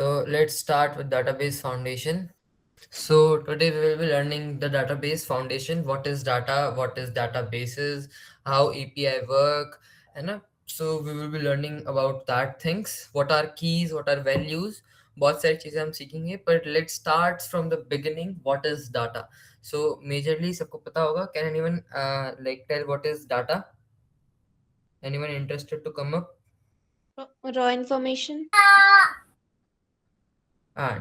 So let's start with database foundation. So today we will be learning the database foundation. What is data? What is databases? How API work? And so we will be learning about that things. What are keys? What are values? बहुत सारी चीजें हम सीखेंगे. But let's start from the beginning. What is data? So majorly सबको पता होगा. Can anyone like tell what is data? Anyone interested to come up? Raw information.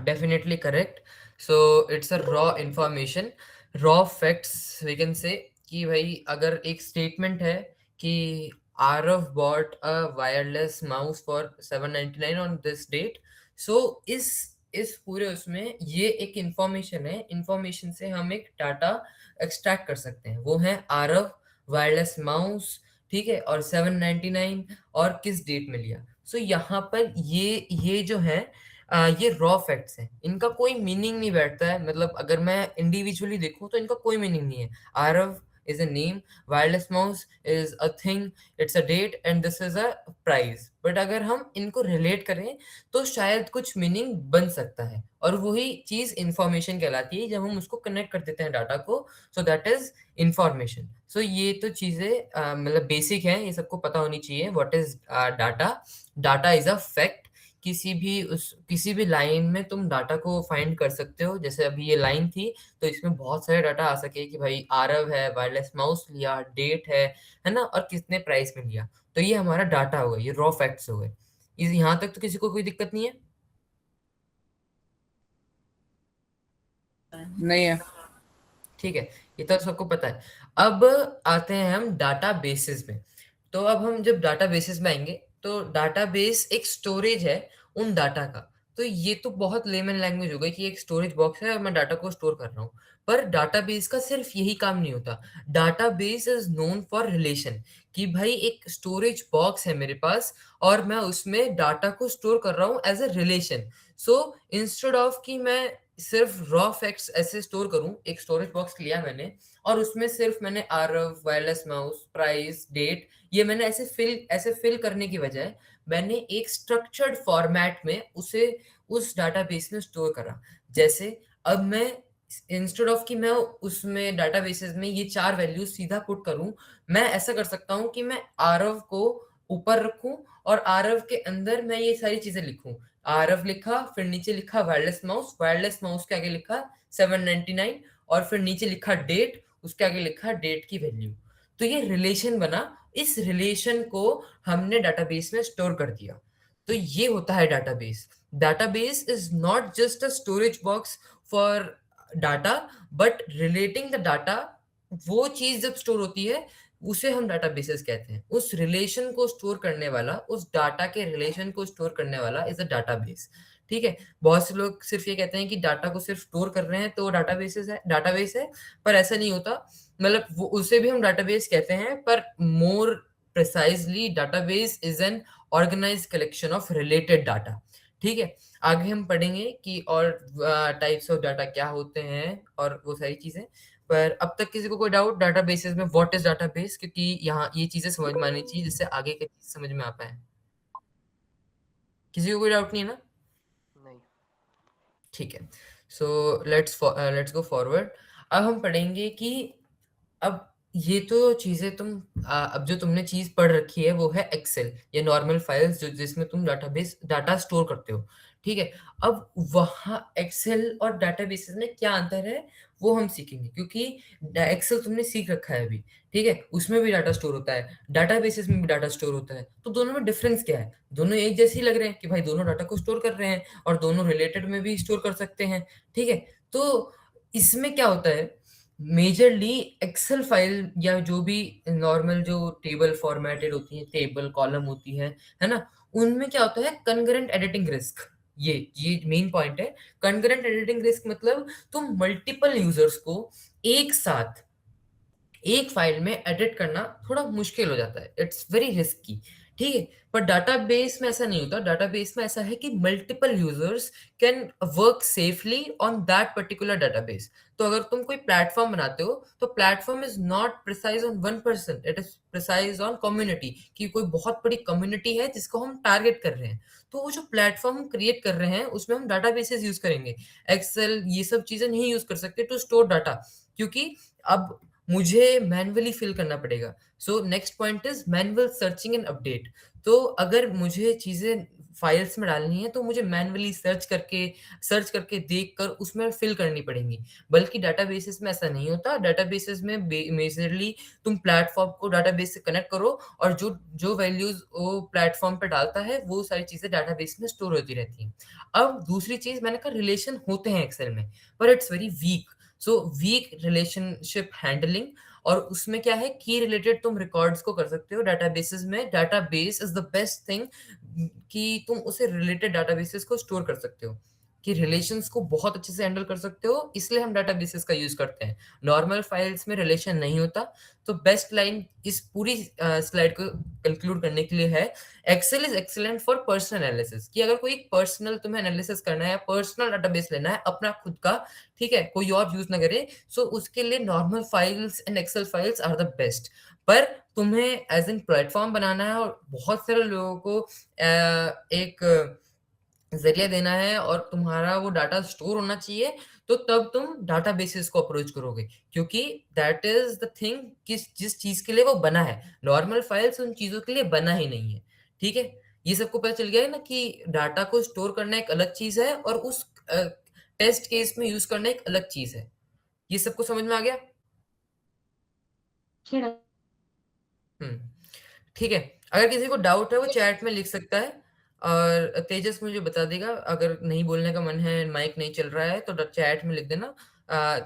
Definitely correct. So it's a raw information, raw facts we can say कि भाई अगर एक statement है कि Aarav bought a wireless mouse for 799 on this date. So इस पूरे उसमें ये एक इंफॉर्मेशन है. इंफॉर्मेशन से हम एक डाटा एक्सट्रैक्ट कर सकते हैं. वो है आरव वायरलेस माउस, ठीक है, और 799 और किस डेट में लिया. सो यहाँ पर ये जो है ये रॉ फैक्ट्स हैं. इनका कोई मीनिंग नहीं बैठता है. मतलब अगर मैं इंडिविजुअली देखूं तो इनका कोई मीनिंग नहीं है. Aarav is a name, wireless mouse is a thing, it's a date and this is a price. But अगर हम इनको रिलेट करें तो शायद कुछ मीनिंग बन सकता है. और वही चीज इंफॉर्मेशन कहलाती है जब हम उसको कनेक्ट कर देते हैं डाटा को. So that is information. So ये तो चीजें मतलब बेसिक हैं, ये सबको पता होनी चाहिए. What is data? Data is a fact. किसी भी लाइन में तुम डाटा को फाइंड कर सकते हो. जैसे अभी ये लाइन थी तो इसमें बहुत सारे डाटा आ सके कि भाई आरव है, वायरलेस माउस लिया, डेट है ना, और कितने प्राइस में लिया. तो ये हमारा डाटा हो गया, ये रॉ फैक्ट्स हो गए. यहाँ तक तो किसी को कोई दिक्कत नहीं है? नहीं है. ठीक है, ये तो सबको पता है. अब आते हैं हम डाटा बेसिस में. तो अब हम जब डाटा बेसिस में आएंगे तो डाटाबेस एक स्टोरेज है उन डाटा का. तो ये तो बहुत लेमन लैंग्वेज हो गई कि एक स्टोरेज बॉक्स है और मैं डाटा को स्टोर कर रहा हूँ. पर डाटाबेस का सिर्फ यही काम नहीं होता. Database is known for relation. कि भाई एक स्टोरेज बॉक्स है मेरे पास और मैं उसमें डाटा को स्टोर कर रहा हूँ as a relation. So instead of कि मैं सिर्फ रॉ फैक्ट्स ऐसे स्टोर करूं, एक स्टोरेज बॉक्स लिया मैंने और उसमें सिर्फ मैंने Aarav, wireless mouse, price, date, ये मैंने ऐसे फिल करने की बजाय मैंने एक स्ट्रक्चर्ड फॉर्मेट में उसे उस डाटाबेस में स्टोर करा. जैसे अब मैं इंस्टेड ऑफ कि मैं उसमें डाटाबेसेस में ये चार वैल्यूज सीधा पुट करूं, मैं ऐसा कर सकता हूं कि मैं आरव को ऊपर रखूं और आरव के अंदर मैं ये सारी चीजें लिखूं. आरव लिखा, फिर नीचे लिखा वायरलेस माउस के आगे लिखा 799, और फिर नीचे लिखा डेट, उसके आगे लिखा डेट की वैल्यू. तो ये रिलेशन बना. इस रिलेशन को हमने डाटाबेस में स्टोर कर दिया. तो ये होता है database. Database is not just a storage box for data, but relating the data. वो चीज जब स्टोर होती है उसे हम डाटाबेसेस कहते हैं. उस रिलेशन को स्टोर करने वाला, उस डाटा के रिलेशन को स्टोर करने वाला इज अ डाटाबेस. ठीक है. बहुत से लोग सिर्फ ये कहते हैं कि डाटा को सिर्फ स्टोर कर रहे हैं तो डाटाबेस है. पर ऐसा नहीं होता. मतलब वो उसे भी हम डाटाबेस कहते हैं, पर more precisely database is an organize collection of related data. ठीक है. आगे हम पढ़ेंगे कि और टाइप्स ऑफ डाटा क्या होते हैं और वो सारी चीजें. पर अब तक किसी को कोई डाउट डाटाबेसेस में? What is database? क्योंकि यहाँ ये चीजें समझ में आनी चाहिए जिससे आगे की चीज समझ में आ पाए. किसी को कोई डाउट नहीं है ना? नहीं. ठीक है. So let's go forward. अब हम पढ़ेंगे कि अब ये तो चीजें अब जो तुमने चीज पढ़ रखी है वो है एक्सेल या नॉर्मल फाइल्स जो जिसमें तुम डाटा स्टोर करते हो. ठीक है. अब वहाँ एक्सेल और डाटाबेसेस में क्या अंतर है वो हम सीखेंगे. क्योंकि एक्सेल तुमने सीख रखा है अभी, ठीक है, उसमें भी डाटा स्टोर होता है, डाटाबेसेस में भी डाटा स्टोर होता है. तो दोनों में डिफरेंस क्या है? दोनों एक जैसे ही लग रहे हैं कि भाई दोनों डाटा को स्टोर कर रहे हैं और दोनों रिलेटेड में भी स्टोर कर सकते हैं. ठीक है. तो इसमें क्या होता है? मेजरली एक्सेल फाइल या जो भी नॉर्मल जो टेबल फॉर्मेटेड होती है, टेबल कॉलम होती है ना, उनमें क्या होता है? Concurrent editing risk. ये मेन पॉइंट है. कंकरेंट एडिटिंग रिस्क मतलब तुम मल्टीपल यूजर्स को एक साथ एक फाइल में एडिट करना थोड़ा मुश्किल हो जाता है. It's very risky. ठीक है। पर डाटाबेस में ऐसा नहीं होता, डाटाबेस में ऐसा है कि multiple users can work safely on that particular database. तो अगर तुम कोई प्लेटफॉर्म बनाते हो तो platform is not precise on one person, it is precise on community, कि कोई बहुत बड़ी कम्युनिटी है जिसको हम टारगेट कर रहे हैं। तो वो जो प्लेटफॉर्म हम क्रिएट कर रहे हैं उसमें हम डाटाबेसेस यूज करेंगे, एक्सेल ये सब चीजें नहीं यूज कर सकते टू स्टोर डाटा, क्योंकि अब मुझे मैन्युअली फिल करना पड़ेगा। So next point is manual searching and update. तो अगर मुझे चीजें फाइल्स में डालनी है तो मुझे मैन्युअली सर्च करके देख कर उसमें फिल करनी पड़ेंगी। बल्कि डाटाबेसेस में ऐसा नहीं होता, डाटाबेसेस में मेजरली तुम प्लेटफॉर्म को डाटाबेस से कनेक्ट करो और जो जो वैल्यूज वो प्लेटफॉर्म पे डालता है वो सारी चीजें डाटाबेस में स्टोर होती रहती हैं। अब दूसरी चीज मैंने कहा, रिलेशन होते हैं एक्सेल में, पर it's very weak. So weak relationship handling, और उसमें क्या है, की रिलेटेड तुम रिकॉर्ड्स को कर सकते हो डाटाबेसेस में। Database is the best thing कि तुम उसे रिलेटेड डाटाबेसेस को स्टोर कर सकते हो, कि रिलेशंस को बहुत अच्छे से हैंडल कर सकते हो, इसलिए हम डाटाबेसेस का यूज करते हैं। नॉर्मल फाइल्स में रिलेशन नहीं होता। तो बेस्ट लाइन इस पूरी स्लाइड को कंक्लूड करने के लिए है, Excel is excellent for personal analysis, कि अगर कोई पर्सनल तुम्हें एनालिसिस करना है, पर्सनल डाटाबेस लेना है अपना खुद का, ठीक है, कोई और यूज ना करे, सो उसके लिए normal files and Excel files are the best. पर तुम्हें एज एन प्लेटफॉर्म बनाना है और बहुत सारे लोगों को एक जरिया देना है और तुम्हारा वो डाटा स्टोर होना चाहिए, तो तब तुम डाटाबेसेस को अप्रोच करोगे, क्योंकि दैट इज द थिंग, किस जिस चीज के लिए वो बना है। नॉर्मल फाइल्स उन चीजों के लिए बना ही नहीं है। ठीक है, ये सबको पता चल गया है ना कि डाटा को स्टोर करना एक अलग चीज है और उस टेस्ट केस में यूज करना एक अलग चीज है। ये सबको समझ में आ गया? हम्म। ठीक है, अगर किसी को डाउट है वो चैट में लिख सकता है, और तेजस मुझे बता देगा। अगर नहीं बोलने का मन है, माइक नहीं चल रहा है, तो चैट में लिख देना।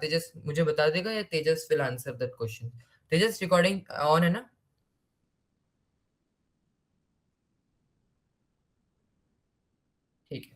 तेजस मुझे बता देगा, या Tejas will answer that question. Tejas, recording on है ना? ठीक है।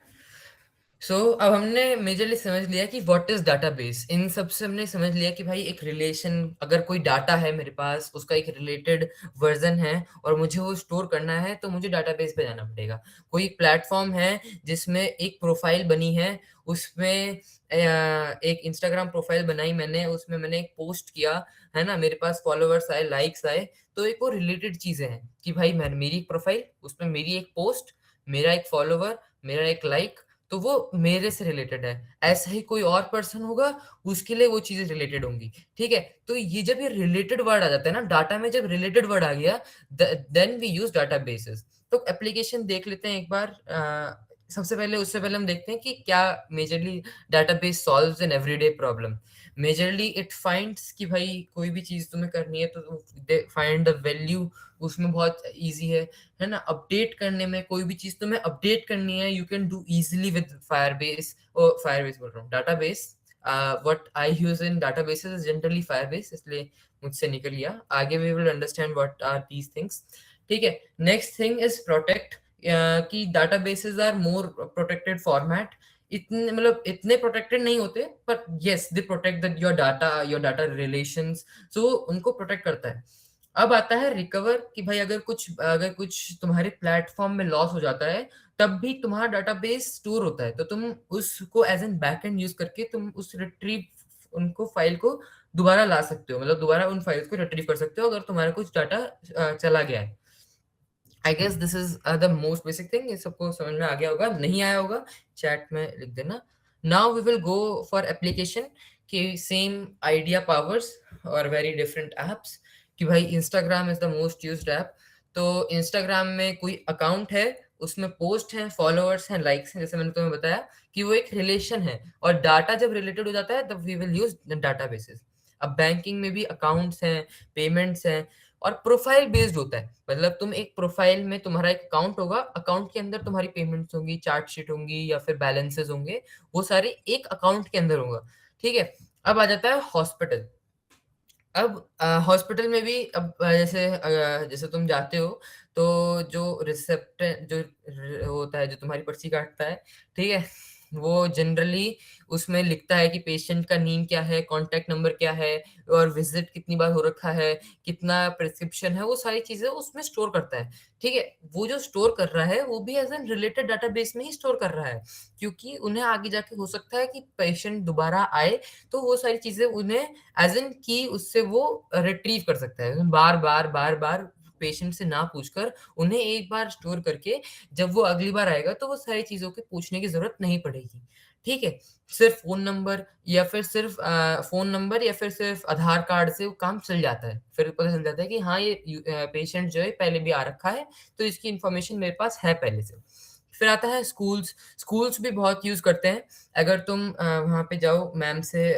अब हमने मेजरली समझ लिया कि व्हाट इज डाटाबेस। इन सब से हमने समझ लिया कि भाई एक रिलेशन, अगर कोई डाटा है मेरे पास, उसका एक रिलेटेड वर्जन है और मुझे वो स्टोर करना है, तो मुझे डाटाबेस पे जाना पड़ेगा। कोई एक प्लेटफॉर्म है जिसमें एक प्रोफाइल बनी है, उसमें एक इंस्टाग्राम प्रोफाइल बनाई मैंने, उसमें मैंने एक पोस्ट किया, है ना, मेरे पास फॉलोअर्स आए, लाइक्स आए, तो एक वो रिलेटेड चीजें हैं कि भाई मैं, मेरी एक प्रोफाइल, उसमें मेरी एक पोस्ट, मेरा एक फॉलोवर, मेरा एक लाइक, तो वो मेरे से रिलेटेड है। ऐसा ही कोई और पर्सन होगा, उसके लिए वो चीजें रिलेटेड होंगी। ठीक है, तो ये जब ये रिलेटेड वर्ड आ जाता है ना डाटा में, जब रिलेटेड वर्ड आ गया, देन वी यूज डाटाबेसेस। तो एप्लीकेशन देख लेते हैं एक बार। सबसे पहले, उससे पहले हम देखते हैं कि क्या majorly database solves an everyday problem. Majorly it finds कि भाई कोई भी चीज तुम्हें करनी है तो फाइंड द वैल्यू, उसमें बहुत इजी है ना। अपडेट करने में, कोई भी चीज तुम्हें अपडेट करनी है, you can do easily with Firebase. Firebase बोल रहा हूँ, database. What I use in databases is generally Firebase, इसलिए मुझसे निकल गया। आगे we will understand what are these things. ठीक है, नेक्स्ट थिंग इज प्रोटेक्ट, कि databases are more protected format. इतने, मतलब इतने प्रोटेक्टेड नहीं होते, पर yes they protect that your data relations, so उनको प्रोटेक्ट करता है। अब आता है रिकवर, कि भाई अगर कुछ तुम्हारे प्लेटफॉर्म में लॉस हो जाता है, तब भी तुम्हारा डाटाबेस स्टोर होता है, तो तुम उसको एज एन बैकएंड यूज करके तुम उस रिट्रीव उनको फाइल को दोबारा ला सकते हो, मतलब दोबारा उन फाइल्स को रिट्रीव कर सकते हो अगर तुम्हारा कुछ डाटा चला गया है। I guess this is the most basic thing. ये सबको समझ में आ गया होगा, नहीं आया होगा चैट में लिख देना। Now we will go for application, कि सेम आइडिया पावर्स और वेरी डिफरेंट एप्स। कि भाई Instagram is the most used app. तो इंस्टाग्राम में कोई अकाउंट है, उसमें पोस्ट है, फॉलोअर्स हैं, लाइक्स हैं, जैसे मैंने तुम्हें बताया कि वो एक रिलेशन है, और डाटा जब रिलेटेड हो जाता है तब वी विल यूज डाटाबेसेस। अब बैंकिंग में भी अकाउंट्स हैं, पेमेंट्स हैं, और प्रोफाइल बेस्ड होता है। मतलब तुम एक प्रोफाइल में, तुम्हारा एक अकाउंट होगा, अकाउंट के अंदर तुम्हारी पेमेंट्स होंगी, चार्ट शीट होंगी, या फिर बैलेंसेस होंगे, वो सारे एक अकाउंट के अंदर होगा। ठीक है, अब आ जाता है हॉस्पिटल। अब हॉस्पिटल में भी, अब जैसे तुम जाते हो, तो जो रिसेप्ट जो होता है, जो तुम्हारी पर्ची काटता है, ठीक है, वो जनरली उसमें लिखता है कि पेशेंट का नेम क्या है, कॉन्टैक्ट नंबर क्या है, और विजिट कितनी बार हो रखा है, कितना प्रिस्क्रिप्शन है, वो सारी चीजें उसमें स्टोर करता है। ठीक है, वो जो स्टोर कर रहा है वो भी एज एन रिलेटेड डाटाबेस में ही स्टोर कर रहा है, क्योंकि उन्हें आगे जाके हो सकता है कि पेशेंट दोबारा आए, तो वो सारी चीजें उन्हें एज एन की उससे वो रिट्रीव कर सकता है, बार बार बार बार पेशेंट से ना पूछकर उन्हें एक बार स्टोर करके जब वो अगली बार आएगा तो वो सारी चीजों के पूछने की जरूरत नहीं पड़ेगी। ठीक है, सिर्फ फोन नंबर या फिर सिर्फ फोन नंबर या फिर सिर्फ आधार कार्ड से वो काम चल जाता है, फिर पता चल जाता है कि हाँ ये पेशेंट जो है पहले भी आ रखा है, तो इसकी इंफॉर्मेशन मेरे पास है पहले से। फिर आता है स्कूल्स। स्कूल्स भी बहुत यूज करते हैं। अगर तुम वहां पे जाओ, मैम से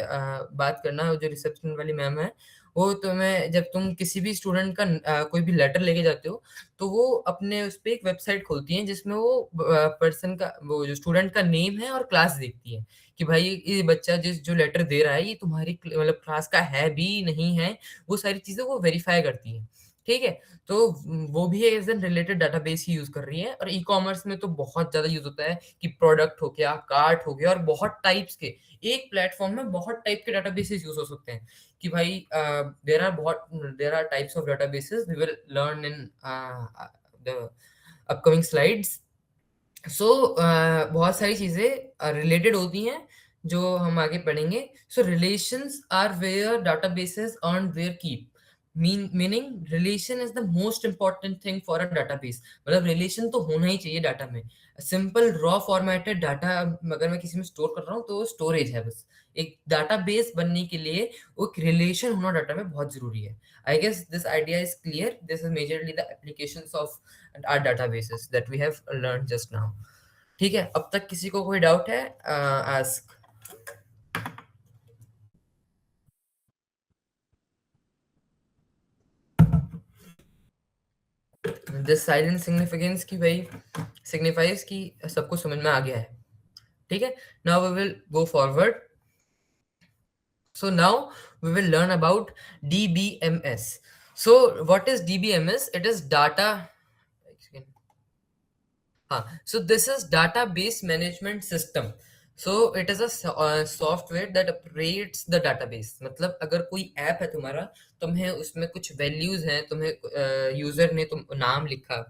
बात करना, जो रिसेप्शन वाली मैम है, वो तुम्हें जब तुम किसी भी स्टूडेंट का कोई भी लेटर लेके जाते हो, तो वो अपने उस पे एक वेबसाइट खोलती हैं जिसमें वो पर्सन का, वो जो स्टूडेंट का नेम है और क्लास देखती है कि भाई ये बच्चा जिस जो लेटर दे रहा है ये तुम्हारी मतलब क्लास का है भी नहीं है, वो सारी चीजें वो वेरीफाई करती है। ठीक है, तो वो भी एज एन रिलेटेड डाटाबेस ही यूज कर रही है। और ई कॉमर्स में तो बहुत ज्यादा यूज होता है कि प्रोडक्ट हो गया, कार्ट हो गया, और बहुत टाइप्स के, एक प्लेटफॉर्म में बहुत टाइप के डाटाबेसेस यूज हो सकते हैं कि भाई there are types of databases we will learn in the upcoming slides. So बहुत सारी चीजें रिलेटेड होती हैं जो हम आगे पढ़ेंगे। So relations are where databases earn their keep, meaning relation is the most important thing for a database. मतलब रिलेशन तो होना ही चाहिए डाटा में। सिंपल रॉ फॉर्मेटेड डाटा अगर मैं किसी में स्टोर कर रहा हूँ तो वो स्टोरेज है बस। एक डाटाबेस बनने के लिए वो एक रिलेशन होना डाटा में बहुत जरूरी है। I guess this idea is clear. This is majorly the applications of our databases that we have learned just now. ठीक है, अब तक किसी को कोई डाउट है? आस्क। दिस साइलेंट सिग्निफिकेंस की भाई सिग्निफाइज कि सबको समझ में आ गया है। ठीक है, now we will go forward. So now we will learn about DBMS. So what is DBMS? It is data. So this is database management system. So it is a software that operates the database. मतलब अगर कोई app है तुम्हारा, तुम्हें उसमें कुछ values हैं, तुम्हें यूजर ने तुम नाम लिखा,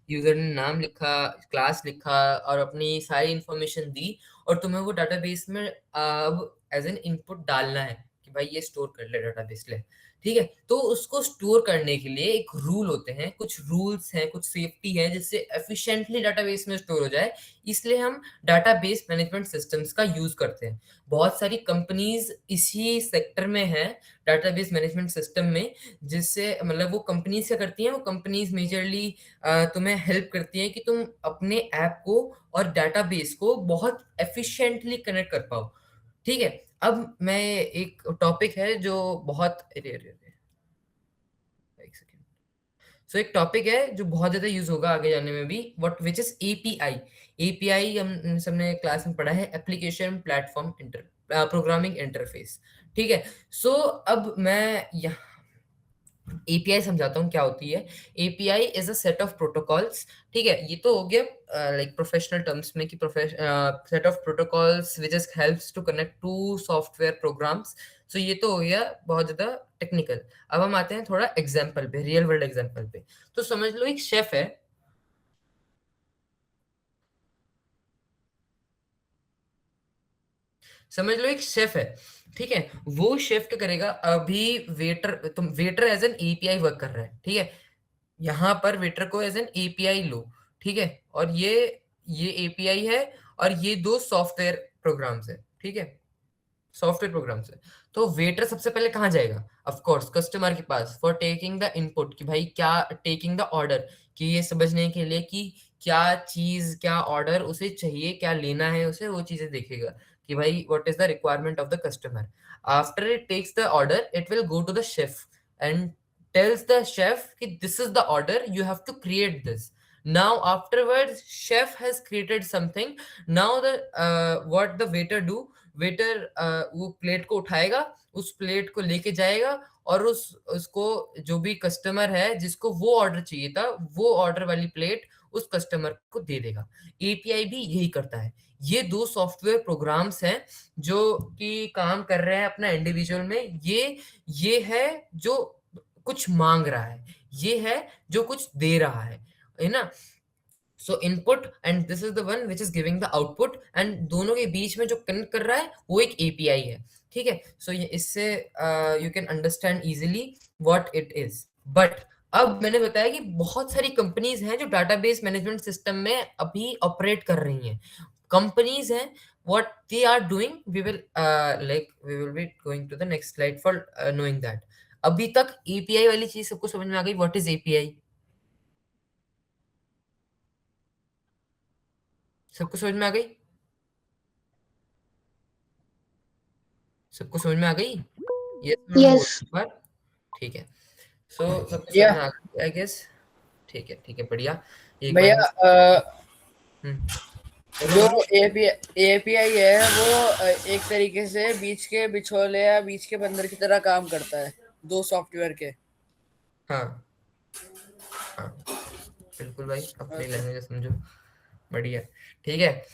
यूजर ने नाम लिखा, क्लास लिखा और अपनी सारी इंफॉर्मेशन दी, और तुम्हें वो डाटाबेस में अब एज एन इनपुट डालना है कि भाई ये स्टोर कर ले डाटाबेस ले। ठीक है, तो उसको स्टोर करने के लिए एक रूल होते हैं, कुछ रूल्स हैं, कुछ सेफ्टी है, जिससे एफिशिएंटली डाटाबेस में स्टोर हो जाए। इसलिए हम डाटाबेस मैनेजमेंट सिस्टम्स का यूज करते हैं। बहुत सारी कंपनीज इसी सेक्टर में है, डाटाबेस मैनेजमेंट सिस्टम में। जिससे मतलब वो कंपनीज क्या करती हैं, वो कंपनीज मेजरली तुम्हें हेल्प करती हैं कि तुम अपने ऐप को और डाटाबेस को बहुत एफिशिएंटली कनेक्ट कर पाओ। ठीक है, अब मैं एक टॉपिक है जो बहुत एक सेकेंड। सो एक टॉपिक है जो बहुत ज्यादा यूज होगा आगे जाने में भी, what which is API. API हम सबने क्लास में पढ़ा है, application platform inter programming interface. ठीक है, सो अब मैं यहाँ एपीआई समझाता हूँ क्या होती है। API is a set of protocols. ठीक है, ये तो हो गया लाइक प्रोफेशनल टर्म्स में कि set of protocols which is helps to connect to software programs. So ये तो हो गया बहुत ज्यादा टेक्निकल। अब हम आते हैं थोड़ा एग्जाम्पल पे, रियल वर्ल्ड एग्जाम्पल पे। तो समझ लो एक शेफ है। समझ लो एक शेफ है। ठीक है, वो शेफ क्या करेगा, अभी वेटर, तुम waiter as an API work कर रहा है। ठीक है, यहाँ पर वेटर को एज एन एपीआई लो। ठीक है, और ये एपीआई है, और ये दो सॉफ्टवेयर प्रोग्राम्स है। ठीक है, सॉफ्टवेयर प्रोग्राम से। तो वेटर सबसे पहले कहाँ जाएगा, ऑफ कोर्स कस्टमर के पास, फॉर टेकिंग द इनपुट कि भाई क्या, टेकिंग द ऑर्डर, कि ये समझने के लिए कि क्या चीज, क्या ऑर्डर उसे चाहिए, क्या लेना है उसे, वो चीजें देखेगा कि भाई what is the requirement of the customer. After it takes the order, it will go to the chef and tells the chef कि this is the order, you have to create this. Now afterwards chef has created something. Now the what the waiter do, waiter वो plate को उठाएगा, उस plate को लेके जाएगा, और उसको जो भी कस्टमर है जिसको वो ऑर्डर चाहिए था, वो ऑर्डर वाली प्लेट उस कस्टमर को दे देगा। एपीआई भी यही करता है। ये दो सॉफ्टवेयर प्रोग्राम्स हैं जो कि काम कर रहे हैं अपना इंडिविजुअल में। ये है जो कुछ मांग रहा है, ये है जो कुछ दे रहा है ना। सो input and this is the one which is giving the output, and दोनों के बीच में जो कनेक्ट कर रहा है वो एक एपीआई है। ठीक है, सो ये इससे you can understand easily what it is. But अब मैंने बताया कि बहुत सारी कंपनीज हैं जो डाटाबेस मैनेजमेंट सिस्टम में अभी ऑपरेट कर रही हैं। कंपनीज हैं, what they are doing, we will be going to the next slide for knowing that. अभी तक एपीआई वाली चीज सबको समझ में आ गई, व्हाट इज एपीआई? सबको समझ में आ गई? सबको समझ में आ गई? यस नो बोल Yes. एक बार। ठीक है, सो सबको समझ भैया में आ गई आई गेस। ठीक है, ठीक है, बढ़िया। एक बार भैया मैं बोलो जो बोलो। एपीआई है वो एक तरीके से बीच के बिछोले या बीच के बंदर की तरह काम करता है दो सॉफ्टवेयर के। हाँ हाँ, बिल्कुल भाई, अपनी लैंग्वेज समझो, बढ़िया। ठीक है,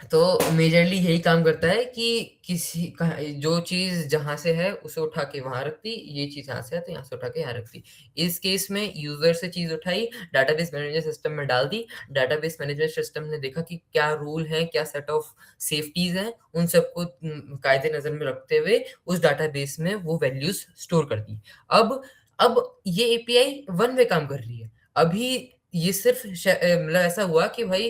तो मेजरली यही काम करता है कि जो चीज जहां से है उसे उठा के वहां रख दी, ये चीज यहाँ से है तो यहाँ से उठा के यहाँ रख दी। इस केस में यूजर से चीज उठाई, डाटाबेस मैनेजमेंट सिस्टम में डाल दी। डाटाबेस मैनेजमेंट सिस्टम ने देखा कि क्या रूल है, क्या सेट ऑफ सेफ्टीज हैं, उन सबको कायदे नजर में रखते हुए उस डाटाबेस में वो वैल्यूज स्टोर कर दी। अब ये एपीआई वन वे काम कर रही है। अभी ये सिर्फ मतलब ऐसा हुआ कि भाई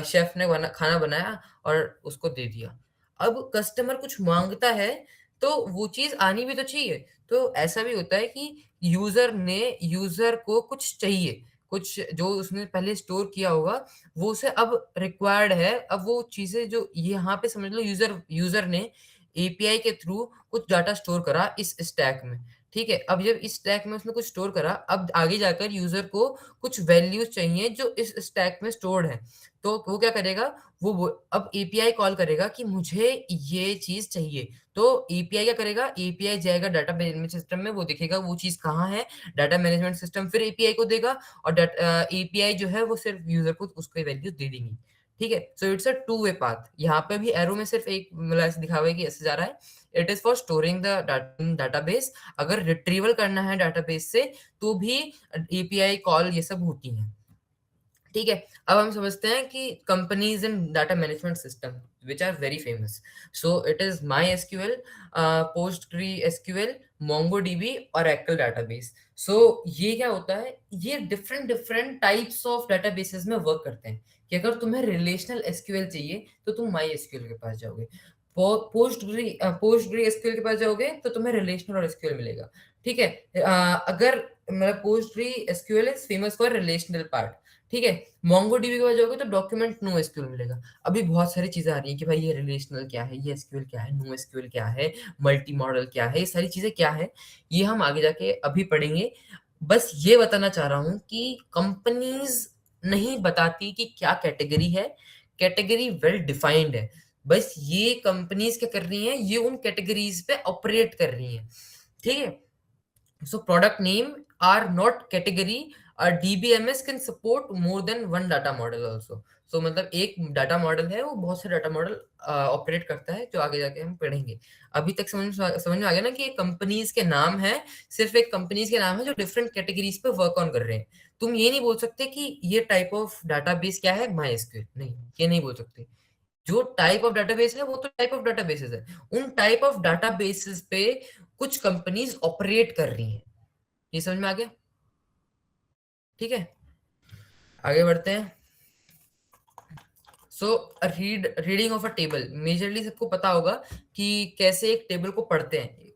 शेफ ने खाना बनाया और उसको दे दिया। अब कस्टमर कुछ मांगता है तो वो चीज आनी भी तो चाहिए। तो ऐसा भी होता है कि यूजर को कुछ चाहिए, कुछ जो उसने पहले स्टोर किया होगा वो उसे अब रिक्वायर्ड है। अब वो चीजें जो यहाँ पे समझ लो, यूजर ने एपीआई के थ्रू कुछ डाटा स्टोर करा इस स्टैक में। ठीक है, अब जब इस स्टैक में उसने कुछ स्टोर करा, अब आगे जाकर यूजर को कुछ वैल्यूज चाहिए जो इस स्टैक में स्टोर्ड है। तो वो क्या करेगा, अब एपीआई कॉल करेगा कि मुझे ये चीज चाहिए। तो एपीआई क्या करेगा, एपीआई जाएगा डाटा मैनेजमेंट सिस्टम में, वो देखेगा वो चीज कहाँ है, डाटा मैनेजमेंट सिस्टम फिर एपीआई को देगा, और एपीआई जो है वो सिर्फ यूजर को उसको वैल्यू दे देंगी। ठीक है, so it's a two way path. यहाँ पे भी एरो में सिर्फ एक मतलब ऐसे दिखा हुआ है कि ऐसे जा रहा है। It is for storing the database. अगर रिट्रीवल करना है डाटाबेस से तो भी एपीआई कॉल ये सब होती हैं। ठीक है, अब हम समझते हैं कि companies in data management system which are very famous. So it is MySQL, PostgreSQL, MongoDB और एक्ल डाटाबेस। सो ये क्या होता है, ये different different types of databases में वर्क करते हैं। कि अगर तुम्हें रिलेशनल एसक्यूएल चाहिए तो तुम माई एसक्यूएल के पास जाओगे, पोस्टग्री एसक्यूएल के पास जाओगे तो तुम्हें रिलेशनल और एसक्यूएल मिलेगा। ठीक है, अगर मतलब Postgre SQL is famous for relational part. ठीक है, मोंगोडीबी के पास जाओगे तो डॉक्यूमेंट नो एसक्यूएल मिलेगा। अभी बहुत सारी चीजें आ रही हैं कि भाई ये रिलेशनल क्या है, ये एसक्यूएल क्या है, नो एसक्यूएल क्या है, मल्टी मॉडल क्या है, ये सारी चीजें क्या है, ये हम आगे जाके अभी पढ़ेंगे। बस ये बताना चाह रहा हूं कि कंपनीज नहीं बताती कि क्या कैटेगरी है, कैटेगरी वेल डिफाइंड है। बस ये कंपनीज क्या कर रही हैं, ये उन कैटेगरीज पे ऑपरेट कर रही हैं। ठीक है, so product name are not category. A DBMS can support more than one data model also. So मतलब एक डाटा मॉडल है, वो बहुत से डाटा मॉडल ऑपरेट करता है, जो आगे जाके हम पढ़ेंगे। अभी तक समझ में आ गया ना कि कंपनीज के नाम है, सिर्फ एक कंपनीज के नाम है जो डिफरेंट कैटेगरीज पे वर्क ऑन कर रहे हैं। तुम ये नहीं बोल सकते कि ये टाइप ऑफ डाटाबेस क्या है, माई एसक्यूएल, नहीं, ये नहीं बोल सकते। जो टाइप ऑफ डाटाबेस है वो तो टाइप ऑफ डाटाबेसेस है, उन टाइप ऑफ डाटाबेसेस पे कुछ कंपनीज ऑपरेट कर रही हैं। ये समझ में आ गया? ठीक है, आगे बढ़ते हैं। So reading of a table, majorly सबको पता होगा कि कैसे एक टेबल को पढ़ते हैं।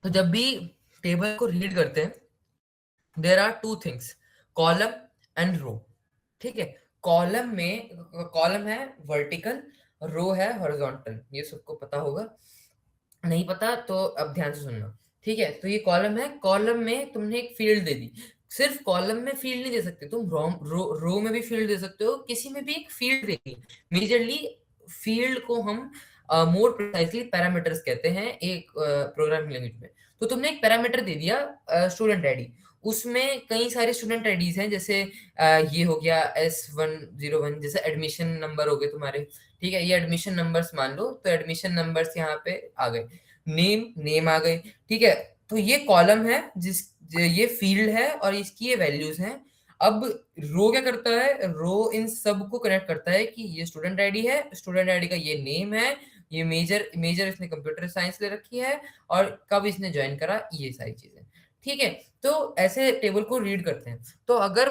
तो जब भी टेबल को रीड करते हैं, there are two things, column and row. ठीक है, कॉलम है वर्टिकल, रो है हॉरिजॉन्टल, ये सबको पता होगा। नहीं पता तो अब ध्यान से सुनना। ठीक है, तो ये कॉलम है, कॉलम में तुमने एक फील्ड दे दी। सिर्फ कॉलम में फील्ड नहीं दे सकते तुम, रो में भी फील्ड दे सकते हो, किसी में भी एक फील्ड देगी। मेजरली फील्ड को हम मोर प्रिसाइजली पैरामीटर्स कहते हैं एक प्रोग्रामिंग लैंग्वेज में। तो तुमने एक पैरामीटर दे दिया स्टूडेंट आईडी, उसमें कई सारे स्टूडेंट आईडीज हैं, जैसे ये हो गया S101, जैसे एडमिशन नंबर हो गए तुम्हारे, ठीक है, ये एडमिशन नंबर्स मान लो, तो एडमिशन नंबर्स यहाँ पे आ गए, नेम आ गई, ठीक है। तो ये कॉलम है, ये फील्ड है और इसकी ये वैल्यूज हैं। अब रो क्या करता है, रो इन सब को कनेक्ट करता है कि ये स्टूडेंट आईडी है, स्टूडेंट आईडी का ये नेम है, ये मेजर मेजर इसने कंप्यूटर साइंस ले रखी है, और कब इसने ज्वाइन करा, ये सारी चीजें, ठीक है। तो ऐसे टेबल को रीड करते हैं। तो अगर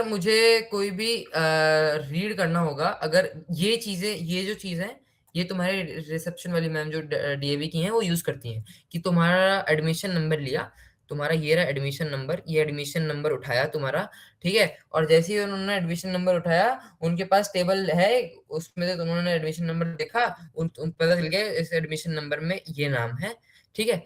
मुझे कोई भी रीड करना होगा, अगर ये चीजें, ये जो चीज है, ये तुम्हारे रिसेप्शन वाली मैम जो डीएवी की हैं वो यूज करती हैं, कि तुम्हारा एडमिशन नंबर लिया, तुम्हारा ये रहा एडमिशन नंबर, ये एडमिशन नंबर उठाया तुम्हारा, ठीक है, और जैसे ही उन्होंने एडमिशन नंबर उठाया, उनके पास टेबल है, उसमें से उन्होंने एडमिशन नंबर देखा, उन पता चल गया इस एडमिशन नंबर में ये नाम है, ठीक है।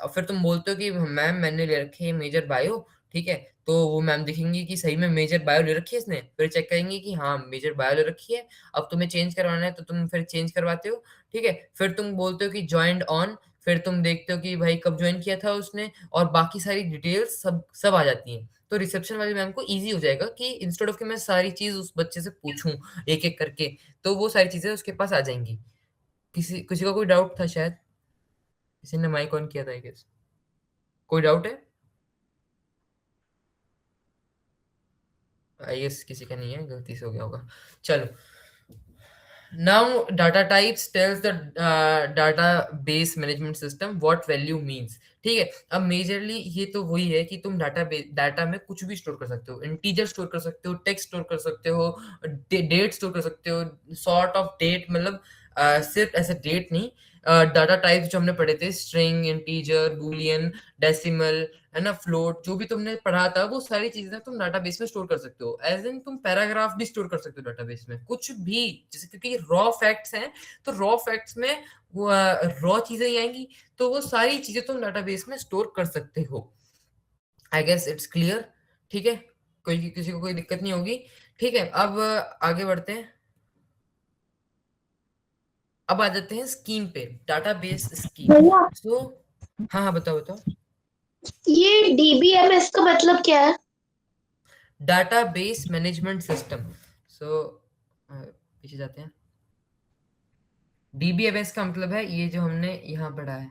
फिर तुम बोलते हो कि मैम मैंने ले रखी है मेजर बायो, ठीक है, तो वो मैम देखेंगी कि सही में मेजर बायो ले रखी है इसने, फिर चेक करेंगे कि हाँ मेजर बायो ले रखी है, अब तुम्हें चेंज करवाना है तो तुम फिर चेंज करवाते हो, ठीक है। फिर तुम बोलते हो कि ज्वाइंड ऑन, फिर तुम देखते हो कि भाई कब ज्वाइन किया था उसने, और बाकी सारी डिटेल्स सब सब आ जाती हैं। तो रिसेप्शन वाली मैम को इजी हो जाएगा कि इंस्टेड ऑफ कि मैं सारी चीज उस बच्चे से पूछूं एक एक करके, तो वो सारी चीजें उसके पास आ जाएंगी। किसी किसी का कोई डाउट था शायद, किसी ने माइक ऑन किया था आई गेस, कोई डाउट है? आई गेस किसी का नहीं है, गलती से हो गया होगा। चलो, now data types tells the database management system what value means, ठीक है। अब मेजरली ये तो वही है कि तुम डाटा में कुछ भी स्टोर कर सकते हो, इंटीजर स्टोर कर सकते हो, टेक्स्ट स्टोर कर सकते हो, डेट स्टोर कर सकते हो, सॉर्ट ऑफ डेट, मतलब सिर्फ ऐसे डेट नहीं, डाटा टाइप्स जो हमने पढ़े थे, स्ट्रिंग, इंटीजर, बूलियन, डेसिमल, है ना, फ्लोट, जो भी तुमने पढ़ा था वो सारी चीजें तुम डाटाबेस में स्टोर कर सकते हो, एज इन तुम पैराग्राफ भी स्टोर कर सकते हो डाटाबेस में, कुछ भी, जैसे क्योंकि रॉ फैक्ट्स हैं, तो रॉ फैक्ट्स में वो रॉ चीजें ही आएंगी, तो वो सारी चीजें तुम डाटाबेस में स्टोर कर सकते हो। आई गेस इट्स क्लियर, ठीक है, कोई किसी को कोई दिक्कत नहीं होगी, ठीक है। अब आगे बढ़ते हैं, अब आ जाते हैं स्कीम पे, डाटाबेस स्कीम। भैया सो हाँ हाँ, बताओ बताओ। ये डीबीएमएस का मतलब क्या है? Database management system. सो पीछे जाते हैं। डीबीएमएस का मतलब है ये जो हमने यहाँ पढ़ा है,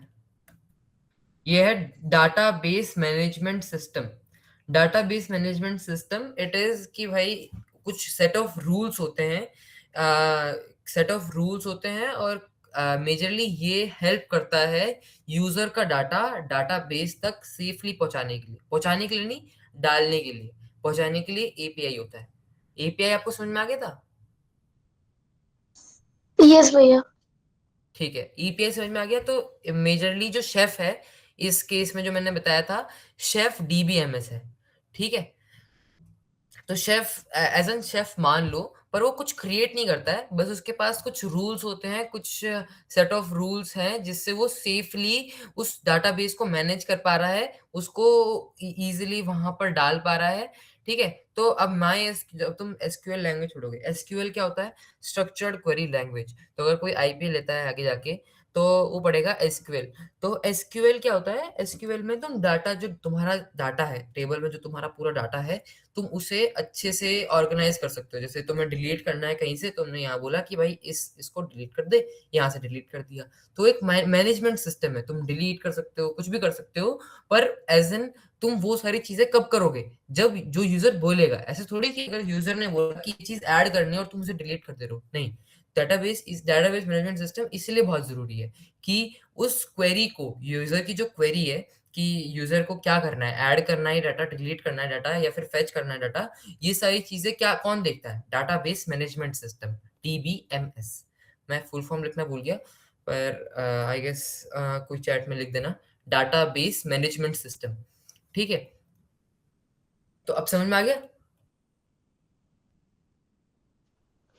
ये है database management system. Database management system it is कि भाई कुछ सेट ऑफ रूल्स होते हैं, सेट ऑफ रूल्स होते हैं, और मेजरली ये हेल्प करता है यूजर का डाटा डाटाबेस तक सेफली पहुंचाने के लिए नहीं, डालने के लिए, पहुंचाने के लिए एपीआई होता है। एपीआई आपको समझ में आ गया था? यस भैया। ठीक है, ईपीआई समझ में आ गया, तो मेजरली जो शेफ है, इस केस में जो मैंने बताया था, शेफ डीबीएमएस है, ठीक है। तो शेफ एज एन शेफ मान लो, पर वो कुछ क्रिएट नहीं करता है, बस उसके पास कुछ रूल्स होते हैं, कुछ सेट ऑफ रूल्स हैं, जिससे वो सेफली उस डाटाबेस को मैनेज कर पा रहा है, उसको इजीली वहां पर डाल पा रहा है, ठीक है। तो अब जब तुम एसक्यूएल लैंग्वेज छोड़ोगे, एसक्यूएल क्या होता है? Structured query language. तो अगर कोई आईपी लेता है आगे जाके, तो वो पढ़ेगा एसक्यूएल। तो एसक्यूएल क्या होता है? एसक्यूएल में तुम डाटा, जो तुम्हारा डाटा है टेबल में, जो तुम्हारा पूरा डाटा है, तुम उसे अच्छे से ऑर्गेनाइज कर सकते हो। जैसे तुम्हें डिलीट करना है कहीं से, तुमने यहाँ बोला कि भाई इसको डिलीट कर दे, यहाँ से डिलीट कर दिया, तो एक मैनेजमेंट सिस्टम है, तुम डिलीट कर सकते हो, कुछ भी कर सकते हो, पर एज एन तुम वो सारी चीजें कब करोगे? जब जो यूजर बोलेगा। ऐसे थोड़ी कि अगर यूजर ने बोला कि ये चीज ऐड करनी है और तुम उसे डिलीट कर दे रहे हो, नहीं। डाटाबेस मैनेजमेंट सिस्टम इसलिए बहुत जरूरी है कि उस क्वेरी को, यूजर की जो क्वेरी है कि यूजर को क्या करना है, ऐड करना है डाटा, डिलीट करना है डाटा, या फिर फेच करना है डाटा, ये सारी चीजें क्या कौन देखता है? Database management system, DBMS. मैं फुल फॉर्म लिखना भूल गया, पर आई गेस कोई चैट में लिख देना, डाटाबेस मैनेजमेंट सिस्टम, ठीक है। तो अब समझ में आ गया?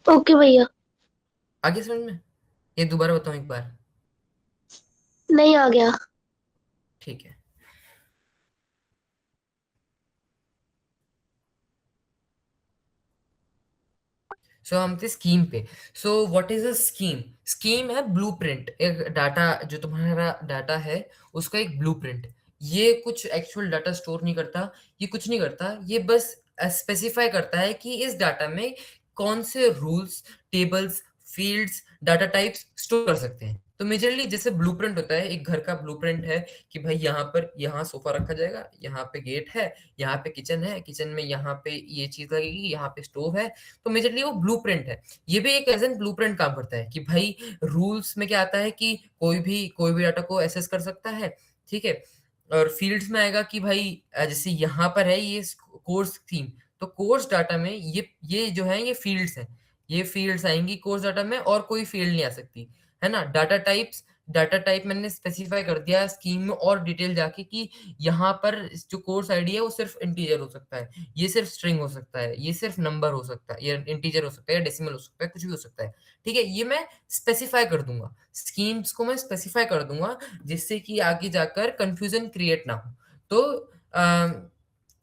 ओके भैया। आगे समझ में? ये दोबारा बताऊं एक बार? नहीं आ गया। ठीक है। सो हम थे स्कीम पे। So what is a scheme? Scheme है ब्लूप्रिंट, एक डाटा, जो तुम्हारा डाटा है उसका एक ब्लूप्रिंट। ये कुछ एक्चुअल डाटा स्टोर नहीं करता, ये कुछ नहीं करता, ये बस स्पेसिफाई करता है कि इस डाटा में कौन से rules, tables, fields, data types store कर सकते हैं। तो मेजरली जैसे ब्लूप्रिंट होता है, एक घर का ब्लूप्रिंट है कि भाई यहाँ पर, यहाँ सोफा रखा जाएगा, यहाँ पे गेट है, यहाँ पे किचन है, किचन में यहाँ पे ये चीज लगेगी, यहाँ पे स्टोव है। तो मेजरली वो ब्लूप्रिंट है। ये भी एक एज एन ब्लूप्रिंट काम करता है कि भाई रूल्स में क्या आता है कि कोई भी डाटा को एक्सेस कर सकता है, ठीक है। और फील्ड्स में आएगा कि भाई जैसे यहाँ पर है ये कोर्स थीम, तो कोर्स डाटा में ये जो है ये फील्ड्स हैं, ये फील्ड्स आएंगी कोर्स डाटा में, और कोई फील्ड नहीं आ सकती, है ना। डाटा टाइप मैंने स्पेसिफाई कर दिया स्कीम में और डिटेल जाके कि यहाँ पर जो कोर्स आईडी है वो सिर्फ इंटीजर हो सकता है, ये सिर्फ स्ट्रिंग हो सकता है, ये सिर्फ नंबर हो सकता है, या इंटीजर हो सकता है, या डेसिमल हो सकता है, कुछ भी हो सकता है, ठीक है। ये मैं स्पेसिफाई कर दूंगा, स्कीम्स को मैं स्पेसिफाई कर दूंगा, जिससे कि आगे जाकर कंफ्यूजन क्रिएट ना हो। तो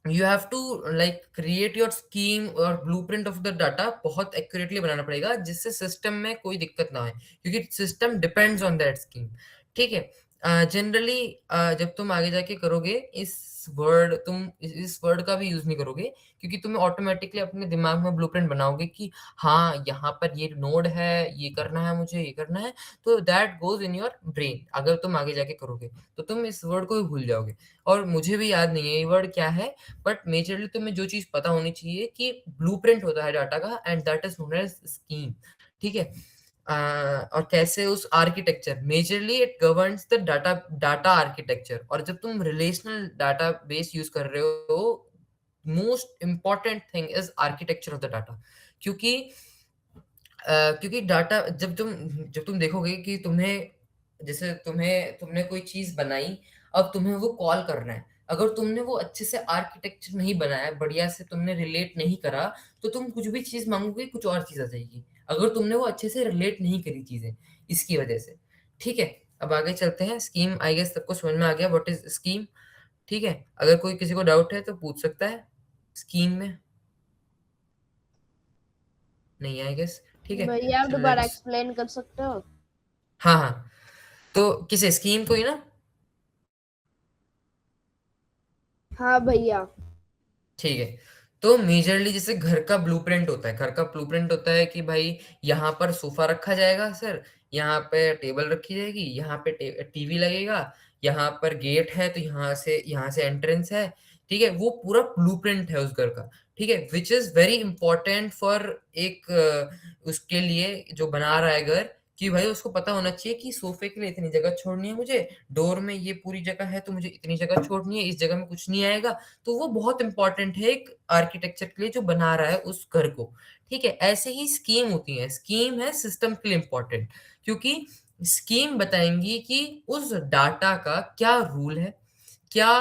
you have to like create your scheme और ब्लूप्रिंट ऑफ द डाटा बहुत एक्यूरेटली बनाना पड़ेगा, जिससे सिस्टम में कोई दिक्कत ना आए, क्योंकि system depends on that scheme, ठीक है। जनरली जब तुम आगे जाके करोगे इस वर्ड का भी यूज नहीं करोगे, क्योंकि तुम्हें ऑटोमेटिकली अपने दिमाग में ब्लूप्रिंट बनाओगे कि हाँ यहाँ पर ये नोड है, ये करना है मुझे, ये करना है। तो that goes in your brain. अगर तुम आगे जाके करोगे तो तुम इस वर्ड को भी भूल जाओगे, और मुझे भी याद नहीं है ये वर्ड क्या है। बट मेजरली तुम्हें जो चीज पता होनी चाहिए कि ब्लूप्रिंट होता है डाटा का, and that is known as scheme, ठीक है। और कैसे उस architecture, majorly it governs the data data architecture. और जब तुम रिलेशनल डाटाबेस यूज कर रहे हो, most important thing is architecture of the data. क्योंकि क्योंकि डाटा जब तुम देखोगे कि तुम्हें, जैसे तुमने कोई चीज बनाई, अब तुम्हें वो कॉल करना है, अगर तुमने वो अच्छे से आर्किटेक्चर नहीं बनाया, बढ़िया से तुमने रिलेट नहीं करा, तो तुम कुछ भी चीज मांगोगे कुछ और चीज आ जाएगी, अगर तुमने वो अच्छे से रिलेट नहीं करी चीजें, इसकी वजह से, ठीक है। अब आगे चलते हैं। स्कीम आई गेस सबको समझ में आ गया व्हाट इज स्कीम, ठीक है। अगर कोई किसी को डाउट है तो पूछ सकता है स्कीम में, नहीं आई गेस, ठीक है। भैया आप चलो दोबारा लेट्स, एक्सप्लेन कर सकते हो? हाँ हाँ, तो किसे, स्कीम को ही ना? हाँ भैया। ठीक है। तो मेजरली जैसे घर का ब्लूप्रिंट होता है, घर का ब्लूप्रिंट होता है कि भाई यहाँ पर सोफा रखा जाएगा सर, यहाँ पे टेबल रखी जाएगी, यहाँ पे टीवी लगेगा, यहाँ पर गेट है तो यहाँ से एंट्रेंस है, ठीक है। वो पूरा ब्लूप्रिंट है उस घर का, ठीक है, which is very important for एक उसके लिए जो बना रहा है घर, कि भाई उसको पता होना चाहिए कि सोफे के लिए इतनी जगह छोड़नी है मुझे, डोर में ये पूरी जगह है तो मुझे इतनी जगह छोड़नी है, इस जगह में कुछ नहीं आएगा। तो वो बहुत इंपॉर्टेंट है एक आर्किटेक्चर के लिए जो बना रहा है उस घर को, ठीक है। ऐसे ही स्कीम होती है, स्कीम है सिस्टम के लिए इंपॉर्टेंट, क्योंकि स्कीम बताएंगी कि उस डाटा का क्या रूल है, क्या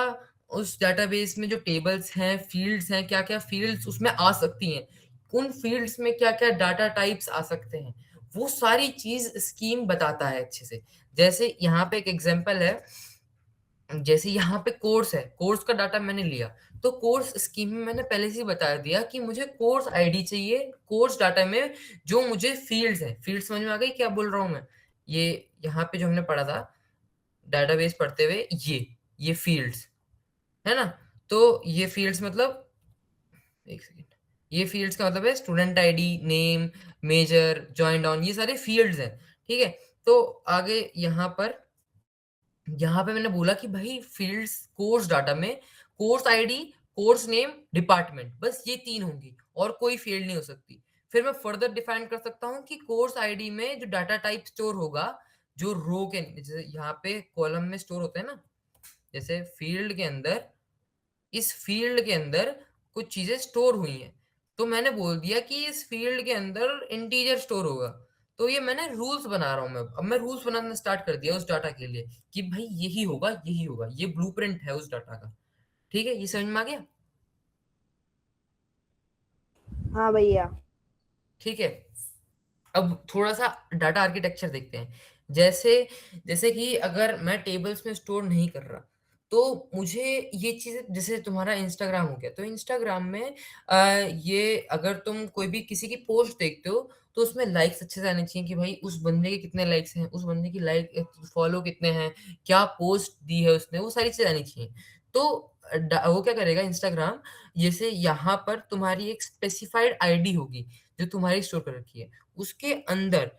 उस डाटाबेस में जो टेबल्स हैं, फील्ड्स हैं, क्या क्या फील्ड्स उसमें आ सकती हैं, उन फील्ड्स में क्या क्या डाटा टाइप्स आ सकते हैं, वो सारी चीज स्कीम बताता है अच्छे से। जैसे यहाँ पे एक एग्जांपल है, जैसे यहाँ पे कोर्स है, कोर्स का डाटा मैंने लिया, तो कोर्स स्कीम में मैंने पहले से ही बता दिया कि मुझे कोर्स आईडी चाहिए, कोर्स डाटा में जो मुझे फील्ड्स है, फील्ड समझ में आ गई क्या बोल रहा हूँ मैं? ये यहाँ पे जो हमने पढ़ा था डाटाबेस पढ़ते हुए, ये फील्ड्स है ना। तो ये फील्ड्स मतलब, एक सेकेंड, ये फील्ड्स का मतलब है student ID, name, major, joint on, ये सारे फील्ड्स हैं, ठीक है। तो आगे यहाँ पे मैंने बोला कि भाई फील्ड्स कोर्स डाटा में course ID, course name, department, बस ये तीन होंगी और कोई फील्ड नहीं हो सकती। फिर मैं फर्दर डिफाइन कर सकता हूँ कि कोर्स आईडी में जो डाटा टाइप स्टोर होगा, जो रो के जैसे यहाँ पे कॉलम में स्टोर होता है ना, जैसे फील्ड के अंदर, इस फील्ड के अंदर कुछ चीजें स्टोर हुई हैं, तो मैंने बोल दिया कि इस फील्ड के अंदर इंटीजर स्टोर होगा। तो ये मैंने रूल्स बना रहा हूँ, मैं अब मैं रूल्स बनाना स्टार्ट कर दिया उस डाटा के लिए कि भाई यही होगा, यही होगा, ये ब्लूप्रिंट है उस डाटा का, ठीक है। ये समझ में आ गया? हाँ भैया। ठीक है। अब थोड़ा सा डाटा आर्किटेक्चर देखते हैं। जैसे जैसे कि अगर मैं टेबल्स में स्टोर नहीं कर रहा, तो मुझे ये चीज़ें, जैसे तुम्हारा इंस्टाग्राम हो गया, तो इंस्टाग्राम में ये अगर तुम कोई भी किसी की पोस्ट देखते हो, तो उसमें लाइक्स अच्छे से आने चाहिए कि भाई उस बंदे के कितने लाइक्स हैं, उस बंदे की फॉलो कितने हैं, क्या पोस्ट दी है उसने, वो सारी चीज़ें आनी चाहिए। तो वो क्या करेगा इंस्टाग्राम, जैसे यहाँ पर तुम्हारी एक स्पेसिफाइड आईडी होगी जो तुम्हारी स्टोर कर रखी है, उसके अंदर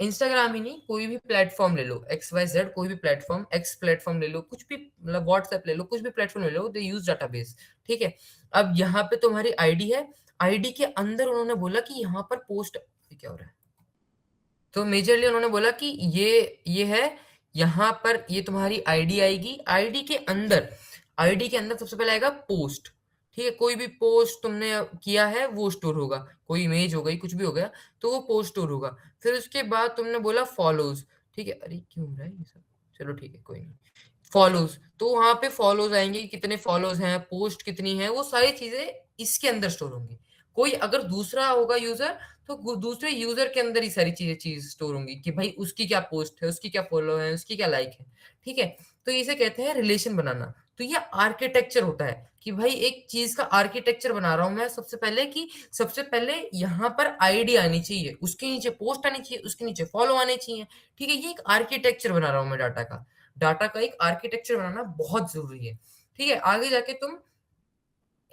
इंस्टाग्राम ही नहीं, कोई भी प्लेटफॉर्म ले लो, XYZ, कोई भी प्लेटफॉर्म, एक्स प्लेटफॉर्म ले लो, कुछ भी, मतलब व्हाट्सएप ले लो, कुछ भी प्लेटफॉर्म ले लो, दे यूज डाटाबेस। ठीक है, अब यहाँ पे तुम्हारी आईडी है, आईडी के अंदर उन्होंने बोला कि यहाँ पर पोस्ट, क्या हो रहा है, तो मेजरली उन्होंने बोला कि ये है, यहाँ पर ये तुम्हारी आईडी आएगी, आईडी के अंदर सबसे पहले आएगा पोस्ट। ठीक है, कोई भी पोस्ट तुमने किया है वो स्टोर होगा, कोई इमेज हो गई, कुछ भी हो गया, तो वो पोस्ट स्टोर होगा। फिर उसके बाद तुमने बोला फॉलोज। ठीक है, अरे क्यों हो रहा है ये सब, चलो ठीक है, कोई नहीं। फॉलोज, तो वहां पे फॉलोज आएंगे, कितने फॉलोज हैं, पोस्ट कितनी है, वो सारी चीजें इसके अंदर स्टोर होंगी। कोई अगर दूसरा होगा यूजर, तो दूसरे यूजर के अंदर ही सारी चीज स्टोर होंगी कि भाई उसकी क्या पोस्ट है, उसकी क्या फॉलो है, उसकी क्या लाइक है। ठीक है, तो इसे कहते हैं रिलेशन बनाना। तो ये आर्किटेक्चर होता है कि भाई एक चीज का आर्किटेक्चर बना रहा हूं मैं, सबसे पहले कि सबसे पहले यहाँ पर आईडी आनी चाहिए, उसके नीचे पोस्ट आनी चाहिए, उसके नीचे फॉलो आने चाहिए। ठीक है, ये एक आर्किटेक्चर बना रहा हूं मैं डाटा का एक आर्किटेक्चर बनाना बहुत जरूरी है। ठीक है, आगे जाके तुम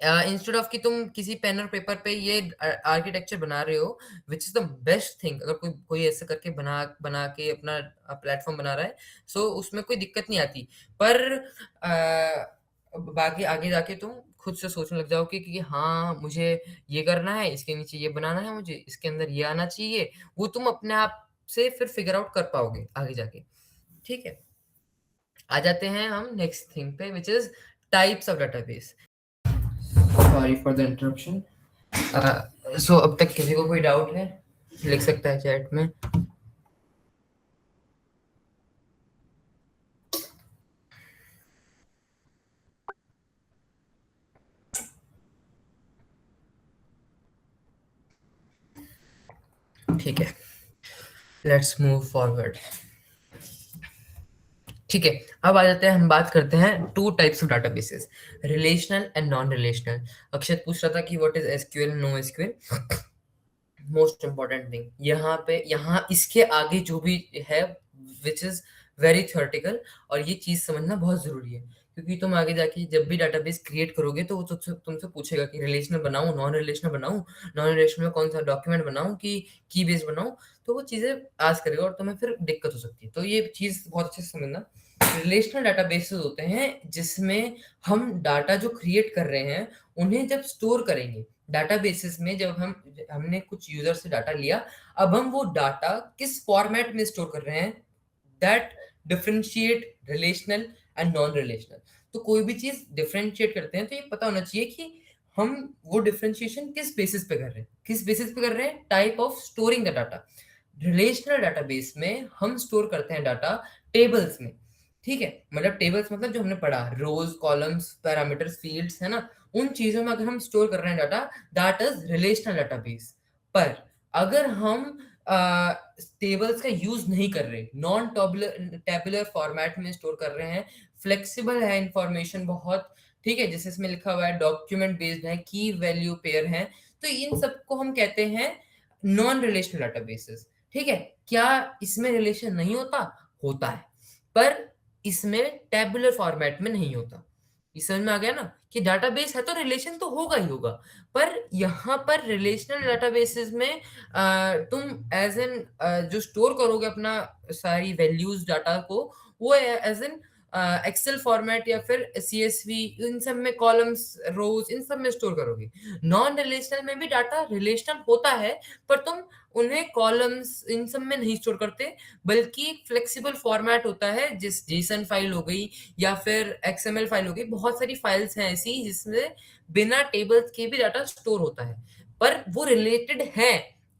इंस्टेड ऑफ कि तुम किसी पेन और पेपर पे ये आर्किटेक्चर बना रहे हो, which is the best thing, अगर कोई कोई ऐसे करके बना बना के अपना प्लेटफॉर्म बना रहा है, सो उसमें कोई दिक्कत नहीं आती। पर बाकी आगे जाके तुम खुद से सोचने लग जाओ कि हाँ मुझे ये करना है, इसके नीचे ये बनाना है, मुझे इसके अंदर ये आना चाहिए, वो तुम अपने आप से फिर फिगर आउट कर पाओगे आगे जाके। ठीक है, आ जाते हैं हम नेक्स्ट थिंग पे, which is types of database. Sorry for the interruption. So अब तक किसी को कोई डाउट है, लिख सकता है चैट में। ठीक है, लेट्स मूव फॉरवर्ड। ठीक है, अब आ जाते हैं, हम बात करते हैं two types of databases, relational and non relational. Akshat पूछ रहा था कि what is SQL, no SQL. Most important thing यहाँ पे, यहाँ इसके आगे जो भी है विच इज वेरी थ्योरेटिकल, और ये चीज समझना बहुत जरूरी है, क्योंकि तुम आगे जाके जब भी डाटाबेस क्रिएट करोगे तो वो तुमसे पूछेगा कि रिलेशनल बनाऊं, नॉन रिलेशनल बनाऊं, नॉन रिलेशनल में कौन सा डॉक्यूमेंट बनाऊं कि की बेस बनाऊं, तो वो चीजें आज करेगा और तुम्हें फिर दिक्कत हो सकती है। तो ये चीज बहुत अच्छे से समझना। रिलेशनल डाटाबेसेस होते हैं जिसमें हम डाटा जो क्रिएट कर रहे हैं उन्हें जब स्टोर करेंगे डाटाबेसेस में, जब हमने कुछ यूजर से डाटा लिया, अब हम वो डाटा किस फॉर्मेट में स्टोर कर रहे हैं, that differentiate relational and non relational. तो कोई भी चीज डिफरेंशिएट करते हैं तो ये पता होना चाहिए कि हम वो डिफरेंशिएशन किस बेसिस पे कर रहे हैं, किस बेसिस पे कर रहे हैं, type of storing the data. Relational database में हम स्टोर करते हैं डाटा टेबल्स में। ठीक है, मतलब टेबल्स मतलब जो हमने पढ़ा, रोज, कॉलम्स, पैरामीटर्स, फील्ड्स, है ना, उन चीजों में अगर हम स्टोर कर रहे हैं data, that is relational database. पर अगर हम टेबल्स का यूज नहीं कर रहे, नॉन टेबुलर फॉर्मेट में स्टोर कर रहे हैं, फ्लेक्सिबल है इंफॉर्मेशन बहुत, ठीक है, जैसे इसमें लिखा हुआ है डॉक्यूमेंट बेस्ड है, की वैल्यू पेयर है, तो इन सबको हम कहते हैं नॉन रिलेशनल डाटाबेसेस। ठीक है, क्या इसमें रिलेशन नहीं होता? होता है, पर इसमें टेबुलर फॉर्मेट में नहीं होता। ये समझ में आ गया ना कि डाटाबेस है तो रिलेशन तो होगा ही होगा, पर यहाँ पर रिलेशनल डाटाबेसेस में तुम एज एन जो स्टोर करोगे अपना सारी वैल्यूज डाटा को, वो एज एन एक्सेल फॉर्मेट या फिर CSV, इन सब में कॉलम्स, रोज, इन सब में स्टोर करोगे। नॉन रिलेशनल में भी डाटा रिलेशनल होता है, पर तुम उन्हें कॉलम्स इन सब में नहीं स्टोर करते, बल्कि एक फ्लेक्सिबल फॉर्मेट होता है, जिस जेसन फाइल हो गई या फिर XML फाइल हो गई, बहुत सारी फाइल्स हैं ऐसी जिसमें बिना टेबल्स के भी डाटा स्टोर होता है, पर वो रिलेटेड है,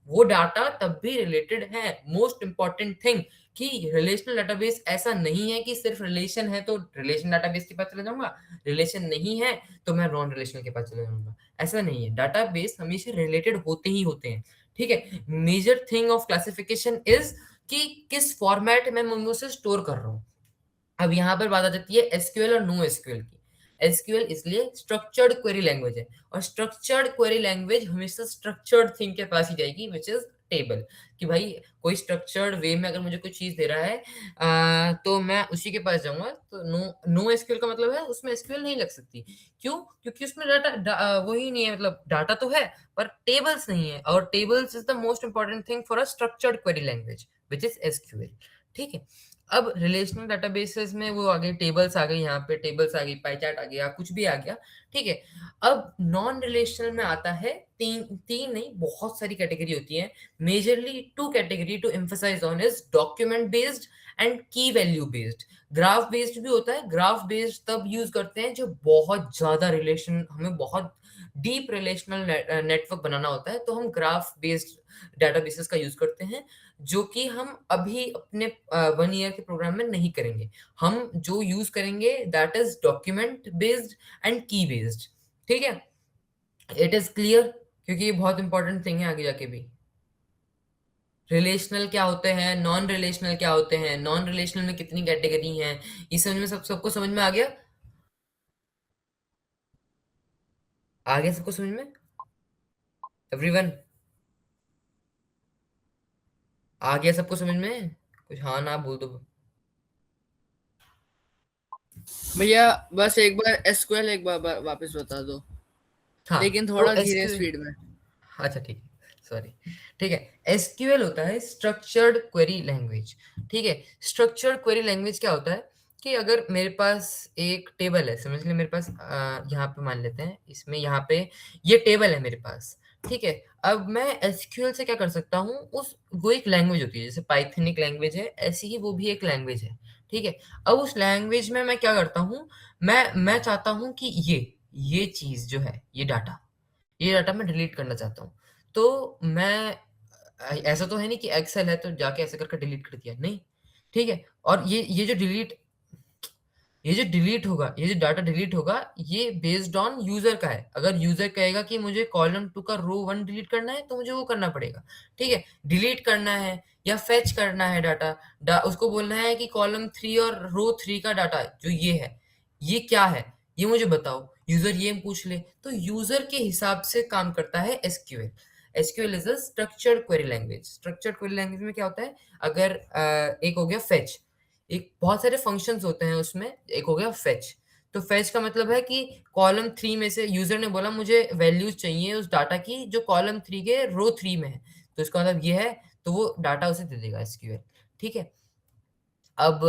वो डाटा तब भी रिलेटेड है। मोस्ट इंपॉर्टेंट थिंग कि रिलेशनल डाटाबेस ऐसा नहीं है कि सिर्फ रिलेशन है तो रिलेशन डाटाबेस के पास चले जाऊंगा, रिलेशन नहीं है तो मैं नॉन रिलेशनल के पास चले जाऊंगा, ऐसा नहीं है। डाटाबेस हमेशा रिलेटेड होते ही होते हैं। ठीक है, major thing of classification is कि किस फॉर्मेट में मैं उसे स्टोर कर रहा हूँ। अब यहाँ पर बात आ जाती है एसक्यूएल और नो एसक्यूएल की। एसक्यूएल इसलिए स्ट्रक्चर्ड क्वेरी लैंग्वेज है, और स्ट्रक्चर्ड क्वेरी लैंग्वेज हमेशा स्ट्रक्चर्ड थिंग के पास ही जाएगी, विच इज टेबल। कि भाई कोई स्ट्रक्चर्ड वे में अगर मुझे कोई चीज दे रहा है तो मैं उसी के पास जाऊंगा। तो नो एसक्यूएल का मतलब है उसमें एसक्यूएल नहीं लग सकती। क्यों? क्योंकि उसमें डाटा वही नहीं है, मतलब डाटा तो है पर टेबल्स नहीं है, और tables is the most important thing for a structured query language which is SQL. ठीक है। अब रिलेशनल डेटाबेसेस में वो आ गई, टेबल्स आ गई, यहाँ पे टेबल्स आ गई, पाई चार्ट आ गया, कुछ भी आ गया। ठीक है। अब नॉन रिलेशनल में आता है तीन तीन नहीं, बहुत सारी कैटेगरी होती है। Majorly two category to emphasize on is document based and key value based. Graph based भी होता है। ग्राफ बेस्ड तब यूज करते हैं जब बहुत ज्यादा रिलेशन, हमें बहुत डीप रिलेशनल नेटवर्क बनाना होता है, तो हम ग्राफ बेस्ड डेटाबेसेस का यूज करते हैं, जो कि हम अभी अपने 1 ईयर के प्रोग्राम में नहीं करेंगे। हम जो यूज करेंगे that is document based and की बेस्ड। ठीक है, इट इज क्लियर, क्योंकि ये बहुत इंपॉर्टेंट थिंग है आगे जाके भी। रिलेशनल क्या होते हैं, नॉन रिलेशनल क्या होते हैं, नॉन रिलेशनल में कितनी कैटेगरी हैं, ये समझ में सबको समझ में आ गया? आ गया सबको समझ में? एवरीवन आ गया सबको समझ में? कुछ हाँ ना बोल दो। भैया बस एक बार एसक्यूएल एक बार वापस बता दो, हाँ, लेकिन तो थोड़ा धीरे एसक्यूएल, स्पीड में। अच्छा ठीक है, सॉरी। ठीक है, एसक्यूएल होता है स्ट्रक्चर्ड क्वेरी लैंग्वेज। ठीक है, स्ट्रक्चर्ड क्वेरी लैंग्वेज क्या होता है कि अगर मेरे पास एक टेबल है, समझ लीजिए मेरे पास यहाँ पे मान लेते हैं, इसमें यहाँ पे ये टेबल है मेरे पास। ठीक है, अब मैं एसक्यूएल से क्या कर सकता हूँ, उस वो एक लैंग्वेज होती है, जैसे पाइथन एक लैंग्वेज है, ऐसी ही वो भी एक लैंग्वेज है। ठीक है, अब उस लैंग्वेज में मैं क्या करता हूँ, मैं चाहता हूँ कि ये चीज जो है, ये डाटा मैं डिलीट करना चाहता हूँ। तो मैं ऐसा तो है नहीं कि एक्सेल है तो जाके ऐसे करके डिलीट कर दिया, नहीं। ठीक है, और ये जो डिलीट होगा, ये जो डाटा डिलीट होगा, ये बेस्ड ऑन यूजर का है। अगर यूजर कहेगा कि मुझे कॉलम 2 का रो 1 डिलीट करना है, तो मुझे वो करना पड़ेगा। ठीक है, डिलीट करना है या फेच करना है डाटा, उसको बोलना है कि कॉलम 3 और रो 3 का डाटा जो ये है, ये क्या है, ये मुझे बताओ। यूजर ये पूछ ले, तो यूजर के हिसाब से काम करता है SQL. SQL is a structured query language. Structured query language में क्या होता है, अगर एक हो गया फेच, एक बहुत सारे फंक्शंस होते हैं उसमें, एक हो गया फेच। तो फेच का मतलब है कि कॉलम 3 में से यूजर ने बोला मुझे वैल्यूज चाहिए उस डाटा की जो कॉलम 3 के रो 3 में है, तो इसका मतलब ये है, तो वो डाटा उसे दे देगा एसक्यूएल। ठीक है, अब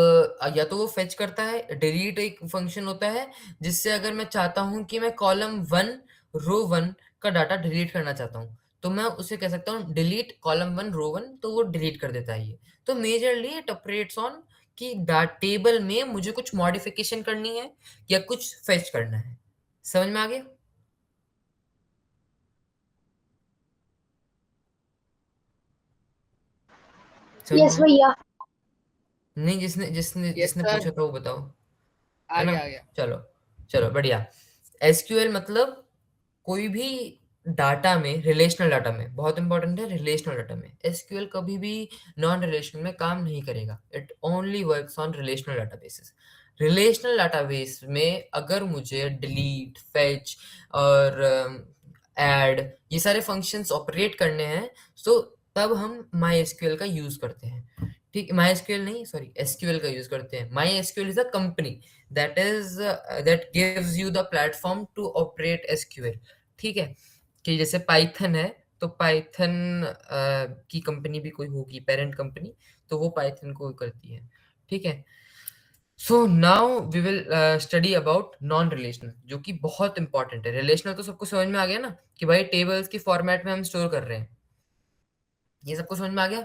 या तो वो फेच करता है, डिलीट एक फंक्शन होता है, जिससे अगर मैं चाहता हूं कि मैं कॉलम 1 रो 1 का डाटा डिलीट करना चाहता हूं, तो मैं उसे कह सकता हूँ डिलीट कॉलम 1 रो 1, तो वो डिलीट कर देता है ये। तो मेजरली इट ऑपरेट्स ऑन कि टेबल में मुझे कुछ मॉडिफिकेशन करनी है या कुछ फेच करना है। समझ में आ गया? समझ में यस आया? भैया। नहीं, जिसने जिसने यस जिसने सर, पूछा था वो बताओ। आ है ना? गया आ गया। चलो, चलो बढ़िया। एसक्यूएल मतलब कोई भी डाटा में, रिलेशनल डाटा में, बहुत इंपॉर्टेंट है, रिलेशनल डाटा में एसक्यूएल कभी भी नॉन रिलेशनल में काम नहीं करेगा। It only works on relational databases. Relational database में अगर मुझे डिलीट, फेच और ऐड, ये सारे फंक्शंस ऑपरेट करने हैं, तो तब हम माई एसक्यूएल का यूज करते हैं। ठीक, माई एसक्यूएल नहीं, सॉरी, एसक्यूएल का यूज करते हैं। My SQL is a company that is that gives you the platform to operate SQL। ठीक है, कि जैसे पाइथन है, तो पाइथन की कंपनी भी कोई होगी, पेरेंट कंपनी, तो वो पाइथन को करती है। ठीक है, so now we will study about non relational, जो कि बहुत इंपॉर्टेंट है। रिलेशनल तो सबको समझ में आ गया ना, कि भाई टेबल्स की फॉर्मेट में हम स्टोर कर रहे हैं, ये सबको समझ में आ गया?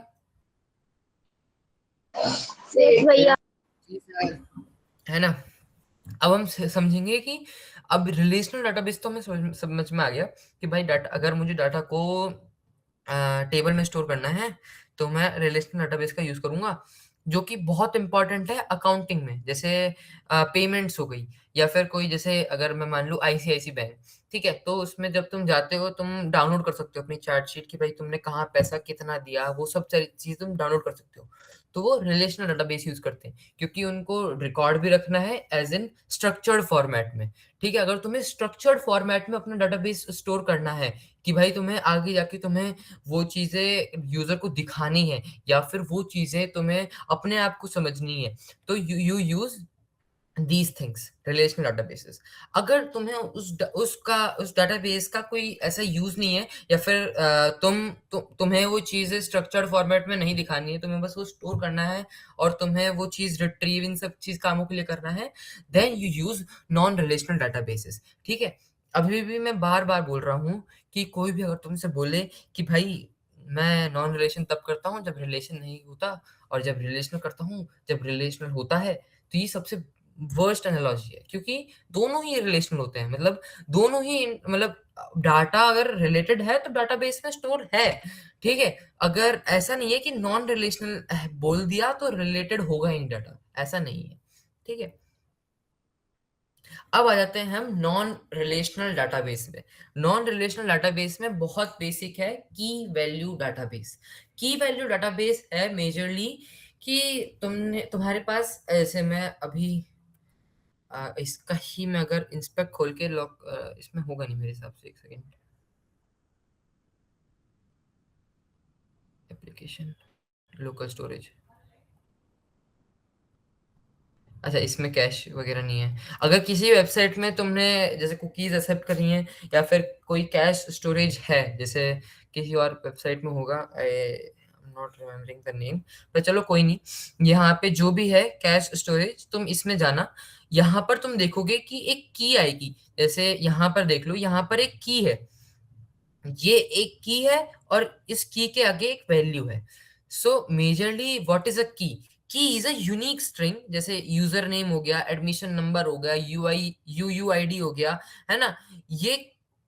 भैया। जी सर। है ना? अब हम समझेंगे कि अब रिलेशनल डाटाबेस तो हमें समझ में आ गया कि भाई डाटा, अगर मुझे डाटा को टेबल में स्टोर करना है, तो मैं रिलेशनल डाटाबेस का यूज करूंगा, जो कि बहुत इंपॉर्टेंट है अकाउंटिंग में। जैसे पेमेंट्स हो गई, या फिर कोई, जैसे अगर मैं मान लूँ आईसीआईसी बैंक, ठीक है, तो उसमें जब तुम जाते हो तुम डाउनलोड कर सकते हो अपनी चार्ट शीट कि भाई तुमने कहाँ पैसा कितना दिया, वो सब चीज तुम डाउनलोड कर सकते हो। तो वो रिलेशनल डाटाबेस यूज करते हैं क्योंकि उनको रिकॉर्ड भी रखना है एज इन स्ट्रक्चर्ड फॉर्मेट में। ठीक है, अगर तुम्हें स्ट्रक्चर्ड फॉर्मेट में अपना डाटाबेस स्टोर करना है कि भाई तुम्हें आगे जाके तुम्हें वो चीजें यूजर को दिखानी है या फिर वो चीजें तुम्हें अपने आप को समझनी है, तो you use these things relational databases। अगर तुम्हें उस डाटाबेस का कोई ऐसा यूज नहीं है या फिर तुम्हें वो चीजें स्ट्रक्चर्ड फॉर्मेट में नहीं दिखानी है, तुम्हें बस वो स्टोर करना है और तुम्हें वो चीज रिट्रीव इन सब चीज कामों के लिए करना है, then you use non relational databases. ठीक है, अभी भी मैं बार बार बोल रहा हूँ कि कोई भी अगर तुमसे बोले कि भाई मैं नॉन रिलेशन तब करता हूँ जब रिलेशन नहीं होता, और जब रिलेशनल करता हूँ जब रिलेशनल होता है, तो ये सबसे वर्स्ट एनालॉजी है क्योंकि दोनों ही रिलेशनल होते हैं। मतलब दोनों ही मतलब डाटा अगर रिलेटेड है तो डाटाबेस में स्टोर है। ठीक है, अगर ऐसा नहीं है कि नॉन रिलेशनल बोल दिया तो रिलेटेड होगा ही डाटा, ऐसा नहीं है। ठीक है, अब आ जाते हैं हम नॉन रिलेशनल डाटाबेस में। नॉन रिलेशनल डाटाबेस में बहुत बेसिक है की वैल्यू डाटाबेस। की वैल्यू डाटाबेस है मेजरली कि तुम्हारे पास, ऐसे मैं अभी इसका ही मैं अगर इंस्पेक्ट खोल के लॉक, इसमें होगा नहीं मेरे हिसाब से, एक सेकेंड, एप्लीकेशन लोकल स्टोरेज, अच्छा इसमें कैश वगैरह नहीं है। अगर किसी वेबसाइट में तुमने जैसे कुकीज एक्सेप्ट करी हैं या फिर कोई कैश स्टोरेज है, जैसे किसी और वेबसाइट में होगा, I am not remembering the name, पर चलो कोई नहीं, यहाँ पे जो भी है कैश स्टोरेज तुम इसमें जाना, यहाँ पर तुम देखोगे कि एक की आएगी। जैसे यहाँ पर देख लो, यहाँ पर एक की है, ये एक की है और इस की के आगे एक वैल्यू है। सो मेजरली व्हाट इज अ की इज अ यूनिक स्ट्रिंग, जैसे यूजर नेम हो गया, एडमिशन नंबर हो गया, यूआईडी हो गया, है ना। ये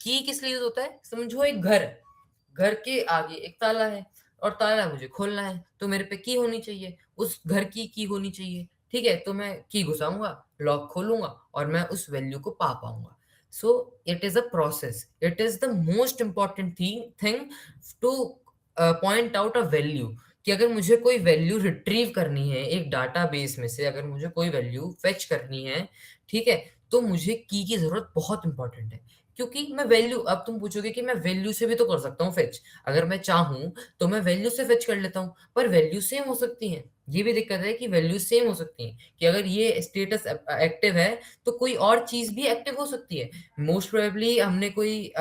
की किस लिए यूज होता है, समझो एक घर के आगे एक ताला है और ताला मुझे खोलना है, तो मेरे पे की होनी चाहिए, उस घर की होनी चाहिए। ठीक है, तो मैं की घुसाऊंगा, लॉक खोलूंगा और मैं उस वैल्यू को पा पाऊंगा। So it is a process. It is the most important thing to point out a value, कि अगर मुझे कोई वैल्यू रिट्रीव करनी है एक डाटाबेस में से, अगर मुझे कोई वैल्यू फेच करनी है, ठीक है, तो मुझे की जरूरत बहुत इंपॉर्टेंट है। क्योंकि मैं वैल्यू, अब तुम पूछोगे कि मैं वैल्यू से भी तो कर सकता हूँ फेच, अगर मैं चाहूं तो मैं वैल्यू से फेच कर लेता हूँ, पर वैल्यू सेम हो सकती है। ये भी दिक्कत है कि वैल्यू सेम हो सकती है, कि अगर ये स्टेटस एक्टिव है तो कोई और चीज भी एक्टिव हो सकती है। मोस्ट प्रोबेबली हमने कोई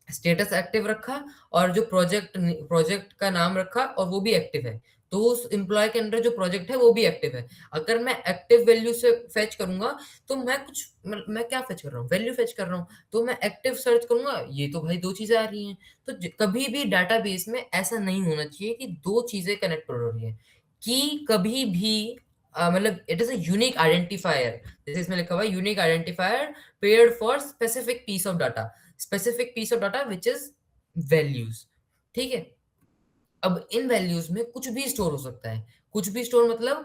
स्टेटस एक्टिव रखा और जो प्रोजेक्ट का नाम रखा और वो भी एक्टिव है, तो उस एम्प्लॉय के अंदर जो प्रोजेक्ट है वो भी एक्टिव है। अगर मैं एक्टिव वैल्यू से फेच करूंगा तो मैं क्या फेच कर रहा हूँ, वैल्यू फेच कर रहा हूँ, तो मैं एक्टिव सर्च करूंगा, ये तो भाई दो चीजें आ रही हैं। तो कभी भी डाटाबेस में ऐसा नहीं होना चाहिए कि दो चीजें कनेक्ट हो रही है। कि कभी भी मतलब it is a unique identifier, जैसे इसमें लिखा हुआ है unique identifier paired for specific piece of data, specific piece of data which is values. ठीक है, अब इन वैल्यूज में कुछ भी स्टोर हो सकता है। कुछ भी स्टोर मतलब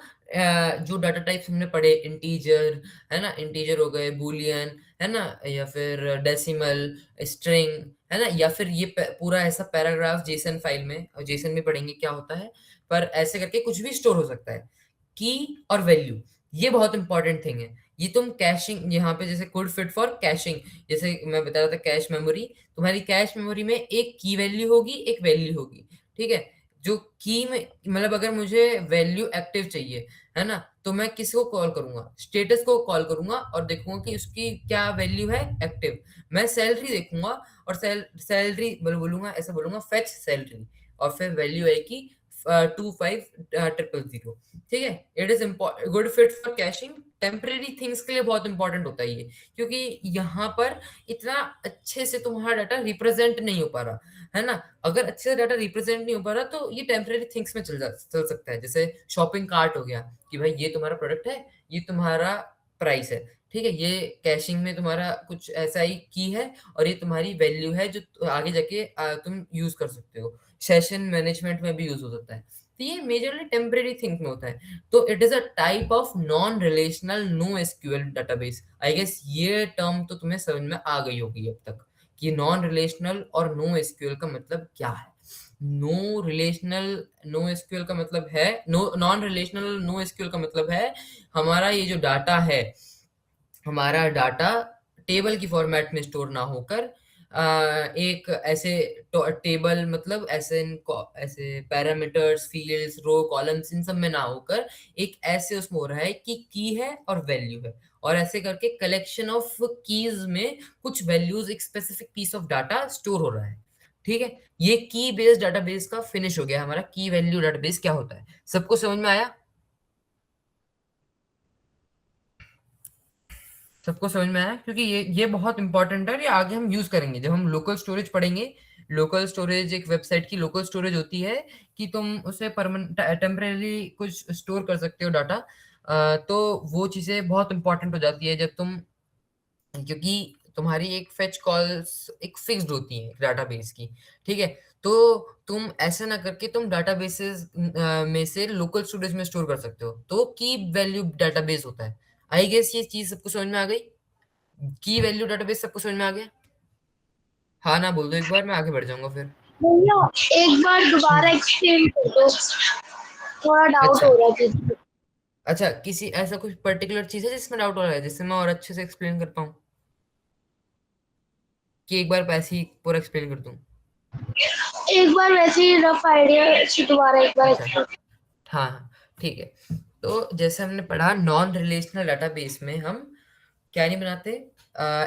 जो डाटा टाइप्स हमने पढ़े, इंटीजर है ना, इंटीजर हो गए, बूलियन है ना, या फिर डेसिमल, स्ट्रिंग है ना, या फिर ये पूरा ऐसा पैराग्राफ जेसन फाइल में, और जेसन में पढ़ेंगे क्या होता है, पर ऐसे करके कुछ भी स्टोर हो सकता है। की और वैल्यू, ये बहुत इंपॉर्टेंट थिंग है। ये तुम कैशिंग, यहाँ पे जैसे कोड फिट फॉर कैशिंग, जैसे मैं बता रहा था कैश मेमोरी, तुम्हारी कैश मेमोरी में एक की वैल्यू होगी, एक वैल्यू होगी। ठीक है, जो की में मतलब अगर मुझे वैल्यू एक्टिव चाहिए है ना, तो मैं किसको कॉल करूंगा, स्टेटस को कॉल करूंगा और देखूंगा कि उसकी क्या वैल्यू है एक्टिव। मैं सैलरी देखूंगा और सैलरी बोलूंगा, ऐसा बोलूंगा फेच सैलरी, और फिर वैल्यू आएगी 25,000। ठीक है, it is good fit for caching, temporary things के लिए बहुत इंपॉर्टेंट होता है ये, क्योंकि यहाँ पर इतना अच्छे से तुम्हारा डाटा रिप्रेजेंट नहीं हो पा रहा है ना। अगर अच्छे से डाटा रिप्रेजेंट नहीं हो पा रहा तो ये टेम्परेरी थिंग्स में चल सकता है। जैसे शॉपिंग कार्ट हो गया, कि भाई ये तुम्हारा प्रोडक्ट है, ये तुम्हारा प्राइस है, ठीक है, ये कैशिंग में तुम्हारा कुछ ऐसा ही की है और ये तुम्हारी वैल्यू है जो आगे जाके तुम यूज कर सकते हो। सेशन मैनेजमेंट में भी यूज हो सकता है। तो ये मेजरली टेम्परेरी थिंग्स में होता है। तो it is a type of non relational no SQL database. I guess ये टर्म तो तुम्हें समझ में आ गई होगी अब तक कि नॉन रिलेशनल और नो एसक्यूएल का मतलब क्या है। नो रिलेशनल नो एसक्यूएल का मतलब है, नॉन रिलेशनल नो एसक्यूएल का मतलब है हमारा ये जो डाटा है, हमारा डाटा टेबल की फॉर्मेट में स्टोर ना होकर एक ऐसे टेबल मतलब ऐसे पैरामीटर्स, फील्ड्स, रो, कॉलम्स इन सब में ना होकर एक ऐसे उसमें हो रहा है कि की है और वैल्यू है, और ऐसे करके कलेक्शन ऑफ कीज में कुछ वैल्यूज, एक specific piece of data store हो रहा है। ठीक है, ये की बेस्ड डाटाबेस का फिनिश हो गया। हमारा की वैल्यू डाटाबेस क्या होता है, सबको समझ में आया? सबको समझ में आया? क्योंकि ये बहुत इंपॉर्टेंट है और ये आगे हम यूज करेंगे जब हम लोकल स्टोरेज पढ़ेंगे। लोकल स्टोरेज एक वेबसाइट की लोकल स्टोरेज होती है कि तुम उसे परमानेंट टेम्परेरी कुछ स्टोर कर सकते हो डाटा। तो वो चीजें बहुत इंपॉर्टेंट हो जाती है जब तुम, क्योंकि तुम्हारी एक फेच कॉल्स एक फिक्स्ड होती है डाटाबेस की। ठीक है, तो तुम ऐसे ना करके तुम डाटाबेसेस में से लोकल स्टोरेज में स्टोर कर सकते हो, तो की वैल्यू डाटाबेस होता है। आई गेस ये चीज सबको समझ में आ गई? की वैल्यू डाटाबेस सबको समझ में आ गया? हाँ ना बोल दो एक बार, मैं आगे बढ़ जाऊंगा फिर। भैया एक बार दोबारा हम्म। एक्सप्लेन कर दो, थोड़ा डाउट अच्छा, हो रहा है। अच्छा, किसी ऐसा कुछ पर्टिकुलर चीज है जिसमें डाउट हो रहा है जिससे मैं और अच्छे से एक्सप्लेन कर पाऊँ, कि एक बार ऐसे ही पूरा एक्सप्लेन कर दूं? एक बार वैसे ही रफ आइडिया से दोबारा एक बार अच्छा, explain। हाँ हाँ, ठीक है। तो जैसे हमने पढ़ा, नॉन रिलेशनल डाटाबेस में हम क्या नहीं बनाते,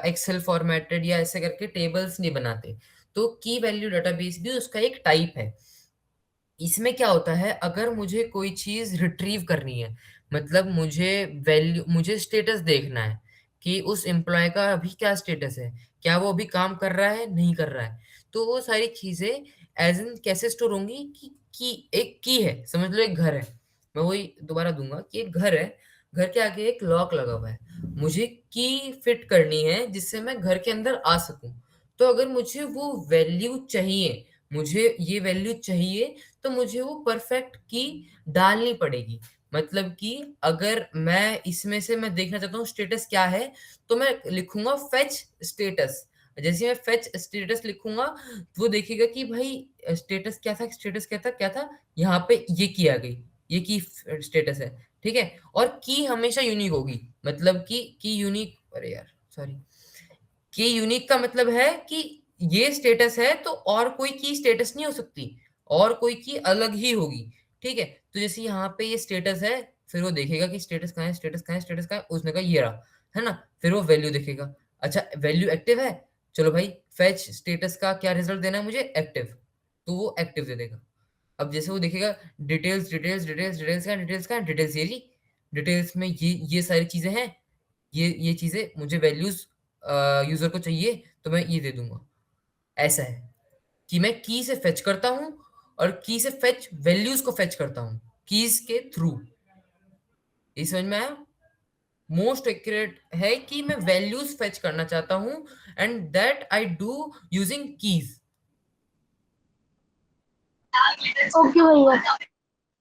एक्सेल फॉर्मेटेड या ऐसे करके टेबल्स नहीं बनाते। तो की वैल्यू डाटाबेस भी उसका एक टाइप है। इसमें क्या होता है, अगर मुझे कोई चीज रिट्रीव करनी है, मतलब मुझे स्टेटस देखना है कि उस एम्प्लॉय का अभी क्या स्टेटस है, क्या वो अभी काम कर रहा है, नहीं कर रहा है, तो वो सारी चीजें एज इन कैसे स्टोर होंगी कि एक की है, समझ लो एक घर है, मैं वही दोबारा दूंगा कि एक घर है, घर के आगे एक लॉक लगा हुआ है, मुझे की फिट करनी है जिससे मैं घर के अंदर आ सकूं। तो अगर मुझे वो वैल्यू चाहिए, मुझे ये वैल्यू चाहिए, तो मुझे वो परफेक्ट की डालनी पड़ेगी। मतलब कि अगर मैं इसमें से मैं देखना चाहता हूँ स्टेटस क्या है, तो मैं लिखूंगा फेच स्टेटस। जैसे मैं फेच स्टेटस लिखूंगा, तो वो देखेगा कि भाई स्टेटस क्या था, स्टेटस क्या था, क्या था, यहाँ पे ये की आ गई, ये की स्टेटस है। ठीक है, और की हमेशा यूनिक होगी, मतलब कि की यूनिक, अरे यार सॉरी, की यूनिक का मतलब है कि ये स्टेटस है तो और कोई की स्टेटस नहीं हो सकती, और कोई की अलग ही होगी। ठीक है, तो जैसे यहाँ पे ये स्टेटस है, फिर वो देखेगा कि स्टेटस कहाँ है, स्टेटस कहाँ है, स्टेटस कहाँ है, उसने कहा ये रहा, है ना, फिर वो वैल्यू देखेगा। अच्छा, वैल्यू एक्टिव है, चलो भाई फेच स्टेटस का क्या रिजल्ट देना है मुझे, एक्टिव, तो वो एक्टिव दे देगा। अब जैसे वो देखेगा डिटेल्स डिटेल्स डिटेल्स डिटेल्स का डिटेल्स, ये जी डिटेल्स में ये सारी चीजें हैं, ये चीजें मुझे वैल्यूज यूजर को चाहिए, तो मैं ये दे दूंगा। ऐसा है कि मैं की से फेच करता हूँ, और की से फेच वैल्यूज को फेच करता हूँ कीज के थ्रू। ये समझ में आया? मोस्ट एक्यूरेट है कि मैं वैल्यूज फेच करना चाहता हूँ, and that I do using keys. Okay भैया।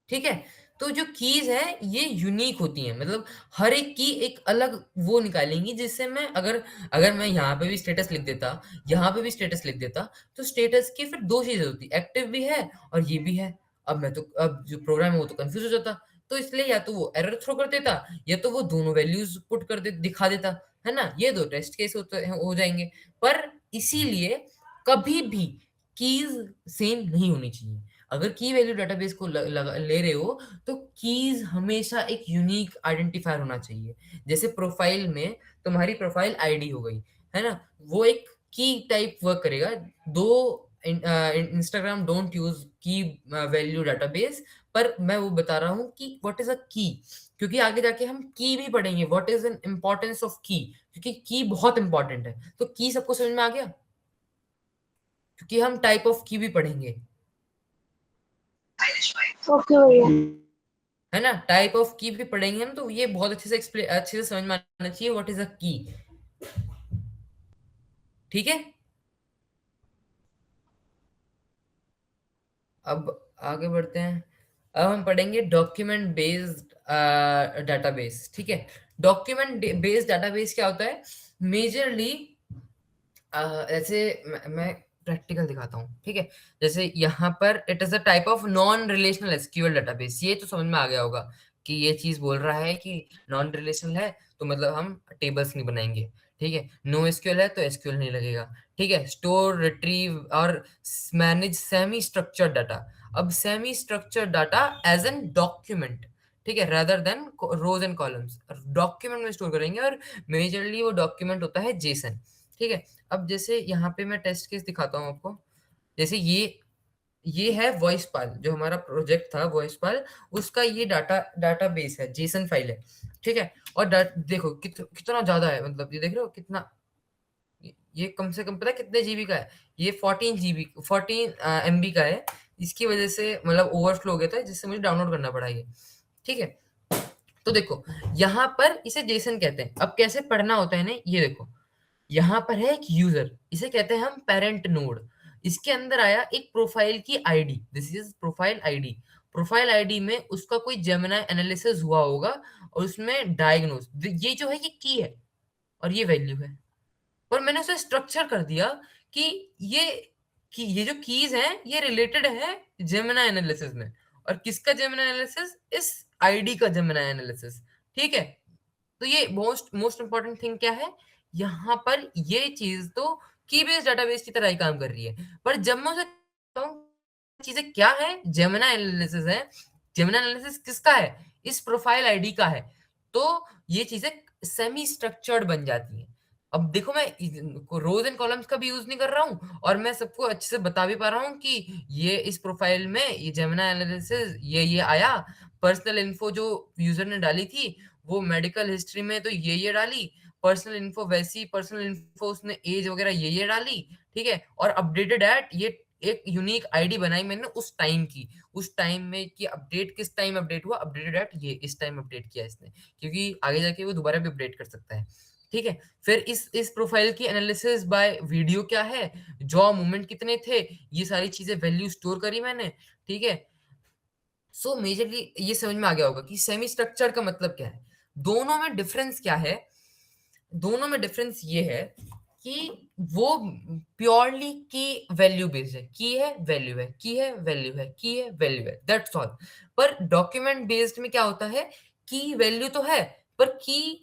ठीक है, तो जो कीज है ये यूनिक होती हैं, मतलब हर एक की एक अलग वो निकालेंगी, जिससे मैं अगर अगर मैं यहाँ पे भी स्टेटस लिख देता, यहाँ पे भी स्टेटस लिख देता, तो स्टेटस की फिर दो चीजें होती, एक्टिव भी है और ये भी है। अब जो प्रोग्राम है वो तो कंफ्यूज हो जाता, तो इसलिए या तो वो एरर थ्रो कर देता, या तो वो दोनों वैल्यूज पुट कर दे दिखा देता, है ना, ये दो टेस्ट केस होते हो जाएंगे। पर इसीलिए कभी भी कीज सेम नहीं होनी चाहिए। अगर की वैल्यू डेटाबेस को ले रहे हो, तो कीज हमेशा एक यूनिक आइडेंटिफायर होना चाहिए। जैसे प्रोफाइल में तुम्हारी प्रोफाइल आईडी हो गई, है ना, वो एक की टाइप वर्क करेगा। दो इंस्टाग्राम डोंट यूज की वैल्यू डेटाबेस, पर मैं वो बता रहा हूँ कि व्हाट इज अ की, क्योंकि आगे जाके हम की भी पढ़ेंगे, what is an importance of की, क्योंकि की बहुत इंपॉर्टेंट है। तो की सबको समझ में आ गया, क्योंकि हम टाइप ऑफ की भी पढ़ेंगे, ओके भैया। है ना, टाइप ऑफ की भी पढ़ेंगे हम, तो ये बहुत अच्छे से समझ में आना चाहिए व्हाट इज अ की। ठीक है, अब आगे बढ़ते हैं। अब हम पढ़ेंगे डॉक्यूमेंट बेस्ड डाटाबेस। ठीक है, डॉक्यूमेंट बेस्ड डाटाबेस क्या होता है? मेजरली ऐसे मैं प्रैक्टिकल दिखाता हूँ। ठीक है, जैसे यहाँ पर it is a type of non relational SQL database. ये तो समझ में आ गया होगा कि ये चीज बोल रहा है कि नॉन रिलेशनल है तो मतलब हम टेबल्स नहीं बनाएंगे। ठीक है, नो एसक्यूएल है तो एसक्यूएल नहीं लगेगा। ठीक है, स्टोर, रिट्रीव और मैनेज सेमी स्ट्रक्चर्ड डाटा। अब semi structured data as an document, ठीक है, rather than rows and columns, document में स्टोर करेंगे और मेजरली वो डॉक्यूमेंट होता है जेसन। ठीक है, अब जैसे यहाँ पे मैं टेस्ट केस दिखाता हूँ आपको। जैसे ये है वॉइस पाल, जो हमारा प्रोजेक्ट था वॉइस पाल, उसका ये डाटाबेस है, जेसन फाइल है। ठीक है, और देखो कितना ज्यादा है, मतलब ये देख रहे हो कितना, ये कम से कम पता है कितने जीबी का है? ये 14 MB का है। इसकी वजह से मतलब ओवरफ्लो हो गया था, जिससे मुझे डाउनलोड करना पड़ा ये। ठीक है, तो देखो यहाँ पर इसे जेसन कहते हैं। अब कैसे पढ़ना होता है ना, ये देखो यहाँ पर है एक यूजर, इसे कहते हैं हम पेरेंट नोड। इसके अंदर आया एक प्रोफाइल की ID, this is profile ID. Profile ID में उसका कोई जेमिनी एनालिसिस हुआ होगा और उसमें डायग्नोस, ये जो है ये की है और ये वैल्यू है। पर मैंने उसे स्ट्रक्चर कर दिया कि ये ये जो कीज हैं ये रिलेटेड है जेमिनी एनालिसिस में। और किसका जेमिनी एनालिसिस? इस आईडी का जेमिनी एनालिसिस। ठीक है, तो ये मोस्ट मोस्ट इंपॉर्टेंट थिंग क्या है यहाँ पर? ये चीज तो की बेस्ड डाटाबेस की तरह ही काम कर रही है, पर जब मैं उसे कहता हूं चीजें क्या है, जेमिनी एनालिसिस है। जेमिनी एनालिसिस किसका है? इस प्रोफाइल आईडी का है। तो ये चीजें सेमी स्ट्रक्चर्ड बन जाती हैं। अब देखो मैं रोज एंड कॉलम्स का भी यूज नहीं कर रहा हूँ और मैं सबको अच्छे से बता भी पा रहा हूँ कि ये इस प्रोफाइल में ये जेमिनी एनालिसिस ये आया। पर्सनल इन्फो जो यूजर ने डाली थी वो मेडिकल हिस्ट्री में तो ये डाली। पर्सनल इन्फो वैसी पर्सनल इन्फो उसने एज वगैरह ये डाली। ठीक है, और अपडेटेड एट ये एक यूनिक आईडी बनाई मैंने उस टाइम की, उस टाइम में कि अपडेट किस टाइम अपडेट हुआ, अपडेटेड एट ये इस टाइम अपडेट किया इसने, क्योंकि आगे जाके वो दोबारा भी अपडेट कर सकता है। ठीक है, फिर इस प्रोफाइल की एनालिसिस बाय वीडियो क्या है, जॉ मूवमेंट कितने थे, ये सारी चीजें वैल्यू स्टोर करी मैंने। ठीक है, सो मेजरली ये समझ में आ गया होगा कि सेमी स्ट्रक्चर का मतलब क्या है। दोनों में डिफरेंस क्या है? दोनों में डिफरेंस ये है कि वो प्योरली की वैल्यू बेस्ड है, की है वैल्यू है, की है वैल्यू है, की है वैल्यू है, दैट्स ऑल। पर डॉक्यूमेंट बेस्ड में क्या होता है? की वैल्यू तो है, पर की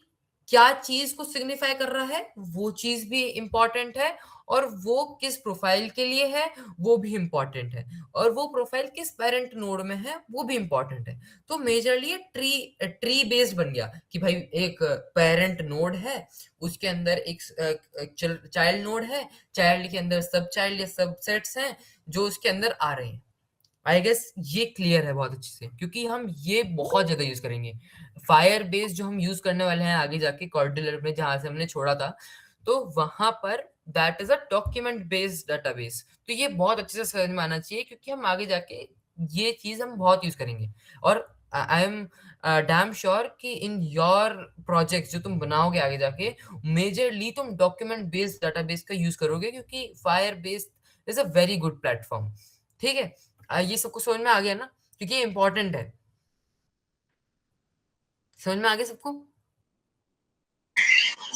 क्या चीज को सिग्निफाई कर रहा है वो चीज भी इंपॉर्टेंट है, और वो किस प्रोफाइल के लिए है वो भी इंपॉर्टेंट है, और वो प्रोफाइल किस पेरेंट नोड में है वो भी इंपॉर्टेंट है। तो मेजरली ट्री बेस्ड बन गया कि भाई एक पेरेंट नोड है, उसके अंदर एक चाइल्ड नोड है, चाइल्ड के अंदर सब चाइल्ड या सब सेट्स हैं जो उसके अंदर आ रहे हैं। आई गेस ये क्लियर है बहुत अच्छे से, क्योंकि हम ये बहुत ज्यादा यूज करेंगे। फायर बेस जो हम यूज करने वाले हैं आगे जाके कॉर्डिलर में जहां से हमने छोड़ा था, तो वहां पर that is a document based database. तो ये बहुत अच्छे से समझ में आना चाहिए, क्योंकि हम आगे जाके ये चीज हम बहुत यूज करेंगे। और आई एम डैम श्योर कि इन योर प्रोजेक्ट जो तुम बनाओगे आगे जाके, मेजरली तुम डॉक्यूमेंट बेस्ड डाटाबेस का यूज करोगे, क्योंकि fire based is a very good platform. ठीक है, ये सबको समझ में आ गया ना, क्योंकि ये इंपॉर्टेंट है। समझ में आ गया सबको?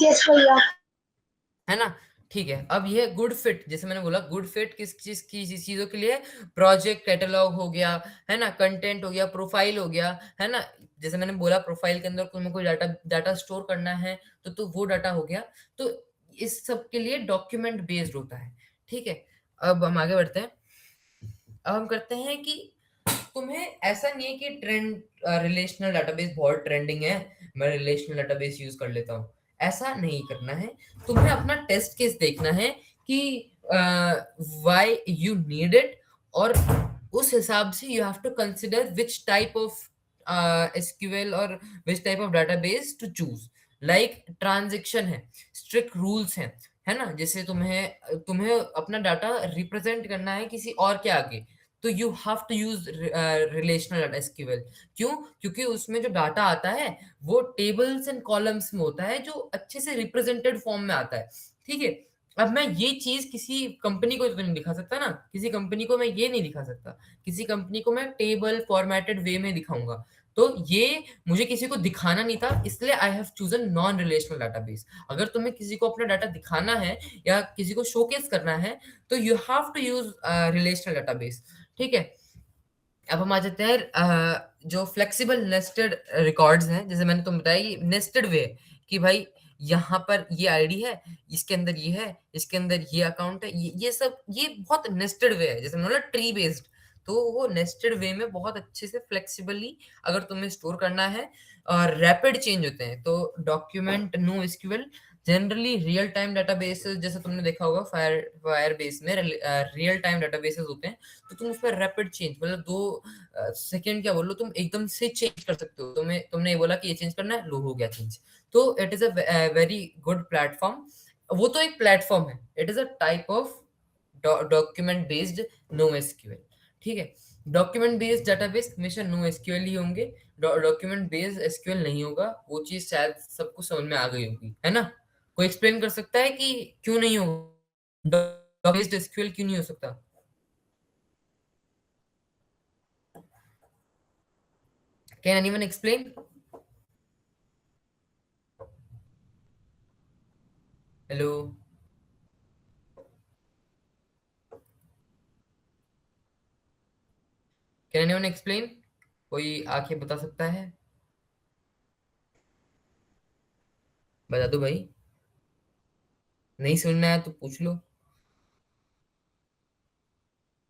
यस भैया। है ना? ठीक है, अब ये गुड फिट, जैसे मैंने बोला गुड फिट किस चीज की चीजों के लिए? प्रोजेक्ट कैटलॉग हो गया, है ना, कंटेंट हो गया, प्रोफाइल हो गया, है ना। जैसे मैंने बोला प्रोफाइल के अंदर कोई डाटा डाटा स्टोर करना है तो वो डाटा हो गया। तो इस सब के लिए डॉक्यूमेंट बेस्ड होता है। ठीक है, अब हम आगे बढ़ते हैं। अब हम करते हैं कि तुम्हें ऐसा नहीं है कि ट्रेंड रिलेशनल डाटाबेस बहुत ट्रेंडिंग है, मैं रिलेशनल डाटाबेस यूज कर लेता हूँ, ऐसा नहीं करना है। तुम्हें अपना टेस्ट केस देखना है कि व्हाई यू नीड इट, और उस हिसाब से you have to consider which type of SQL और which type of database to choose. Like transaction है, स्ट्रिक्ट रूल्स हैं, है ना। जैसे तुम्हें तुम्हें अपना डाटा रिप्रेजेंट करना है किसी और के आगे, तो you have to use relational SQL. क्यों? क्योंकि उसमें जो डाटा आता है वो टेबल्स एंड कॉलम्स में होता है, जो अच्छे से रिप्रेजेंटेड फॉर्म में आता है। ठीक है, अब मैं ये चीज किसी कंपनी को तो नहीं दिखा सकता ना, किसी कंपनी को मैं ये नहीं दिखा सकता, किसी कंपनी को मैं टेबल फॉर्मेटेड वे में दिखाऊंगा। तो ये मुझे किसी को दिखाना नहीं था, इसलिए I have chosen non relational database. अगर तुम्हें किसी को अपना डाटा दिखाना है या किसी को शोकेस करना है तो you have to use relational database. ठीक है, अब हम आ जाते हैं जो फ्लेक्सिबल नेस्टेड रिकॉर्ड्स हैं, जैसे मैंने तुम बताया ये नेस्टेड वे है कि भाई यहाँ पर ये आईडी है, इसके अंदर ये है, इसके अंदर ये अकाउंट है, ये सब ये बहुत नेस्टेड वे है, जैसे मैंने बोला ट्री बेस्ड। तो वो नेस्टेड वे में बहुत अच्छे से फ्लेक्सिबली अगर तुम्हें स्टोर करना है और रैपिड चेंज होते हैं, तो document no SQL generally real time databases, जैसे तुमने देखा होगा फायर बेस में रियल टाइम डाटाबेसेस होते हैं, तो तुम उसमें रैपिड चेंज मतलब 2 सेकेंड क्या बोलो, तुम एकदम से चेंज कर सकते हो। तुमने ये बोला कि ये चेंज करना है, लो हो गया चेंज। तो it is a very good platform. वो तो एक प्लेटफॉर्म है, it is a type of document based no SQL. ठीक है, डॉक्यूमेंट बेस्ड डाटाबेस हमेशा नो एसक्यूएल ही होंगे, डॉक्यूमेंट बेस्ड एसक्यूएल नहीं होगा। वो चीज शायद सबको समझ में आ गई होगी, है ना? कोई एक्सप्लेन कर सकता है कि क्यों नहीं होगा, बेस्ड एसक्यूएल क्यों नहीं हो सकता? Can anyone explain? Hello, can anyone explain? कोई आके बता सकता है? बता दो भाई, नहीं समझ में आया तो पूछ लो।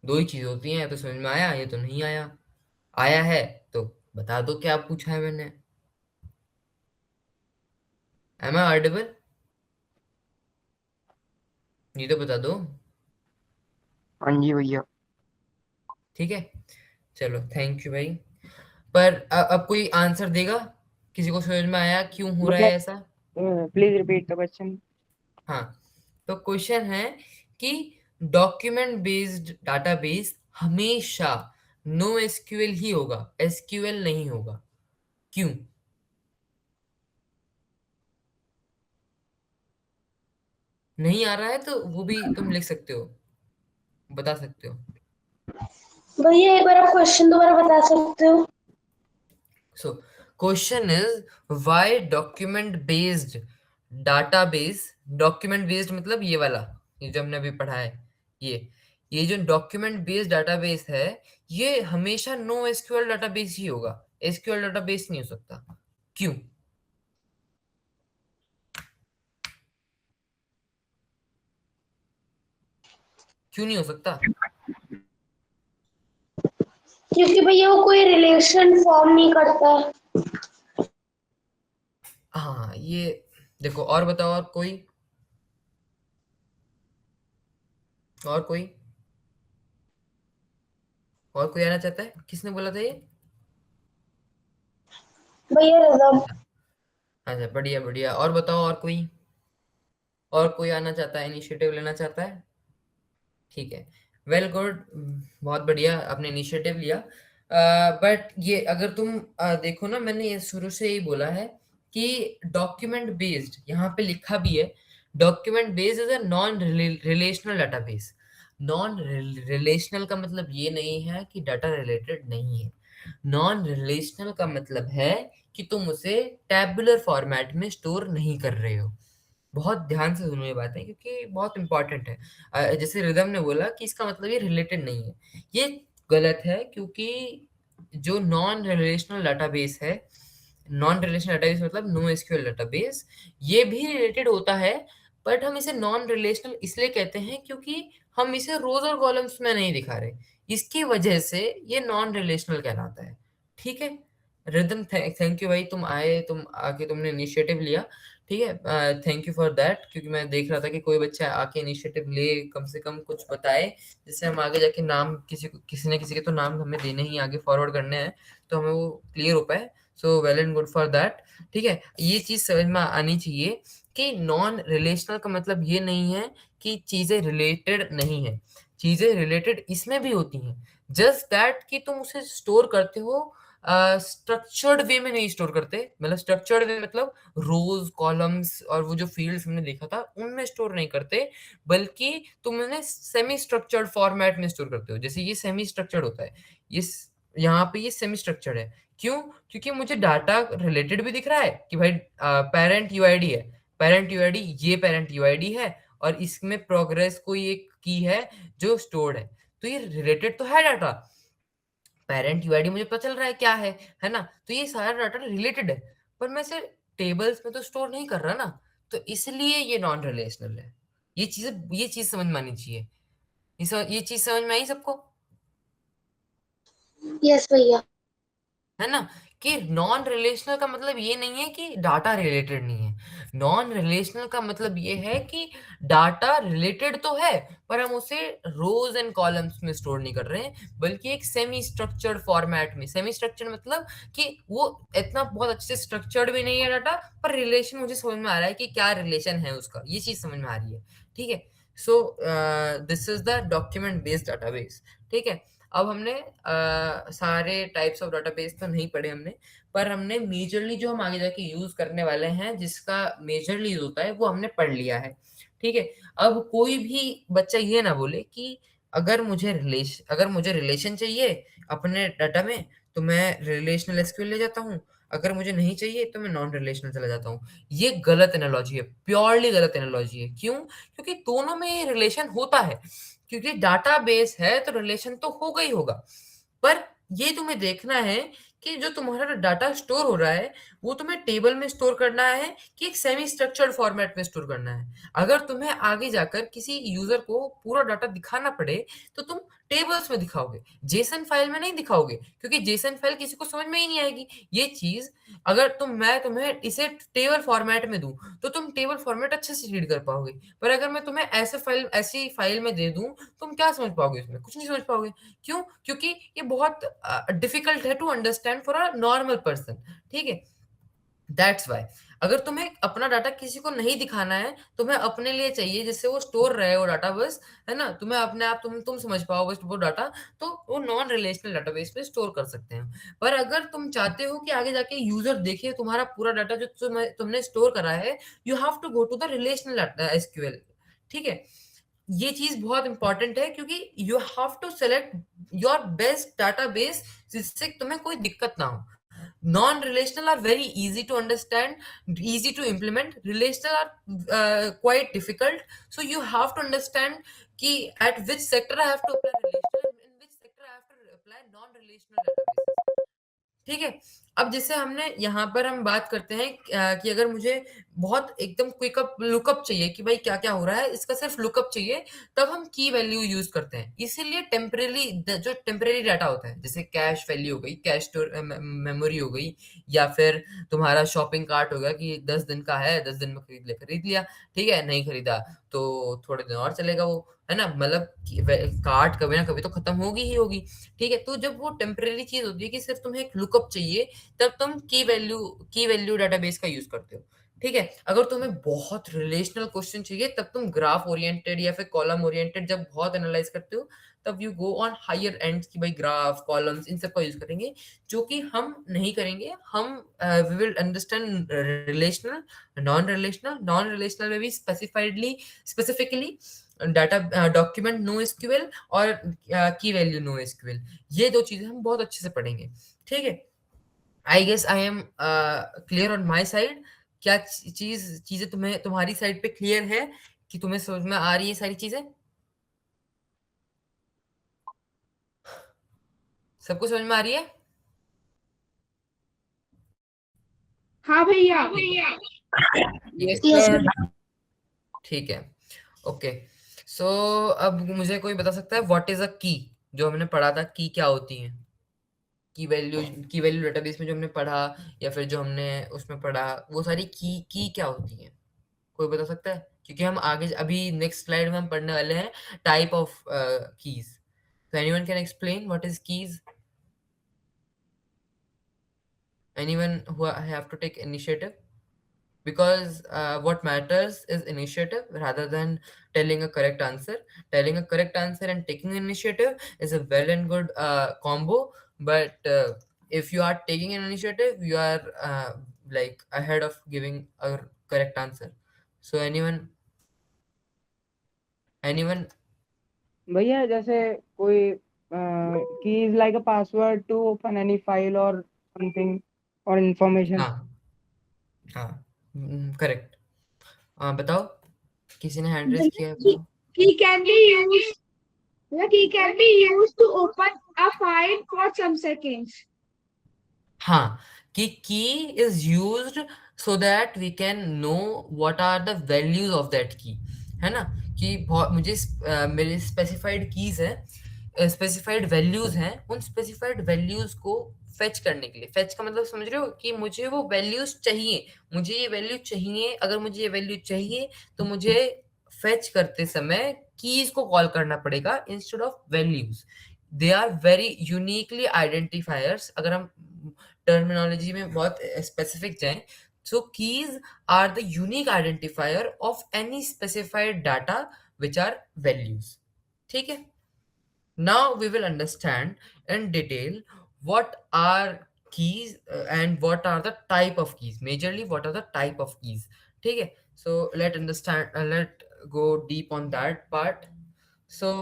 दो ही चीज होती हैं, या तो समझ में आया या तो नहीं आया। आया है तो बता दो क्या पूछा है मैंने। Am I audible? ये तो बता दो। हाँ जी भैया। ठीक है, चलो थैंक यू भाई। पर अब कोई आंसर देगा? किसी को समझ में आया क्यों हो रहा है ऐसा? Please repeat the question. हाँ, तो क्वेश्चन है कि डॉक्यूमेंट बेस्ड डाटाबेस हमेशा नो एसक्यूएल ही होगा, एसक्यूएल नहीं होगा, क्यों? नहीं आ रहा है तो वो भी तुम लिख सकते हो, बता सकते हो। भैया एक बार आप क्वेश्चन दोबारा बता सकते हो? So, question is why document based database, document based मतलब ये वाला, ये जो हमने अभी पढ़ा है, ये जो डॉक्यूमेंट बेस्ड डाटाबेस है ये हमेशा नो एसक्यूएल डाटाबेस ही होगा, एसक्यूएल डाटाबेस नहीं हो सकता, क्यों? क्यों नहीं हो सकता? क्योंकि भैया वो कोई रिलेशन फॉर्म नहीं करता है। हाँ ये देखो, और बताओ, और कोई और कोई आना चाहता है? किसने बोला था ये? भैया रिजर्व। अच्छा बढ़िया बढ़िया, और बताओ, और कोई आना चाहता है, इनिशिएटिव लेना चाहता है? ठीक है, वेल गुड, बहुत बढ़िया आपने इनिशिएटिव लिया। बट ये अगर तुम देखो ना, मैंने ये शुरू से ही बोला है कि डॉक्यूमेंट बेस्ड, यहाँ पे लिखा भी है, document based is a non relational database. Non relational का मतलब ये नहीं है कि डाटा रिलेटेड नहीं है, नॉन रिलेशनल का मतलब है कि तुम उसे टैबुलर फॉर्मेट में स्टोर नहीं कर रहे हो। बहुत ध्यान से सुनो ये बातें, क्योंकि बहुत इंपॉर्टेंट है। जैसे रिदम ने बोला कि इसका मतलब ये रिलेटेड नहीं है, ये गलत है, क्योंकि जो नॉन रिलेशनल डाटाबेस है, नॉन रिलेशनल डाटाबेस मतलब नो एसक्यूएल डाटाबेस, ये भी रिलेटेड होता है, बट हम इसे नॉन रिलेशनल इसलिए कहते हैं क्योंकि हम इसे रोज और कॉलम्स में नहीं दिखा रहे, इसकी वजह से ये नॉन रिलेशनल कहलाता है। ठीक है, रिदम थैंक यू भाई, तुम आए, तुम आके तुमने इनिशिएटिव लिया। ठीक है, थैंक यू फॉर दैट, क्योंकि मैं देख रहा था कि कोई बच्चा आके इनिशिएटिव ले, कम से कम कुछ बताए, जिससे हम आगे जाके नाम किसी न किसी के तो नाम हमें देने ही, आगे फॉरवर्ड करने हैं, तो हमें वो क्लियर हो पाए। So well and good for that. ठीक है, ये चीज समझ में आनी चाहिए कि नॉन रिलेशनल का मतलब ये नहीं है कि चीजें रिलेटेड नहीं है, चीजें रिलेटेड इसमें भी होती हैं, जस्ट दैट कि तुम उसे स्टोर करते हो स्ट्रक्चर्ड वे में नहीं स्टोर करते, मतलब स्ट्रक्चर्ड वे मतलब रोज कॉलम्स और वो जो फील्ड्स हमने देखा था उनमें स्टोर नहीं करते, बल्कि तुम उन्हें सेमी स्ट्रक्चर्ड फॉर्मेट में स्टोर करते हो। जैसे ये सेमी स्ट्रक्चर्ड होता है, ये यहाँ पे ये सेमी स्ट्रक्चर्ड है। क्यों? क्योंकि मुझे डाटा रिलेटेड भी दिख रहा है कि भाई पेरेंट यूआईडी है, पेरेंट यूआईडी, ये पेरेंट यूआईडी है और इसमें प्रोग्रेस कोई एक की है जो स्टोर्ड है, तो ये रिलेटेड तो है डाटा। पेरेंट यूआईडी मुझे पता चल रहा है क्या है ना, तो ये सारा डाटा रिलेटेड है, पर मैं इसे टेबल्स में तो स्टोर नहीं कर रहा ना, तो इसलिए ये नॉन रिलेशनल है। ये चीज समझ में आनी चाहिए। ये चीज समझ में आई सबको? यस भैया। है ना, कि नॉन रिलेशनल का मतलब ये नहीं है कि डाटा रिलेटेड नहीं है। नॉन रिलेशनल का मतलब ये है कि डाटा रिलेटेड तो है, पर हम उसे रोज एंड कॉलम्स में स्टोर नहीं कर रहे हैं, बल्कि एक सेमी स्ट्रक्चर्ड फॉर्मेट में। सेमी स्ट्रक्चर्ड मतलब कि वो इतना बहुत अच्छे से स्ट्रक्चर्ड भी नहीं है डाटा, पर रिलेशन मुझे समझ में आ रहा है कि क्या रिलेशन है उसका, ये चीज समझ में आ रही है। ठीक है, so this is the document based database. ठीक है, अब हमने सारे टाइप्स ऑफ डाटाबेस तो नहीं पढ़े हमने, पर हमने मेजरली जो हम आगे जाके यूज करने वाले हैं, जिसका मेजरली यूज होता है, वो हमने पढ़ लिया है। ठीक है, अब कोई भी बच्चा ये ना बोले कि अगर मुझे रिलेशन चाहिए अपने डाटा में तो मैं रिलेशनल एसक्यूएल ले जाता हूँ, अगर मुझे नहीं चाहिए तो मैं नॉन रिलेशनल चला जाता हूँ। ये गलत एनालॉजी है, प्योरली गलत एनालॉजी है। क्यों? क्योंकि दोनों में रिलेशन होता है, क्योंकि डाटाबेस है तो रिलेशन तो होगा ही होगा, पर ये तुम्हें देखना है कि जो तुम्हारा डाटा स्टोर हो रहा है वो तुम्हें टेबल में स्टोर करना है कि एक सेमी स्ट्रक्चर्ड फॉर्मेट में स्टोर करना है। अगर तुम्हें आगे जाकर किसी यूजर को पूरा डाटा दिखाना पड़े तो तुम टेबल्स में दिखाओगे, जेसन फाइल में नहीं दिखाओगे, क्योंकि जेसन फाइल किसी को समझ में ही नहीं आएगी। ये चीज अगर मैं तुम्हें इसे टेबल फॉर्मेट में दूं तो तुम टेबल फॉर्मेट अच्छे से रीड कर पाओगे, पर अगर मैं तुम्हें ऐसी फाइल में दे दूं तुम क्या समझ पाओगे? इसमें कुछ नहीं समझ पाओगे। क्यों? क्योंकि ये बहुत डिफिकल्ट है to understand for a normal person. ठीक है, दैट्स वाई अगर तुम्हें अपना डाटा किसी को नहीं दिखाना है, तुम्हें अपने लिए चाहिए जिससे वो स्टोर रहे वो डाटा, बस, है ना, तुम्हें अपने आप तुम समझ पाओ बस वो डाटा, तो वो नॉन रिलेशनल डाटाबेस में स्टोर कर सकते हैं। पर अगर तुम चाहते हो कि आगे जाके यूजर देखे तुम्हारा पूरा डाटा जो तुमने स्टोर करा है, you have to go to the relational SQL. ठीक है, ये चीज बहुत इंपॉर्टेंट है, क्योंकि you have to select your best database जिससे तुम्हें कोई दिक्कत ना हो। Non-relational are very easy to understand, easy to implement. Relational are quite difficult. So you have to understand कि at which sector I have to apply relational and in which sector I have to apply non-relational databases. ठीक है, अब जैसे हमने यहाँ पर हम बात करते हैं कि अगर मुझे बहुत एकदम क्विक अप लुकअप चाहिए कि भाई क्या क्या हो रहा है, इसका सिर्फ लुकअप चाहिए, तब हम की वैल्यू यूज करते हैं। इसीलिए टेम्परेरी जो टेम्परेरी डाटा होता है, जैसे कैश वैल्यू हो गई, कैश स्टोर मेमोरी हो गई, या फिर तुम्हारा शॉपिंग कार्ट हो गया कि 10 दिन का है, 10 दिन में खरीद लिया। ठीक है, नहीं खरीदा तो थोड़े दिन और चलेगा वो, है ना, मतलब कार्ट कभी ना कभी तो खत्म होगी ही होगी। ठीक है, तो जब वो टेम्परेरी चीज होती है कि सिर्फ तुम्हें एक लुकअप चाहिए, तब तुम की वैल्यू डाटाबेस का यूज करते हो। ठीक है, अगर तुम्हें बहुत रिलेशनल क्वेश्चन चाहिए तब तुम ग्राफ ओरिएंटेड या फिर कॉलम ओरिएंटेड जब बहुत एनालाइज करते हो, तब you go on higher and key भाई ग्राफ कॉलम्स इन सब का यूज करेंगे, जो कि हम नहीं करेंगे। हम we will understand relational, non relational में भी specifically data document no SQL और की वैल्यू नो एसक्यूएल, ये दो चीजें हम बहुत अच्छे से पढ़ेंगे। ठीक है, I guess I am clear on my side. क्या चीजें तुम्हारी साइड पे क्लियर है कि तुम्हें समझ में आ रही है सारी चीजें? सबको समझ में आ रही है? हाँ भैया। Yes yes sir. ठीक है, ओके। सो अब मुझे कोई बता सकता है व्हाट इज अ की? जो हमने पढ़ा था की क्या होती है, की वैल्यू डेटाबेस में जो हमने पढ़ा, या फिर जो हमने उसमें पढ़ा, वो सारी की क्या होती है? कोई बता सकता है? क्योंकि हम आगे अभी नेक्स्ट स्लाइड में हम पढ़ने वाले हैं type of keys. So anyone can explain what is keys? Anyone who have to take initiative? Because what matters is initiative rather than telling a correct answer. Telling a correct answer and taking initiative is a well and good combo, but if you are taking an initiative, you are like ahead of giving a correct answer. So anyone? भैया जैसे कोई key is like a password to open any file और something और information. हाँ हाँ, correct. बताओ, किसी ने हैंड रेस किया है, Key, बताओ. key can be used. The key can be used to open a file for some seconds. हाँ, कि key is used so that we can know what are the values of that key, है ना. कि मुझे मेरे specified keys है, specified values हैं, उन स्पेसिफाइड वैल्यूज को फेच करने के लिए. फेच का मतलब समझ रहे हो कि मुझे वो वैल्यूज चाहिए, मुझे ये वैल्यू चाहिए. अगर मुझे ये वैल्यू चाहिए तो मुझे फेच करते समय कीज को कॉल करना पड़ेगा instead of values. They are very uniquely identifiers. अगर हम टर्मिनोलॉजी में बहुत स्पेसिफिक जाएं, so keys are the unique identifier of any specified data which are values. ठीक है. Now we will understand in detail what are keys and what are the type of keys. Majorly, what are the type of keys. ठीक है. So let go deep on that part. So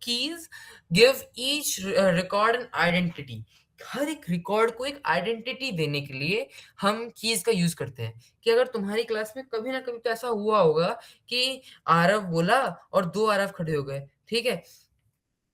keys give each record an identity. हर एक record को एक identity देने के लिए हम keys का यूज करते हैं. कि अगर तुम्हारी क्लास में कभी ना कभी तो ऐसा हुआ होगा कि आरव बोला और दो आरव खड़े हो गए, ठीक है,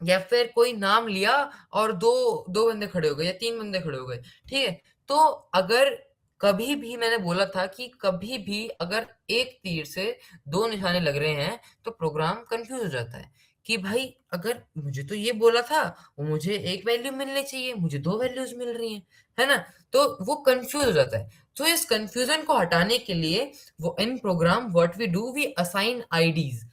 या फिर कोई नाम लिया और दो दो बंदे खड़े हो गए या तीन बंदे खड़े हो गए, ठीक है. तो अगर कभी भी मैंने बोला था कि कभी भी अगर एक तीर से दो निशाने लग रहे हैं तो प्रोग्राम कंफ्यूज हो जाता है कि भाई अगर मुझे तो ये बोला था, वो मुझे एक वैल्यू मिलनी चाहिए, मुझे दो वैल्यूज मिल रही हैं, है ना. तो वो कंफ्यूज हो जाता है. तो इस कंफ्यूजन को हटाने के लिए वो in program what we do, we assign IDs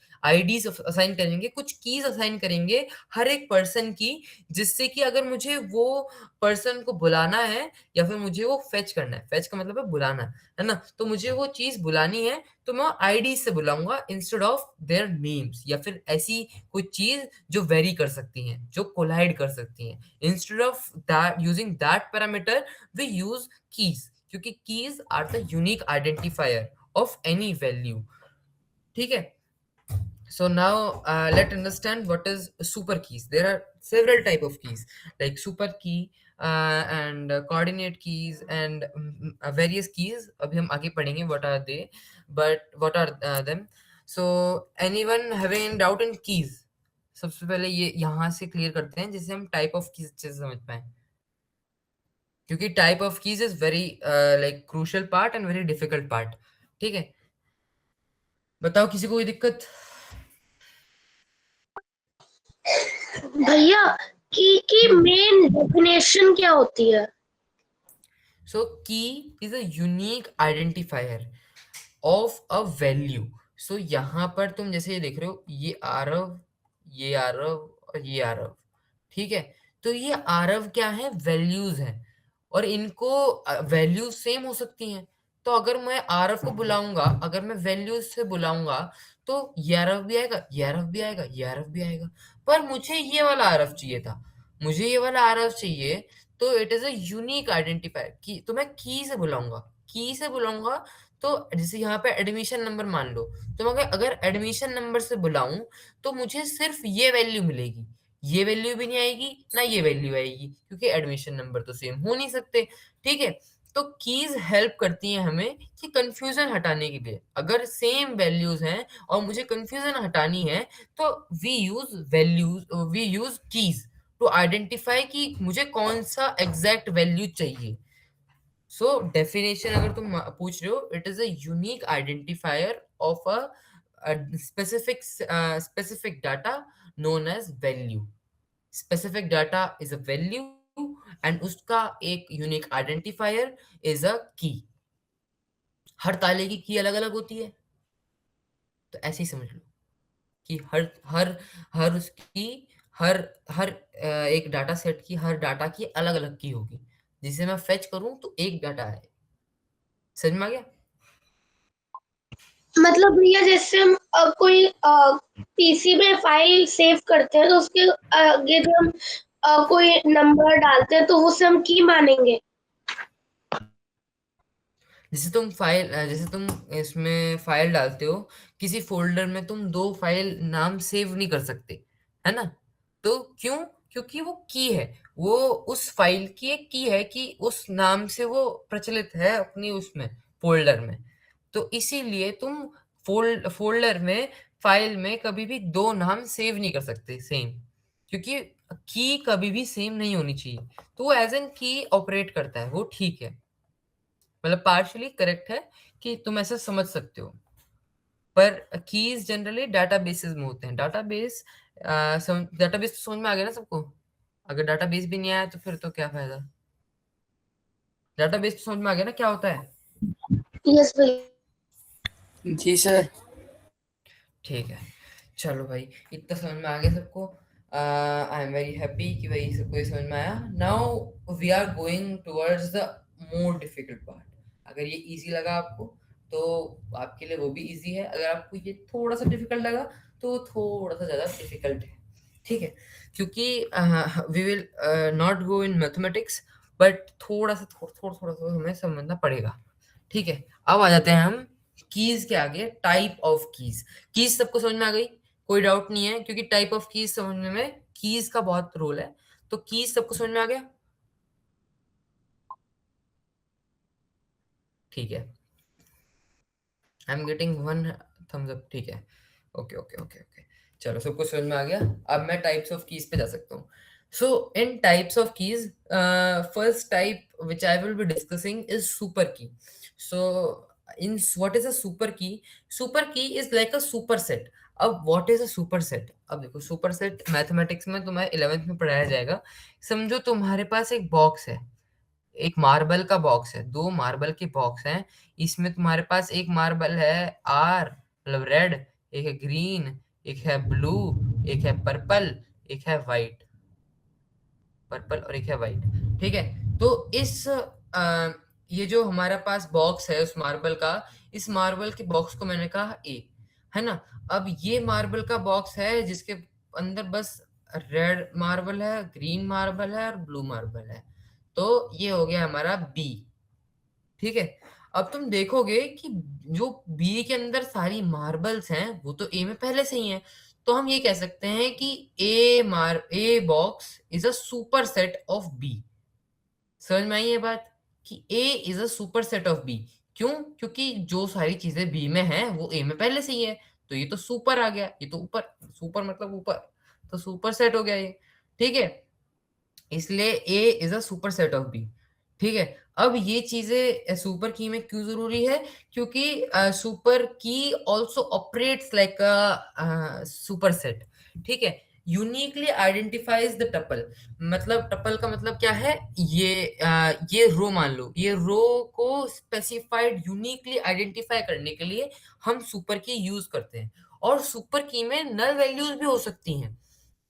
assign करेंगे, कुछ कीज असाइन करेंगे हर एक पर्सन की, जिससे कि अगर मुझे वो पर्सन को बुलाना है या फिर मुझे वो फेच करना है, फेच का मतलब है बुलाना, है ना, तो मुझे वो चीज बुलानी है तो मैं आईडी से बुलाऊंगा इंस्टेड ऑफ देयर नेम्स, या फिर ऐसी कोई चीज जो वेरी कर सकती हैं, जो कोलाइड कर सकती हैं. Instead of that, using that parameter, we use keys, क्योंकि keys are the unique identifier of any value. ठीक है. So now let's understand what is super keys. There are several type of keys like super key and coordinate keys and various keys. अभी हम आगे पढ़ेंगे what are they, but what are them. So anyone having any doubt in keys? सबसे पहले ये यहाँ से clear करते हैं जिससे हम टाइप ऑफ कीज अच्छे से समझ पाए, क्योंकि type of keys is very like crucial part and very difficult part. ठीक है. बताओ किसी को कोई दिक्कत? भैया की मेन डेफिनेशन क्या होती है? So key is a unique identifier of a value. So यहाँ पर तुम जैसे ये देख रहे हो, ये आरव, ये आरव और ये आरव, ठीक है. तो ये आरव क्या है? वैल्यूज हैं, और इनको वैल्यूज सेम हो सकती हैं. तो अगर मैं आरव को बुलाऊंगा, अगर मैं वैल्यूज से बुलाऊंगा तो ये आरव भी आएगा, ये आरव भी आएगा, ये आरव भी आएगा. पर मुझे ये वाला आरव चाहिए था, मुझे ये वाला आरव चाहिए, तो it is a unique identifier. की तो मैं की से बुलाऊंगा, की से बुलाऊंगा. तो जैसे यहाँ पे एडमिशन नंबर मान लो, तो मैं अगर एडमिशन नंबर से बुलाऊं तो मुझे सिर्फ ये वैल्यू मिलेगी, ये वैल्यू भी नहीं आएगी ना ये वैल्यू आएगी, क्योंकि एडमिशन नंबर तो सेम हो नहीं सकते. ठीक है. तो कीज हेल्प करती हैं हमें कि कंफ्यूजन हटाने के लिए. अगर सेम वैल्यूज हैं और मुझे कंफ्यूजन हटानी है तो we use keys to identify कि मुझे कौन सा एग्जैक्ट वैल्यू चाहिए. सो डेफिनेशन अगर तुम पूछ रहे हो, it is a unique identifier of a specific data known as value. Specific data is a value and उसका एक यूनिक आइडेंटिफायर इज अ की. हर ताले की अलग अलग होती है, तो ऐसे ही समझ लो कि हर हर हर उसकी हर हर एक डाटा सेट की हर डाटा की अलग अलग की होगी, जिसे मैं फेच करूं तो एक डाटा है. समझ में आ गया? मतलब भैया जैसे हम कोई पीसी में फाइल सेव करते हैं तो उसके आगे जो हम कोई नंबर डालते हैं तो उसे हम की मानेंगे। जैसे तुम इसमें फाइल डालते हो, किसी फोल्डर में तुम दो फाइल नाम सेव नहीं कर सकते, है ना? तो क्यों? क्योंकि वो की है, वो उस फाइल की एक की है कि उस नाम से वो प्रचलित है अपनी उसमें फोल्डर में। तो इसीलिए तुम फोल्डर में, फाइल में कभी भी दो नाम सेव नहीं कर सकते सेम, क्योंकि की कभी भी सेम नहीं होनी चाहिए। तो वो एज एन की ऑपरेट करता है, वो ठीक है, मतलब पार्शियली करेक्ट है कि तुम ऐसा समझ सकते हो। पर कीज जनरली डाटाबेसेस में होते हैं। डाटाबेस तो समझ में आ गया ना सबको? अगर डाटाबेस भी नहीं आया तो फिर तो क्या फायदा। डाटाबेस तो समझ में आ गया ना क्या होता है? यस भैया। जी सर। ठीक है, चलो भाई, इतना समझ में आ गया सबको। आई एम वेरी हैप्पी कि भाई सबको ये समझ में आया। Now we are going towards the more difficult part. अगर ये इजी लगा आपको तो आपके लिए वो भी इजी है, अगर आपको ये थोड़ा सा डिफिकल्ट लगा तो थोड़ा सा ज्यादा डिफिकल्ट है, ठीक है? क्योंकि we will not go in mathematics, but थोड़ा सा हमें समझना पड़ेगा, ठीक है? अब आ जाते हैं हम कीज के आगे, टाइप ऑफ कीज। कीज सबको समझ में आ गई, कोई डाउट नहीं है, क्योंकि टाइप ऑफ कीज समझने में कीज का बहुत रोल है। तो कीज सबको समझ में आ गया, ठीक है? I am getting one thumbs up, ठीक है। ओके ओके ओके ओके, चलो सबको समझ में आ गया। अब मैं टाइप्स ऑफ कीज पे जा सकता हूँ। So in types of keys, first type which I will be discussing is super key. So in what is a super key? Super key is like a super set. अब what is a super set? अब देखो, super set mathematics में तुम्हें 11th में पढ़ाया जाएगा। समझो तुम्हारे पास एक बॉक्स है, एक मार्बल का बॉक्स है, दो मार्बल के बॉक्स हैं। इसमें तुम्हारे पास एक मार्बल है आर, मतलब रेड, एक है ग्रीन, एक है ब्लू, एक है पर्पल, एक है वाइट। पर्पल और एक है वाइट, ठीक है? तो ये जो हमारा पास बॉक्स है उस मार्बल का, इस मार्बल के बॉक्स को मैंने कहा ए, है ना? अब ये मार्बल का बॉक्स है जिसके अंदर बस रेड मार्बल है, ग्रीन मार्बल है और ब्लू मार्बल है। तो ये हो गया हमारा बी, ठीक है? अब तुम देखोगे कि जो बी के अंदर सारी मार्बल्स हैं वो तो ए में पहले से ही हैं। तो हम ये कह सकते हैं कि A box is a super set of B. समझ में आई ये बात कि A is a super set of B? क्यों? क्योंकि जो सारी चीजें बी में हैं वो ए में पहले से ही है। तो ये तो सुपर आ गया, ये तो ऊपर, सुपर मतलब ऊपर, तो सुपर सेट हो गया ये, ठीक है? इसलिए A is a super set of B, ठीक है? अब ये चीजें सुपर की में क्यों जरूरी है? क्योंकि सुपर की also operates like a super set, ठीक है? Uniquely identifies the tuple. मतलब टपल का मतलब क्या है? ये रो, मान लो ये रो को स्पेसिफाइड यूनिकली आइडेंटिफाई करने के लिए हम सुपर की यूज करते हैं। और सुपर की में नल वैल्यूज भी हो सकती हैं,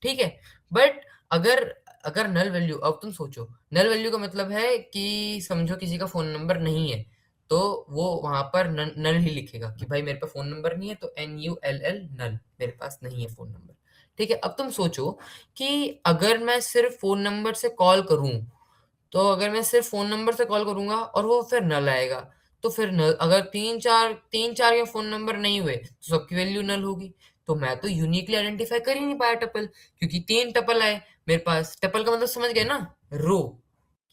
ठीक है? बट अगर अगर नल वैल्यू, अब तुम सोचो, नल वैल्यू का मतलब है कि समझो किसी का फोन नंबर नहीं है, तो वो वहां पर नल ही लिखेगा कि भाई मेरे पास फोन नंबर नहीं है, तो NULL, नल, मेरे पास नहीं है फोन नंबर, ठीक है? अब तुम सोचो कि अगर मैं सिर्फ फोन नंबर से कॉल करूं, तो अगर मैं सिर्फ फोन नंबर से कॉल करूंगा और वो फिर नल आएगा, तो फिर नल, अगर तीन चार के फोन नंबर नहीं हुए तो सबकी वैल्यू नल होगी। तो मैं तो यूनिकली आइडेंटिफाई कर ही नहीं पाया टपल, क्योंकि तीन टपल आए मेरे पास। टपल का मतलब समझ गए ना? रो,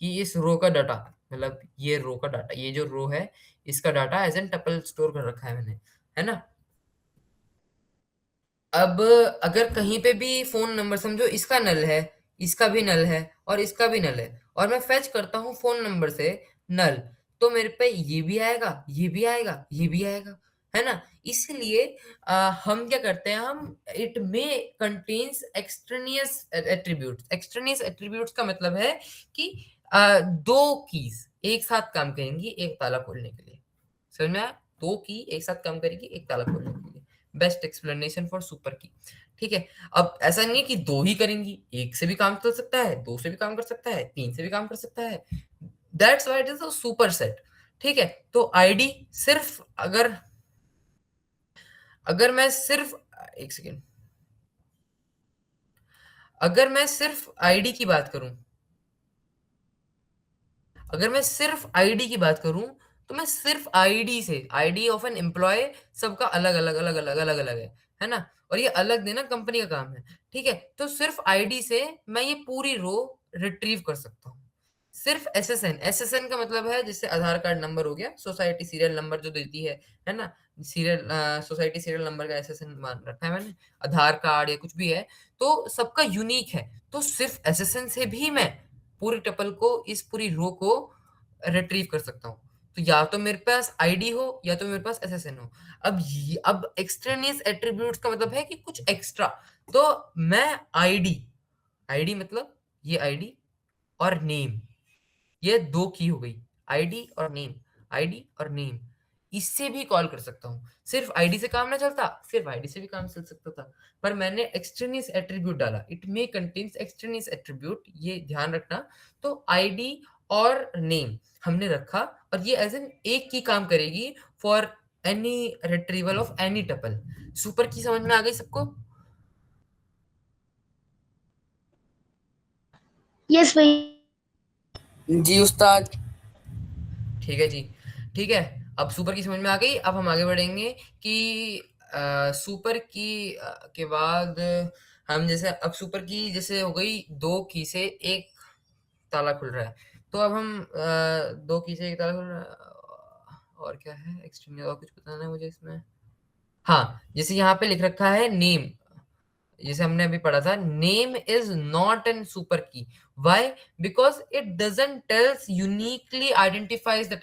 कि इस रो का डाटा, मतलब ये रो का डाटा, ये जो रो है इसका data as an tuple store कर रखा है मैंने, है ना? अब अगर कहीं पे भी फोन नंबर, समझो इसका नल है, इसका भी नल है और इसका भी नल है, और मैं फेच करता हूँ फोन नंबर से नल, तो मेरे पे ये भी आएगा, ये भी आएगा, ये भी आएगा, है ना? इसलिए हम क्या करते हैं, हम इट में contains extraneous attributes. Extraneous attributes का मतलब है कि दो कीज एक साथ काम करेंगी एक ताला खोलने के लिए। समझ में आया? दो की एक साथ काम करेगी एक ताला खोलने के लिए। बेस्ट एक्सप्लेनेशन फॉर सुपर की, ठीक है? अब ऐसा नहीं है कि दो ही करेंगी, एक से भी काम कर सकता है, दो से भी काम कर सकता है, तीन से भी काम कर सकता है। That's why it is a super set, ठीक है? तो आईडी सिर्फ, अगर अगर मैं सिर्फ, एक सेकेंड, अगर मैं सिर्फ आईडी की बात करूं, अगर मैं सिर्फ आईडी की बात करूं, तो मैं सिर्फ आईडी से, आईडी ऑफ एन एम्प्लॉय सबका अलग अलग अलग अलग अलग अलग है ना, और ये अलग देना कंपनी का काम है, ठीक है। तो सिर्फ आईडी से मैं ये पूरी रो रिट्रीव कर सकता हूँ। सिर्फ एसएसएन, एसएसएन का मतलब है जैसे आधार कार्ड नंबर हो गया, सोसाइटी सीरियल नंबर जो देती है ना, सीरियल सोसाइटी सीरियल नंबर का एसएसएन मान रखा है मैंने, आधार कार्ड या कुछ भी है, तो सबका यूनिक है। तो सिर्फ एसएसएन से भी मैं पूरी टपल को, इस पूरी रो को रिट्रीव कर सकता हूँ। तो या तो मेरे पास आईडी हो या तो मेरे पास एसएसएन हो। अब एक्सट्रेनियस एट्रीब्यूट्स का मतलब है कि कुछ एक्स्ट्रा। तो मैं आईडी, आईडी मतलब ये आईडी और नेम, ये दो की हो गई, आईडी और नेम, आईडी और नेम, इससे भी कॉल कर सकता हूँ। सिर्फ आईडी से काम ना चलता, सिर्फ आईडी से भी काम चल सकता था, पर मैंने एक्सट्रेनियस एट्रीब्यूट डाला, it may contains extraneous attribute, ये ध्यान रखना। तो आईडी और नेम हमने रखा, और ये एज एन एक की काम करेगी for any retrieval of any tuple. Super की समझ में आ गई सबको? यस भैया। जी उस्ताद। ठीक है जी, ठीक है। अब सुपर की समझ में आ गई। अब हम आगे बढ़ेंगे कि सुपर की के बाद हम जैसे, अब सुपर की जैसे हो गई दो की से एक ताला खुल रहा है, तो अब हम दो की से एक ताला खुल रहा है, और क्या है एक्सट्रीम, और कुछ बताना है मुझे इसमें। हाँ, जैसे यहाँ पे लिख रखा है नेम, जैसे हमने अभी पढ़ा था, name is not an super key. Why? Because it doesn't tells uniquely identifies the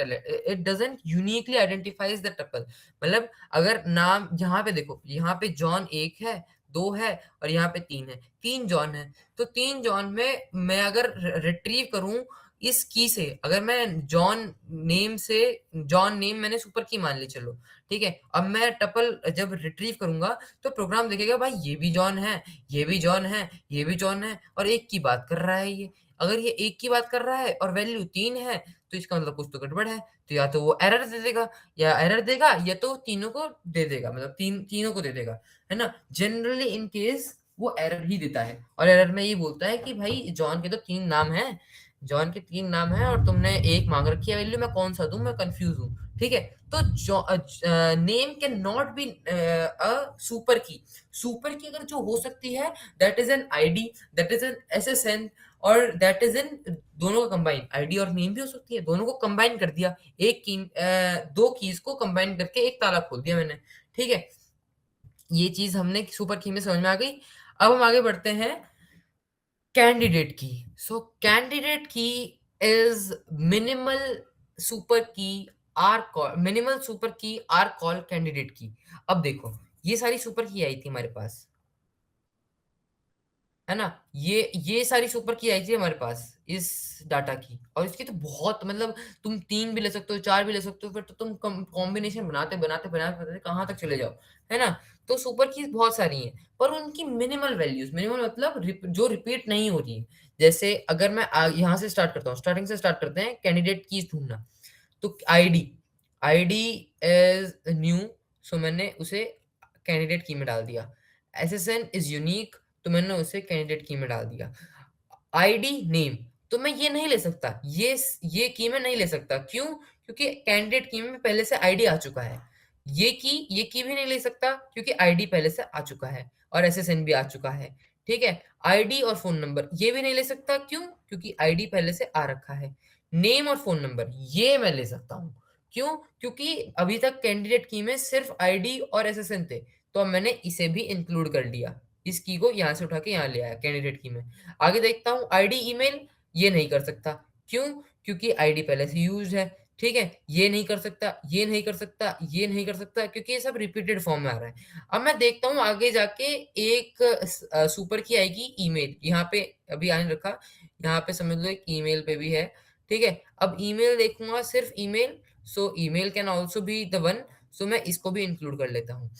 it doesn't uniquely identifies the tuple. मतलब अगर नाम, यहाँ पे देखो, यहाँ पे जॉन एक है, दो है, और यहाँ पे तीन है, तीन जॉन है, तो तीन जॉन में मैं अगर रिट्रीव करूं इस की से, अगर मैं जॉन नेम से, जॉन नेम मैंने सुपर की मान ली, चलो ठीक है, अब मैं टपल जब रिट्रीव करूंगा तो प्रोग्राम देखेगा भाई ये भी जॉन है, ये भी जॉन है, ये भी जॉन है, और एक की बात कर रहा है ये। अगर ये एक की बात कर रहा है और वैल्यू तीन है, तो इसका मतलब कुछ तो गड़बड़ है। तो या तो वो एरर दे देगा, या एरर देगा, या तो तीनों को दे देगा, मतलब तीनों को दे देगा, है ना। जनरली इन केस वो एरर ही देता है, और एरर में ये बोलता है कि भाई जॉन के तो तीन नाम है, जॉन के तीन नाम है, और तुमने एक मांग रखी है वैल्यू, मैं कौन सा दूं, मैं कंफ्यूज हूँ, ठीक है। तो name can not be a super key. Super की अगर जो हो सकती है, that is an ID, that is an SSN, और दैट इज एन, दोनों का कंबाइन, आईडी और नेम भी हो सकती है, दोनों को कंबाइन कर दिया, एक की दो कीज को कंबाइन करके एक ताला खोल दिया मैंने, ठीक है। ये चीज हमने सुपर की में समझ में आ गई। अब हम आगे बढ़ते हैं कैंडिडेट की। So candidate key is minimal super की आर कॉल, मिनिमल सुपर की आर कॉल कैंडिडेट की। अब देखो, ये सारी सुपर की आई थी हमारे पास, है ना, ये सारी सुपर की आई थी हमारे पास इस डाटा की, और इसकी तो बहुत, मतलब तुम तीन भी ले सकते हो, चार भी ले सकते हो, फिर तो तुम कॉम्बिनेशन बनाते बनाते बनाते बनाते कहाँ तक चले जाओ, है ना। तो सुपर की बहुत सारी हैं, पर उनकी मिनिमल वैल्यूज, मिनिमल मतलब जो रिपीट नहीं हो रही है। जैसे अगर मैं यहाँ से स्टार्ट करता हूँ, स्टार्टिंग से स्टार्ट करते हैं, कैंडिडेट की ढूंढना। तो आईडी, आईडी इज न्यू, सो मैंने उसे कैंडिडेट की में डाल दिया। एसएसएन इज यूनिक, तो मैंने उसे कैंडिडेट की में डाल दिया। आईडी नेम, तो मैं ये नहीं ले सकता, ये की में नहीं ले सकता, क्यों? क्योंकि कैंडिडेट की में पहले से आईडी आ चुका है। ये की भी नहीं ले सकता क्योंकि आईडी पहले से आ चुका है, और एसएसएन भी आ चुका है, ठीक है। आईडी और फोन नंबर ये भी नहीं ले सकता, क्यों? क्योंकि आईडी पहले से आ रखा है। नेम और फोन नंबर ये मैं ले सकता हूँ, क्यों? क्योंकि अभी तक कैंडिडेट की में सिर्फ आईडी और एसएसएन थे, तो अब मैंने इसे भी इंक्लूड कर लिया, इस की को यहाँ से उठा के यहाँ ले आया कैंडिडेट की में। आगे देखता हूँ, आईडी ईमेल ये नहीं कर सकता, क्यों? क्योंकि आईडी पहले से यूज है, ठीक है। ये नहीं कर सकता, ये नहीं कर सकता, ये नहीं कर सकता, क्योंकि ये सब रिपीटेड फॉर्म में आ रहा है। अब मैं देखता हूँ आगे जाके एक सुपर की आएगी ईमेल, यहाँ पे अभी आने रखा, यहाँ पे समझ लो एक ईमेल पे भी है, ठीक है। अब ईमेल देखूंगा, सिर्फ email, so email can also be the one, so मैं इसको भी इंक्लूड कर लेता हूँ।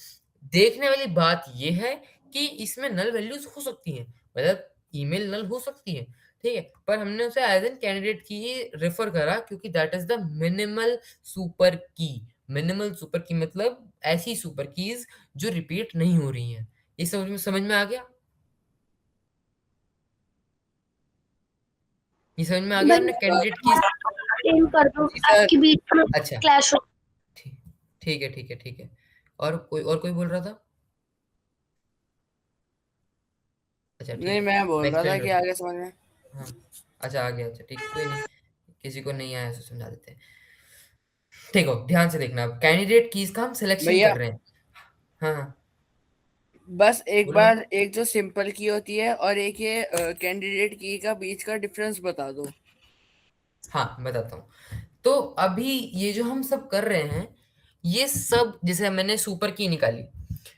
देखने वाली बात ये है कि इसमें नल वैल्यूज हो सकती हैं, मतलब ईमेल नल हो सकती है, ठीक है, पर हमने उसे एज एन कैंडिडेट की रेफर करा क्योंकि that is the minimal super की। मिनिमल सुपर की मतलब ऐसी सुपर कीज जो रिपीट नहीं हो रही हैं। ये समझ में आ गया? ये समझ में आ गया आपने कैंडिडेट की? एक्सप्लेन कर दो, जी सर। आपके बीच में अच्छा क्लैश हो। ठीक ठीक है ठीक है ठीक है। और कोई बोल रहा था? अच्छा ठीक नहीं, है, मैं मैं बोल रहा था एक्सप्लेन कि कर दूं। आगे समझ में। हाँ अच्छा आ गया, अच्छा ठीक, कोई नहीं, किसी को नहीं आया तो समझा देते हैं। ठीक हो, ध्यान से देखना, अब कैंडिडेट कीज का हम सिलेक्शन भैया कर रहे हैं। हाँ हाँ बस एक बोलो बार, बोलो। एक जो सिंपल की होती है और एक ये कैंडिडेट की का बीच का डिफरेंस बता दो। हाँ बताता हूँ। तो अभी ये जो हम सब कर रहे हैं, ये सब जैसे मैंने सुपर की निकाली,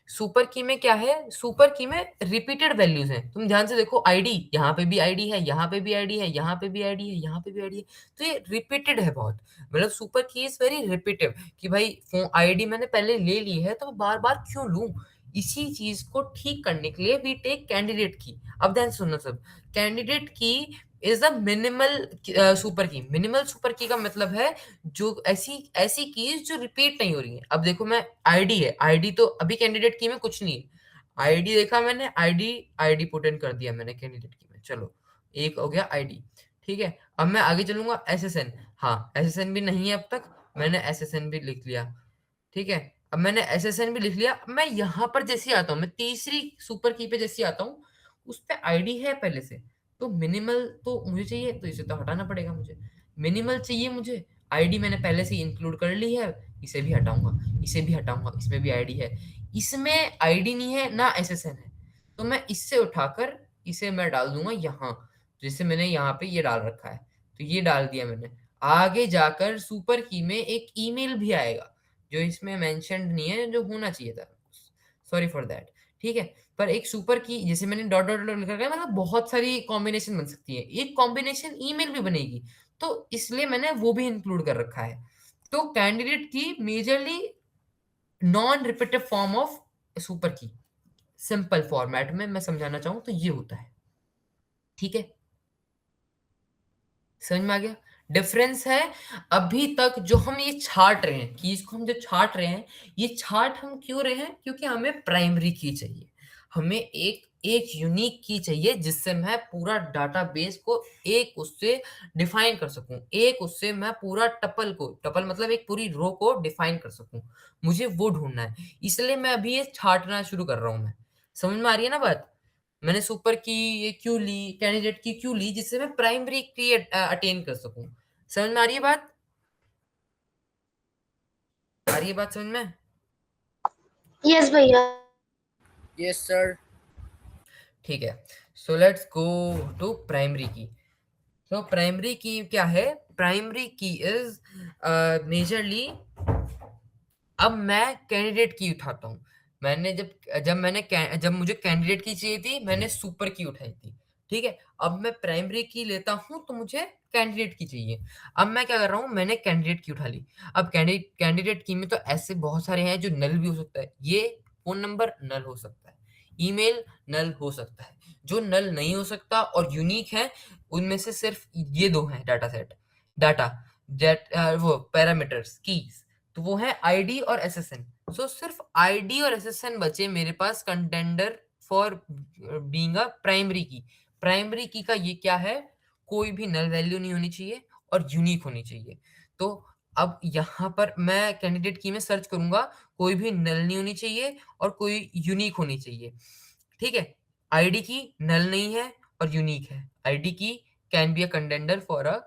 सुपर की में क्या है, सुपर की में रिपीटेड वैल्यूज हैं। तुम ध्यान से देखो, आईडी यहाँ पे भी आईडी है, यहाँ पे भी आईडी है, यहाँ पे भी आईडी है, यहाँ पे भी आईडी है, तो ये रिपीटेड है बहुत। मतलब super key is very repetitive कि भाई फोन आईडी मैंने पहले ले ली है तो मैं बार बार क्यों लूं। इसी चीज को ठीक करने के लिए वी टेक कैंडिडेट की। अब ध्यान से सुनना सब, candidate key is a minimal super की। मिनिमल सुपर की का मतलब है जो ऐसी ऐसी कीज जो रिपीट नहीं हो रही है। अब देखो मैं, आईडी है, आईडी तो अभी कैंडिडेट की में कुछ नहीं है, आईडी देखा मैंने, आईडी आईडी पुट इन कर दिया मैंने कैंडिडेट की में, चलो एक हो गया आईडी। ठीक है, अब मैं आगे चलूंगा, एसएसएन, हाँ एसएसएन भी नहीं है अब तक, मैंने एसएसएन भी लिख लिया। ठीक है, अब मैंने एसएसएन भी लिख लिया। मैं यहाँ पर जैसे आता हूँ, मैं तीसरी सुपर की पे जैसे आता हूँ, उस पे आईडी है पहले से, तो मिनिमल तो मुझे चाहिए, तो इसे तो हटाना पड़ेगा मुझे, मिनिमल चाहिए मुझे, आईडी मैंने पहले से इंक्लूड कर ली है, इसे भी हटाऊंगा, इसे भी हटाऊंगा, इसमें भी आईडी है, इसमें आईडी नहीं है ना एसएसएन है, तो मैं इससे उठाकर इसे मैं डाल दूंगा यहाँ, जैसे मैंने यहाँ पे ये डाल रखा है, तो ये डाल दिया मैंने। आगे जाकर सुपर की में एक ईमेल भी आएगा जो इसमें मेंशन्ड नहीं है, जो होना चाहिए था, सॉरी फॉर दैट। ठीक है, पर एक सुपर की जैसे मैंने डॉट डॉट डॉट लिखा है, मतलब बहुत सारी कॉम्बिनेशन बन सकती है, एक कॉम्बिनेशन ईमेल भी बनेगी, तो इसलिए मैंने वो भी इंक्लूड कर रखा है। तो कैंडिडेट की majorly non repetitive form of super की, सिंपल फॉर्मेट में मैं समझाना चाहूं तो ये होता है। ठीक है, समझ में आ गया डिफरेंस है। अभी तक जो हम ये छाट रहे हैं, कीज को हम जो छाट रहे हैं, ये छाट हम क्यों रहे हैं, क्योंकि हमें प्राइमरी की चाहिए, हमें एक एक यूनिक की चाहिए जिससे मैं पूरा डाटाबेस को एक उससे डिफाइन कर सकूं, एक उससे मैं पूरा टपल को, टपल मतलब एक पूरी रो को डिफाइन कर सकूं, मुझे वो ढूंढना है, इसलिए मैं अभी ये छाटना शुरू कर रहा हूं। मैं समझ में आ रही है ना बात, मैंने सुपर की ये क्यों ली, कैंडिडेट की क्यों ली, जिससे मैं प्राइमरी की अटेन कर सकूं। समझ में आ रही है बात, आ रही है बात समझ में? यस भैया। Yes sir. ठीक है, so let's go to primary key. तो प्राइमरी की क्या है, प्राइमरी की इज मेजरली, अब मैं कैंडिडेट की उठाता हूँ, मैंने जब मुझे कैंडिडेट की चाहिए थी, मैंने सुपर की उठाई थी। ठीक है, अब मैं प्राइमरी की लेता हूँ तो मुझे कैंडिडेट की चाहिए। अब मैं क्या कर रहा हूँ, मैंने कैंडिडेट की उठा ली। अब कैंडिडेट की में तो ऐसे बहुत सारे हैं जो नल भी हो सकता है, ये फोन नंबर नल हो सकता है, ईमेल नल हो सकता है, जो नल नहीं हो सकता और यूनिक है उनमें से सिर्फ ये दो हैं, डाटा सेट, डाटा जेट वो पैरामीटर्स कीज, तो वो है आईडी और एसएसएन। सो सिर्फ आईडी और एसएसएन बचे मेरे पास contender for being a primary key. Primary key का ये क्या है, कोई भी नल वैल्यू नहीं होनी चाहिए और यूनिक होनी चाहिए। तो अब यहाँ पर मैं कैंडिडेट की में सर्च करूंगा, कोई भी नल नहीं होनी चाहिए और कोई यूनिक होनी चाहिए। ठीक है, आईडी की नल नहीं है और यूनिक है, आईडी की can be a contender for a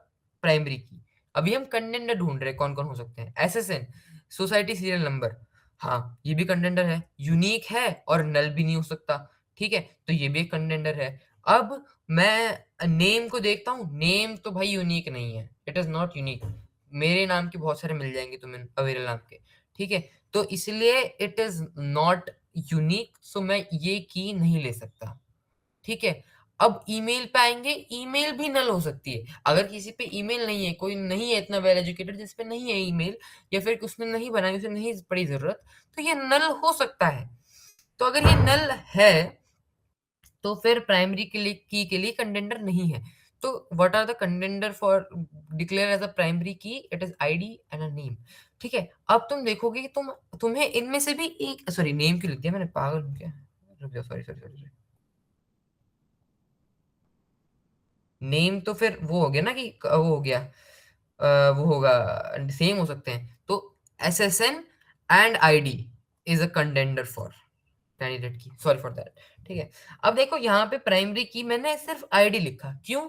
primary की। अभी हम कंटेंडर ढूंढ रहे हैं कौन कौन हो सकते हैं, एसएसएन, सोसाइटी सीरियल नंबर, हाँ ये भी कंटेंडर है, यूनिक है और नल भी नहीं हो सकता। ठीक है, तो ये भी एक कंटेंडर है। अब मैं नेम को देखता हूँ, नेम तो भाई यूनिक नहीं है, इट इज नॉट यूनिक, मेरे नाम के बहुत सारे मिल जाएंगे तुम्हें अवेलेबल नाम के। ठीक है, तो इसलिए इट इज नॉट यूनिक, सो मैं ये की नहीं ले सकता। ठीक है, अब ईमेल पे आएंगे, ईमेल भी नल हो सकती है, अगर किसी पे ईमेल नहीं है, कोई नहीं है इतना वेल एजुकेटेड जिस पे नहीं है ईमेल, या फिर उसने नहीं बनाई, उसे नहीं पड़ी जरूरत, तो ये नल हो सकता है। तो अगर ये नल है तो फिर प्राइमरी के लिए की के लिए कंटेंडर नहीं है। तो what are the contender for declare as a primary key, it is ID and a name. ठीक है, अब तुम देखोगे कि तुम्हें इनमें से भी एक, सॉरी नेम क्यों लिख दिया मैंने, पागल हूं क्या, रुक जाओ, सॉरी सॉरी सॉरी, नेम तो फिर वो हो गया ना कि वो हो गया, वो होगा, सेम हो सकते हैं। तो SSN and ID is a contender for candidate की, सॉरी फॉर दैट। ठीक है, अब देखो यहाँ पे प्राइमरी की मैंने सिर्फ ID लिखा, क्यों?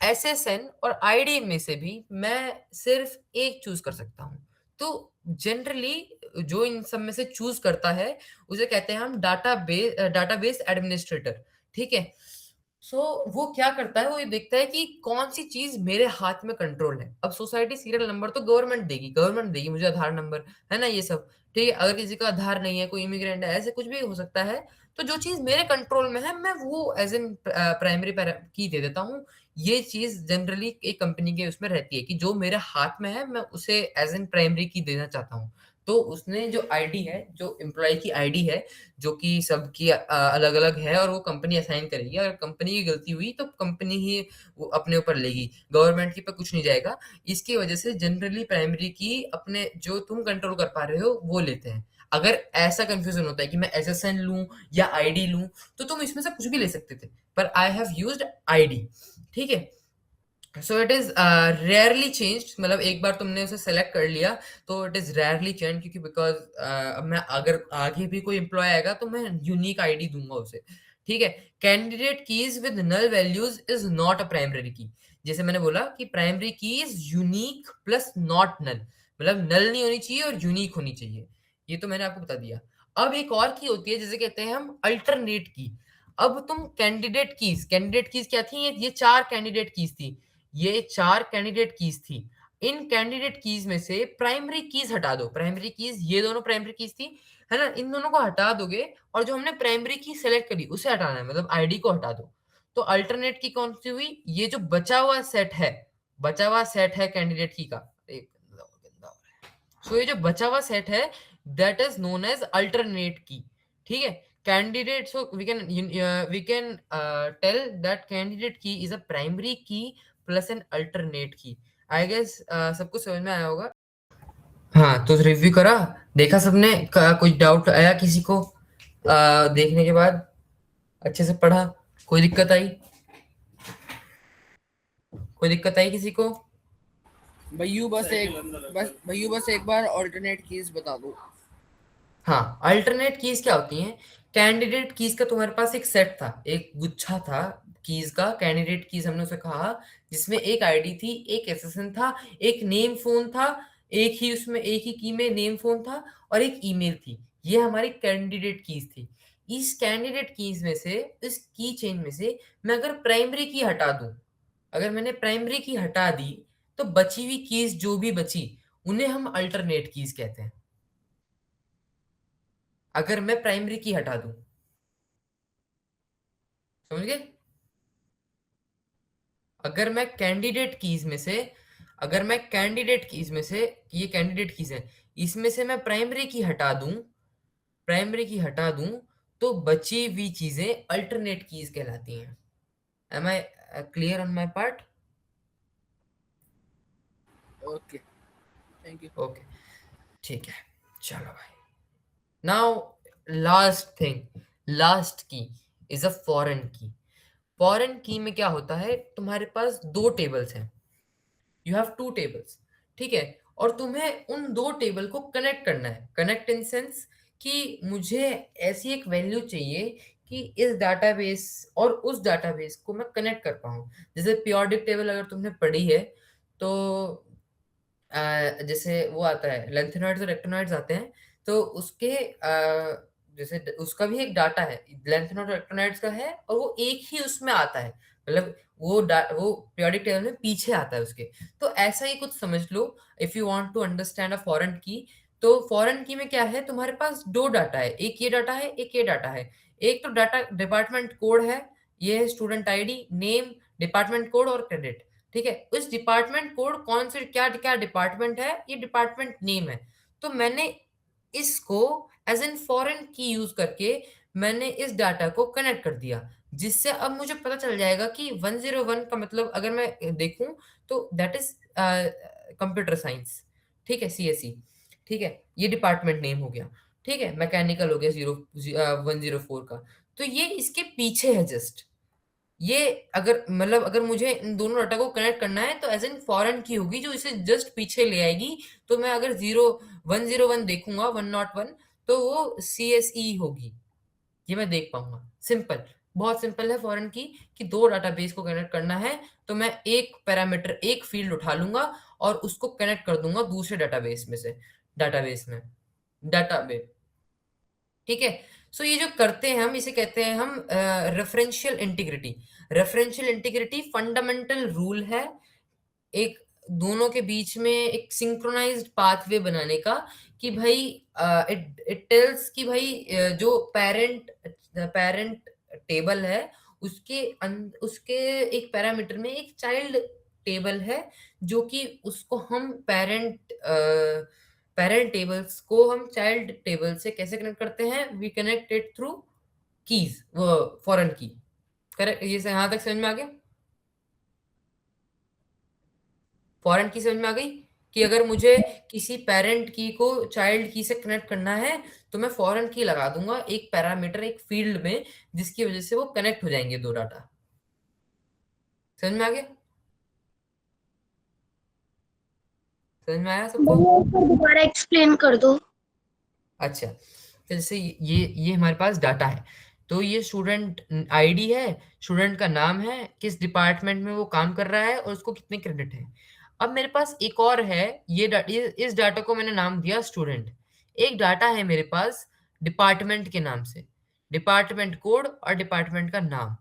SSN और ID में से भी मैं सिर्फ एक चूज कर सकता हूँ। तो जनरली जो इन सब में से चूज करता है उसे कहते हैं हम डाटाबेस एडमिनिस्ट्रेटर। ठीक है, सो वो क्या करता है, वो ये देखता है कि कौन सी चीज मेरे हाथ में कंट्रोल है। अब सोसाइटी सीरियल नंबर तो गवर्नमेंट देगी मुझे, आधार नंबर है ना ये सब। ठीक है, अगर किसी का आधार नहीं है, कोई इमिग्रेंट है, ऐसे कुछ भी हो सकता है। तो जो चीज मेरे कंट्रोल में है मैं वो एज एन प्राइमरी की दे देता हूँ। ये चीज जनरली एक कंपनी के उसमें रहती है कि जो मेरे हाथ में है मैं उसे एज एन प्राइमरी की देना चाहता हूँ। तो उसने जो आईडी है, जो एम्प्लॉय की आईडी है, जो कि सबकी अलग अलग है, और वो कंपनी असाइन करेगी। अगर कंपनी की गलती हुई तो कंपनी ही वो अपने ऊपर लेगी, गवर्नमेंट की पे कुछ नहीं जाएगा। इसकी वजह से जनरली प्राइमरी की अपने जो तुम कंट्रोल कर पा रहे हो वो लेते हैं। अगर ऐसा कंफ्यूजन होता है कि मैं SSN लूं या ID लूं, तो तुम इसमें से कुछ भी ले सकते थे, पर आई हैव यूज्ड ID। ठीक है, सो इट इज रेयरली चेंज्ड, मतलब एक बार तुमने उसे सेलेक्ट कर लिया तो इट इज रेयरली चेंज, क्योंकि बिकॉज अब मैं अगर आगे भी कोई एम्प्लॉय आएगा तो मैं यूनिक आईडी दूंगा उसे। ठीक है, candidate keys with null values is not a primary key. जैसे मैंने बोला कि primary key is unique plus not null, मतलब नल नहीं होनी चाहिए और यूनिक होनी चाहिए। ये तो मैंने आपको बता दिया। अब एक और की होती है जिसे कहते हैं हम अल्टरनेट की। अब तुम कैंडिडेट कीज क्या थी? ये चार कैंडिडेट कीज थी, ये चार कैंडिडेट कीज थी। इन कैंडिडेट कीज में से प्राइमरी कीज हटा दो, प्राइमरी कीज ये दोनों प्राइमरी कीज थी, है ना, इन दोनों को हटा दोगे, और जो हमने प्राइमरी की सेलेक्ट करी उसे हटाना है, मतलब आईडी को हटा दो। तो अल्टरनेट की कौन सी हुई? ये जो बचा हुआ सेट है कैंडिडेट की का, एक गंदा हो रहा है। सो ये जो बचा हुआ सेट है that is known as alternate key. ठीक है, candidate, so we can tell that candidate key is a primary key plus an alternate key. I guess सबको समझ में आया होगा। हाँ, तो रिव्यू करा, देखा सबने, कुछ डाउट आया किसी को देखने के बाद? अच्छे से पढ़ा? कोई दिक्कत आई? कोई दिक्कत आई किसी को? भैयू बस एक बार ऑल्टरनेट कीज बता दो। हाँ, अल्टरनेट कीज क्या होती हैं? कैंडिडेट कीज का तुम्हारे पास एक सेट था, एक गुच्छा था कीज का, कैंडिडेट कीज हमने उसे कहा, जिसमें एक आईडी थी, एक एसएसएन था, एक नेम फोन था, एक ही की में नेम फोन था, और एक ईमेल थी। ये हमारी कैंडिडेट कीज थी। इस कैंडिडेट कीज में से, इस की चेन में से मैं अगर प्राइमरी की हटा दूं, अगर मैंने प्राइमरी की हटा दी, तो बची हुई कीज जो भी बची उन्हें हम अल्टरनेट कीज कहते हैं। अगर मैं प्राइमरी की हटा दूं, समझ गए? अगर मैं कैंडिडेट कीज में से, अगर मैं कैंडिडेट कीज में से, ये कैंडिडेट कीज है, इसमें से मैं प्राइमरी की हटा दूं, तो बची हुई चीजें अल्टरनेट कीज कहलाती हैं। Am I clear on my part? Okay, thank you. Okay, ठीक है, चलो भाई। Now last key is a foreign key. Foreign key में क्या होता है, तुम्हारे पास दो टेबल्स हैं, यू हैव टू टेबल्स। ठीक है, और तुम्हें उन दो टेबल को कनेक्ट करना है। कनेक्ट इन सेंस कि मुझे ऐसी एक वैल्यू चाहिए कि इस डाटाबेस और उस डाटाबेस को मैं कनेक्ट कर पाऊँ। जैसे पीरियोडिक टेबल अगर तुमने पढ़ी है तो जैसे वो आता है, लेंथेनॉइड्स और रेक्टेनॉइड्स आते हैं, तो उसके जैसे उसका भी एक डाटा है, लेंथेनॉइड और रेक्टेनॉइड्स का है, और वो एक ही उसमें आता है, मतलब वो पीरियोडिक टेबल में पीछे आता है उसके। तो ऐसा ही कुछ समझ लो, if you want to understand a foreign key. तो फॉरेन की में क्या है, तुम्हारे पास दो डाटा है, एक ये डाटा है, एक ये डाटा है। एक तो डाटा डिपार्टमेंट कोड है, ये है student ID, name, department code और क्रेडिट। ठीक है, उस डिपार्टमेंट कोड कौन से क्या क्या डिपार्टमेंट है, ये डिपार्टमेंट नेम है। तो मैंने इसको एज एन फॉरेन की यूज करके मैंने इस डाटा को कनेक्ट कर दिया, जिससे अब मुझे पता चल जाएगा कि 101 का मतलब अगर मैं देखूं तो दैट इज कंप्यूटर साइंस। ठीक है, CSE। ठीक है, ये डिपार्टमेंट नेम हो गया। ठीक है, मैकेनिकल हो गया 104 का। तो ये इसके पीछे है जस्ट, ये अगर मतलब अगर मुझे इन दोनों डाटा को कनेक्ट करना है तो एज एन फॉरेन की होगी जो इसे जस्ट पीछे ले आएगी। तो मैं अगर 101 देखूंगा 101 तो वो CSE होगी, ये मैं देख पाऊंगा। सिंपल, बहुत सिंपल है फॉरेन की कि दो डाटाबेस को कनेक्ट करना है तो मैं एक पैरामीटर एक फील्ड उठा लूंगा और उसको कनेक्ट कर दूंगा दूसरे डाटाबेस में से डाटाबेस। ठीक है। सो ये जो करते हैं हम इसे कहते हैं हम referential integrity. Referential integrity fundamental rule है एक दोनों के बीच में एक सिंक्रोनाइज्ड पाथवे बनाने का कि भाई इट इट टेल्स कि भाई जो पेरेंट टेबल है उसके एक पैरामीटर में एक चाइल्ड टेबल है जो कि उसको हम पेरेंट टेबल्स को हम चाइल्ड टेबल से कैसे कनेक्ट करते हैं, we connect it through keys, वो फॉरेन की। करेक्ट, ये यहाँ तक समझ में आ गया? फॉरेन की समझ में आ गई कि अगर मुझे किसी पेरेंट की को चाइल्ड की से कनेक्ट करना है तो मैं फॉरेन की लगा दूंगा एक पैरामीटर एक फील्ड में जिसकी वजह से वो कनेक्ट हो जाएंगे दो डाटा। समझ में आ गया? समझ में आया सबको? दोबारा एक्सप्लेन कर दो। अच्छा, तो जैसे ये हमारे पास डाटा है तो ये स्टूडेंट आईडी है, स्टूडेंट का नाम है, किस डिपार्टमेंट में वो काम कर रहा है और उसको कितने क्रेडिट है। अब मेरे पास एक और है, इस डाटा को मैंने नाम दिया स्टूडेंट। एक डाटा है मेरे पास डिपार्टमेंट के नाम से, डिपार्टमेंट कोड और डिपार्टमेंट का नाम।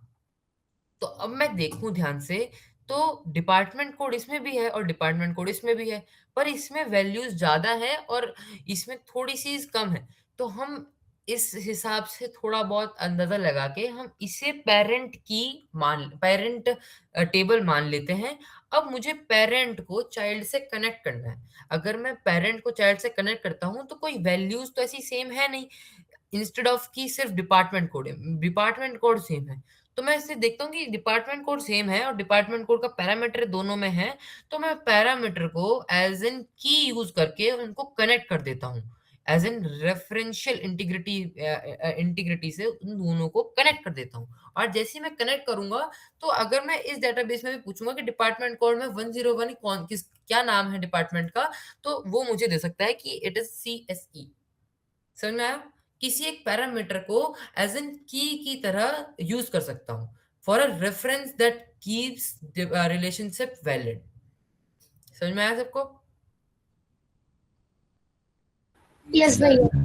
तो अब मैं देखूं ध्यान से तो डिपार्टमेंट कोड इसमें भी है और डिपार्टमेंट कोड इसमें भी है, पर इसमें वैल्यूज ज्यादा है और इसमें थोड़ी सी कम है। तो हम इस हिसाब से थोड़ा बहुत अंदाजा लगा के हम इसे पेरेंट टेबल मान लेते हैं। अब मुझे पेरेंट को चाइल्ड से कनेक्ट करना है। अगर मैं पेरेंट को चाइल्ड से कनेक्ट करता हूं तो कोई वैल्यूज तो ऐसी सेम है नहीं, इंस्टेड ऑफ की सिर्फ डिपार्टमेंट कोड सेम है। तो मैं इसे देखता हूँ कि डिपार्टमेंट कोड सेम है और डिपार्टमेंट कोड का पैरामीटर दोनों में है, तो मैं पैरामीटर को एज एन की यूज करके उनको कनेक्ट कर देता हूँ, एज एन रेफरेंशियल इंटीग्रिटी से उन दोनों को कनेक्ट कर देता हूँ। और जैसे ही मैं कनेक्ट करूंगा तो अगर मैं इस डेटाबेस में भी पूछूंगा कि डिपार्टमेंट कोड में 101 कौन किस क्या नाम है डिपार्टमेंट का, तो वो मुझे दे सकता है कि इट इज CSE। समझ में आया? किसी एक पैरामीटर को एज एन की तरह यूज कर सकता हूं for a reference that keeps relationship valid. समझ में आया सबको? यस भैया।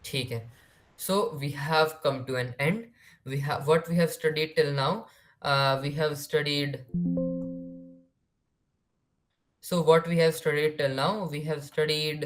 ठीक है। So we have come to an end. We have what we have studied till now. We have studied So what we have studied till now, we have studied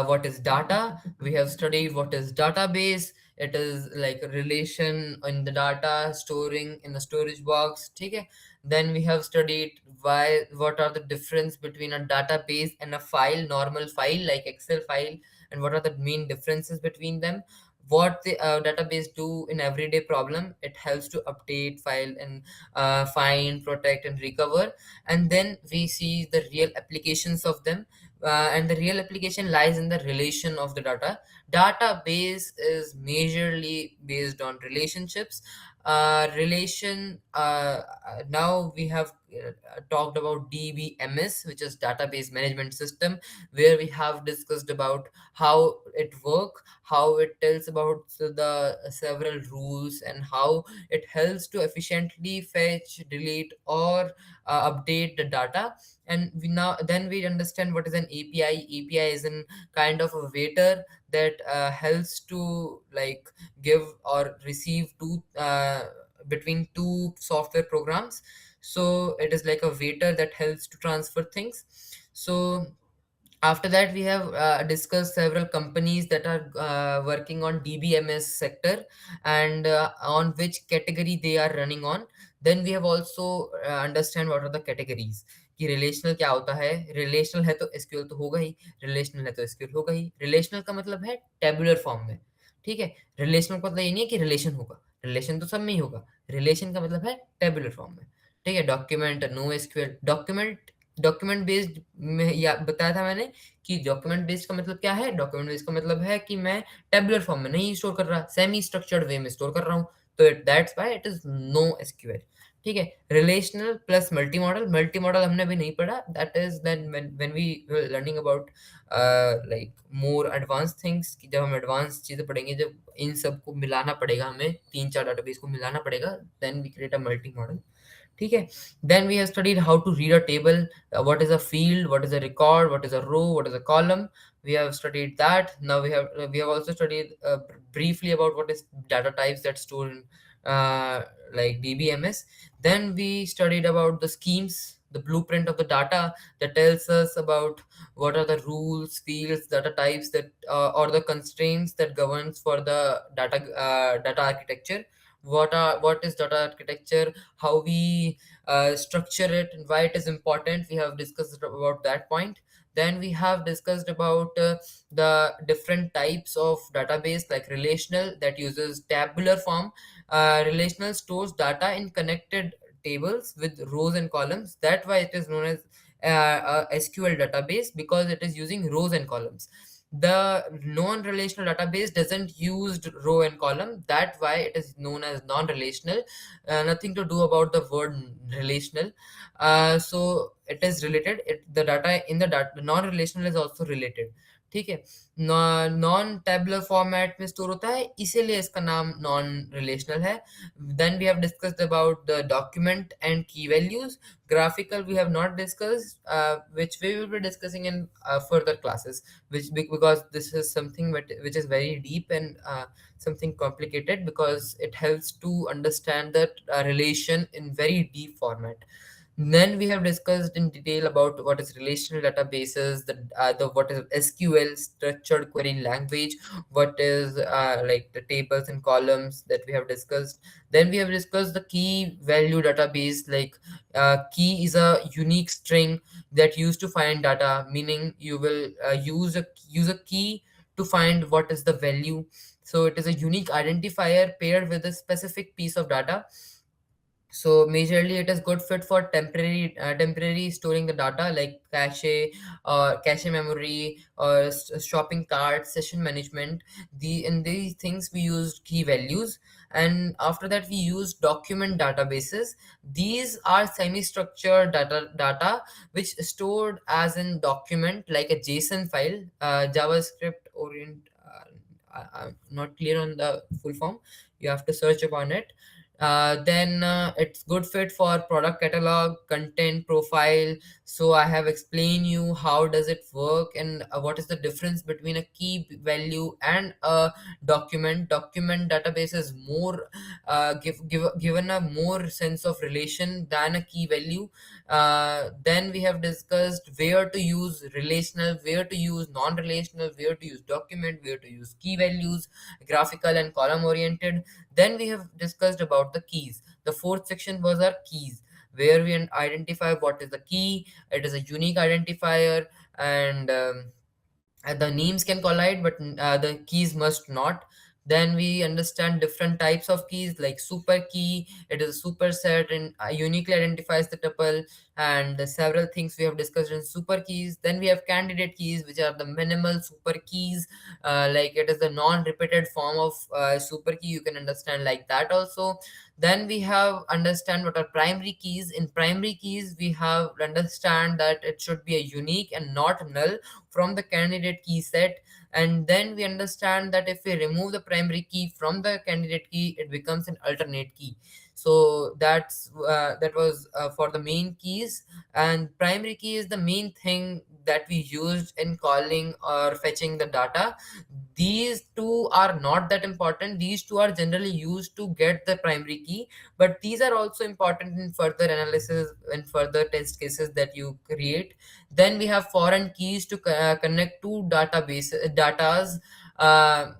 what is data, we have studied what is database. It is like a relation in the data storing in the storage box. Okay. Then we have studied what are the difference between a database and a file, normal file like Excel file, and what are the main differences between them. What the database do in everyday problem, it helps to update file and find, protect and recover. And then we see the real applications of them, and the real application lies in the relation of the database is majorly based on relationships. Now we have talked about DBMS, which is database management system, where we have discussed about how it work, how it tells about the several rules and how it helps to efficiently fetch, delete or update the data. And then we understand what is an API is an kind of a waiter that helps to like give or receive between two software programs. So it is like a waiter that helps to transfer things. So after that we have discussed several companies that are working on DBMS sector and on which category they are running on. Then we have also understand what are the categories कि relational क्या होता है। Relational है तो SQL तो होगा ही, relational है तो एसक्यूएल होगा ही। रिलेशनल का मतलब है टेबुलर फॉर्म में। ठीक है, रिलेशनल का मतलब ये नहीं है कि रिलेशन होगा, रिलेशन तो सब में ही होगा, रिलेशन का मतलब है टेबुलर फॉर्म में। ठीक है, document no SQL, document based में या बताया था मैंने कि डॉक्यूमेंट बेस्ड का मतलब क्या है। डॉक्यूमेंट बेस्ड का मतलब है कि मैं टेबुलर फॉर्म में नहीं स्टोर कर रहा, सेमी स्ट्रक्चर्ड वे में स्टोर कर रहा हूँ। तो that's why it is no SQL. ठीक है. Relational plus multi model. Multi model हमने अभी नहीं पढ़ा. That is then when we learning about like more advance things, कि जब हम एडवांस चीजें पढ़ेंगे, जब इन सबको मिलाना पड़ेगा, हमें 3-4 डाटाबेस को मिलाना पड़ेगा, then we create a multi model. ठीक है. Then we have studied how to read a table, what is a field, what is a record, what is a row, what is a column. We have studied that. Now we have also studied briefly about what is data types that store in like DBMS. Then we studied about the schemes, the blueprint of the data that tells us about what are the rules, fields, data types that or the constraints that governs for the data architecture. What is data architecture, how we structure it, and why it is important. We have discussed about that point. Then we have discussed about the different types of database, like relational that uses tabular form. Relational stores data in connected tables with rows and columns. That's why it is known as a SQL database, because it is using rows and columns. The non-relational database doesn't use row and column. That's why it is known as non-relational. Nothing to do about the word relational. So it is related. The data in the data non-relational is also related. ठीक है. Non tabular format में store होता है, इसीलिए इसका नाम non relational है. Then we have discussed about the document and key values. Graphical we have not discussed, which we will be discussing in further classes, because this is something which is very deep and something complicated, because it helps to understand that relation in very deep format. Then we have discussed in detail about what is relational databases, the what is SQL, structured query language, what is like the tables and columns that we have discussed. Then we have discussed the key value database. Like key is a unique string that used to find data, meaning you will use a key to find what is the value. So it is a unique identifier paired with a specific piece of data. So majorly it is good fit for temporary storing the data, like cache or cache memory or shopping cart, session management. In these things we use key values. And after that we use document databases. These are semi-structured data which stored as in document, like a JSON file, JavaScript orient. I'm not clear on the full form. You have to search upon it. Then it's good fit for product catalog, content profile. So I have explained you how does it work, and what is the difference between a key value and a document database is more given a more sense of relation than a key value. Then we have discussed where to use relational, where to use non-relational, where to use document, where to use key values, graphical and column oriented. Then we have discussed about the keys. The fourth section was our keys, where we identify what is the key. It is a unique identifier, and the names can collide, but the keys must not. Then we understand different types of keys, like super key. It is a superset and uniquely identifies the tuple, and several things we have discussed in super keys. Then we have candidate keys, which are the minimal super keys. Like it is the non-repeated form of super key. You can understand like that also. Then we have understand what are primary keys. In primary keys, we have understand that it should be a unique and not null from the candidate key set. And then we understand that if we remove the primary key from the candidate key, it becomes an alternate key. So that was for the main keys. And primary key is the main thing that we used in calling or fetching the data. These two are not that important. These two are generally used to get the primary key, but these are also important in further analysis and further test cases that you create. Then we have foreign keys to connect two datas, uh,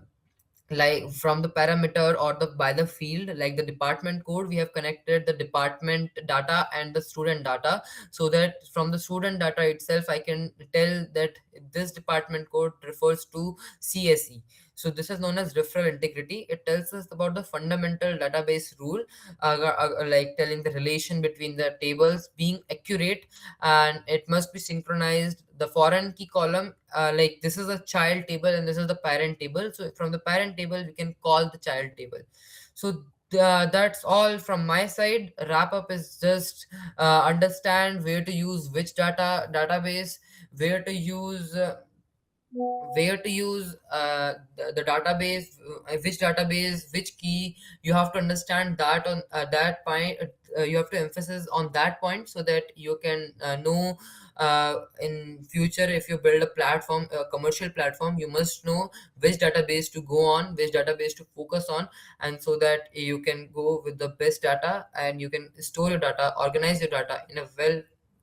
like from the parameter or the by the field, like the department code. We have connected the department data and the student data, so that from the student data itself I can tell that this department code refers to CSE. So this is known as referral integrity. It tells us about the fundamental database rule, like telling the relation between the tables being accurate, and it must be synchronized. The foreign key column, like this is a child table and this is the parent table. So from the parent table we can call the child table. So that's all from my side. Wrap up is just understand where to use which database, where to use the database, which database, which key. You have to understand that on that point. You have to emphasize on that point so that you can know in future if you build a platform, a commercial platform, you must know which database to go on, which database to focus on, and so that you can go with the best data and you can store your data, organize your data in a well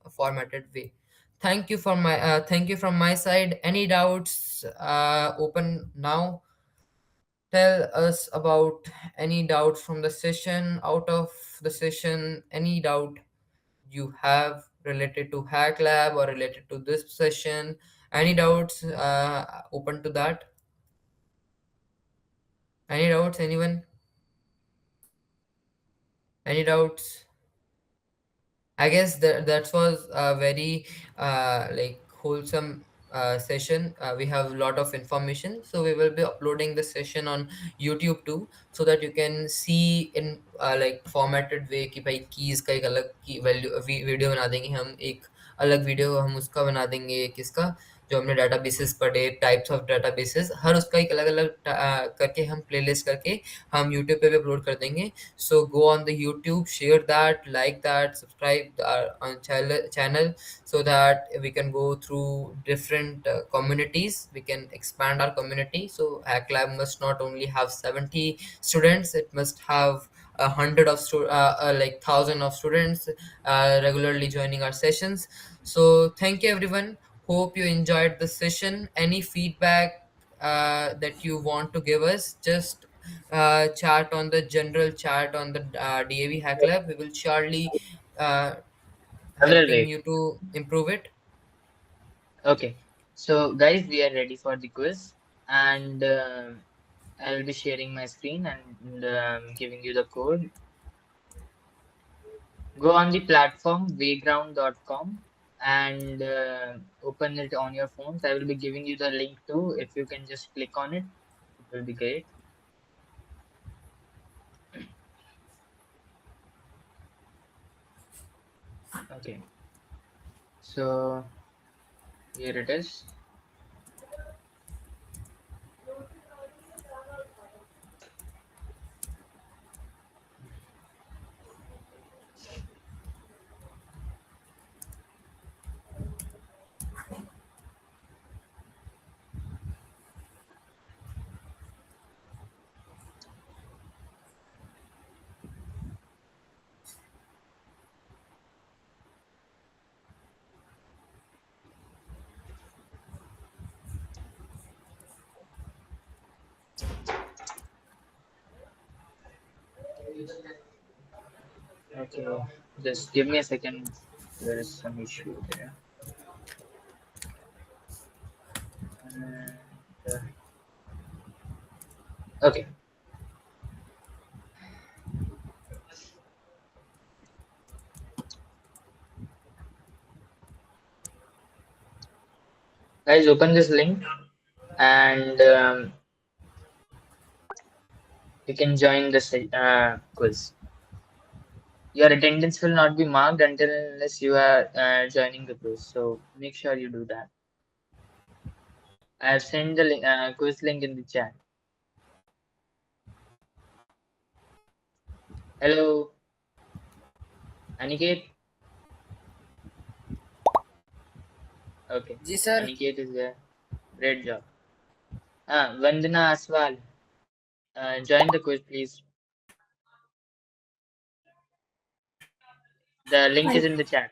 formatted way. Thank you from my side. Any doubts? Open now. Tell us about any doubts from the session, out of the session, any doubt you have related to Hack Lab or related to this session. Any doubts? Open to that. Any doubts? Anyone? Any doubts? I guess that was a very like wholesome session. We have a lot of information, so we will be uploading the session on YouTube too, so that you can see in like formatted way कि भाई keys का एक अलग की value video बना देंगे हम, एक अलग वीडियो हम उसका बना देंगे किसका, जो हमने डाटाबेसेस पढ़े, टाइप्स ऑफ डाटाबेसेस, हर उसका एक अलग अलग करके हम प्लेलिस्ट करके हम यूट्यूब पे भी अपलोड कर देंगे. So go on the YouTube, share that, like that, subscribe our on channel so that we can go through different communities. We can expand our community. So Hack Lab must not only have 70 students; it must have a hundred of like thousand of students regularly joining our sessions. So thank you everyone. Hope you enjoyed the session. Any feedback that you want to give us, just chat on the general chat on the DAV Hack Lab. We will surely uh, Several helping ways. you to improve it. Okay. So, guys, we are ready for the quiz, and I will be sharing my screen and giving you the code. Go on the platform wayground.com and open it on your phones. I will be giving you the link too. If you can just click on it, it will be great. Okay. So, here it is. Okay. Just give me a second. There is some issue there. And, okay. Guys, open this link and you can join the quiz. Your attendance will not be marked until unless you are joining the quiz. So make sure you do that. I have sent the quiz link in the chat. Hello, Aniket. Okay, जी sir. Aniket is there. Great job. Vandana Aswal, join the quiz, please. The link is in the chat.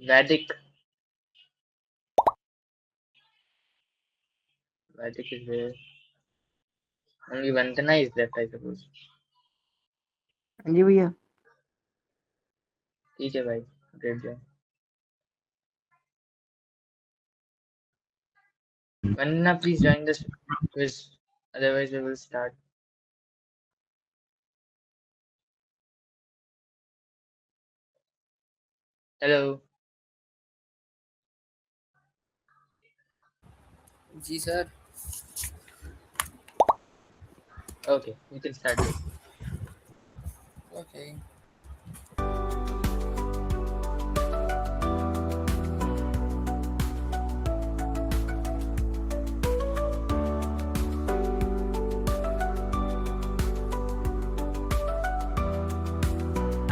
Vadik. Vadik is there. Only Vandana is left, I suppose. हाँ जी भैया. ठीक है भाई. Great job. Vandana, please join this quiz. Otherwise, we will start. Hello. जी sir. Okay, you can start this. Okay.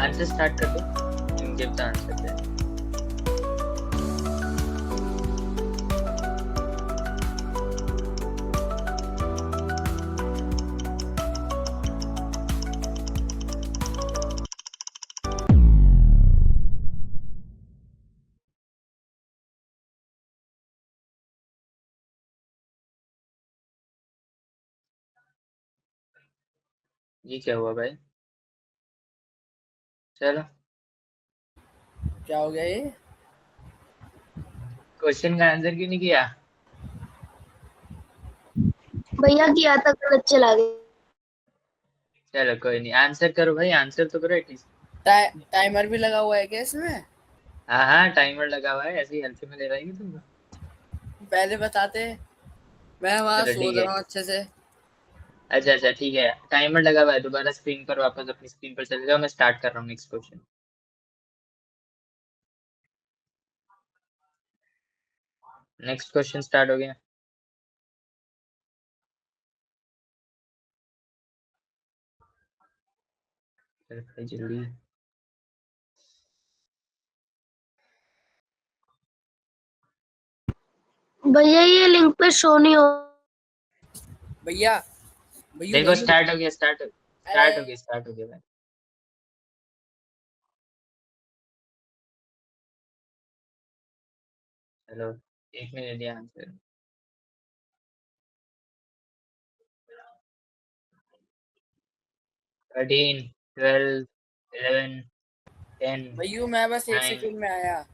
Answer start कर दो. You can give the answer there. ये क्या हुआ भाई? चलो, क्या हो गया ये? क्वेश्चन का आंसर क्यों नहीं किया? भैया किया था, गलत चला गया। चलो कोई नहीं, आंसर करो भाई, आंसर तो करो एटलीस्ट. टाइमर भी लगा हुआ है क्या इसमें? हाँ हाँ, टाइमर लगा हुआ है, ऐसे ही हल्के में ले रहेगी तुमको. पहले बताते। मैं वहां चलो ठीक सोच है. रहा हूँ अच्छे से। अच्छा अच्छा ठीक है, टाइमर लगा हुआ है. दोबारा स्क्रीन पर वापस अपनी स्क्रीन पर चले जाओ. मैं स्टार्ट कर रहा हूँ next question. Next question start हो गया. चलो भाई जल्दी. भैया ये लिंक पे शो नहीं हो। भैया भैया देखो भैया। स्टार्ट हो गया, स्टार्ट अरे स्टार्ट हो गया, स्टार्ट हो गया भाई. चलो, एक में दे दिया आंसर. 13, 12, 11, 10, भैया मैं बस एक 9 सेकंड में आया।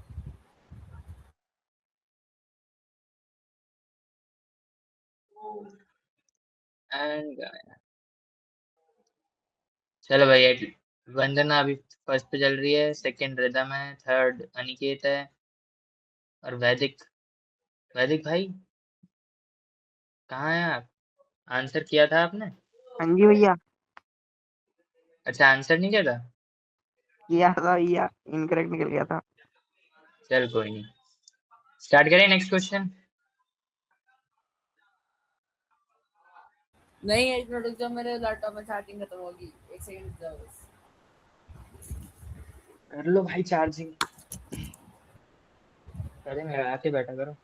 एंड. चलो भाई, वंदना अभी फर्स्ट पे चल रही है, सेकंड रिदम है, थर्ड अनिकेत है, और वैदिक. वैदिक भाई कहाँ है आप? आंसर किया था आपने? हाँ जी भैया, अच्छा, आंसर नहीं किया था. किया था भैया, इनकरेक्ट निकल गया था। चल कोई नहीं, स्टार्ट करें नेक्स्ट क्वेश्चन. नहीं, एक मिनट रुक जाओ, मेरे लैपटॉप में चार्जिंग खत्म होगी। एक सेकंड रुक जाओ बस। कर लो भाई चार्जिंग. अरे मैं आके बैठा करो.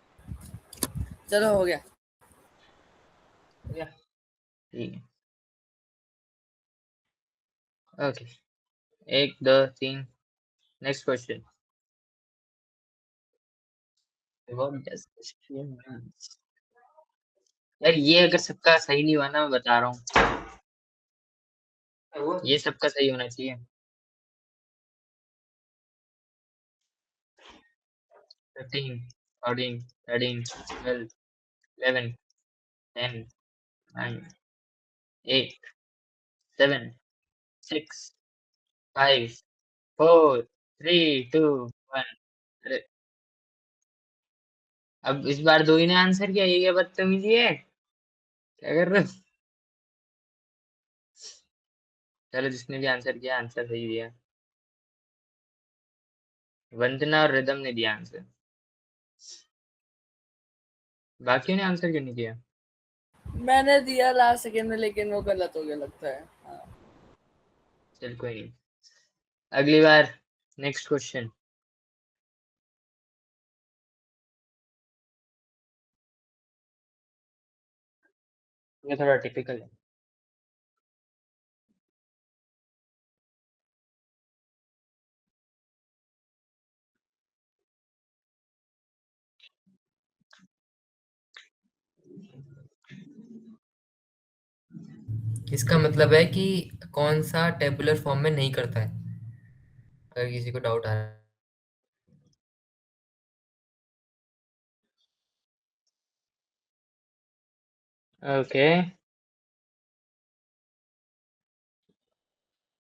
चलो हो गया। हो गया? ठीक है. Okay, 1 2 3. Next question. What does this means? यार ये अगर सबका सही नहीं हुआ ना, मैं बता रहा हूँ, ये सबका सही होना चाहिए. 15, 14, 13, 12, 11, 10, 9, 8, 7, 6, 5, 4, 3, 2, 1. अरे अब इस बार दो ही ने आंसर किया, ये क्या बदतमीजी है? क्या कर रहे हो? चलो, जिसने भी आंसर किया, आंसर सही दिया. वंदना और रिदम ने दिया आंसर. बाकियों ने आंसर क्यों नहीं किया? मैंने दिया लास्ट सेकंड में, लेकिन वो गलत हो गया लगता है। हाँ। चल कोई नहीं, अगली बार. Next question. ये थोड़ा टिपिकल है. इसका मतलब है कि कौन सा टेबुलर फॉर्म में नहीं करता है, अगर किसी को डाउट आ रहा है. ओके,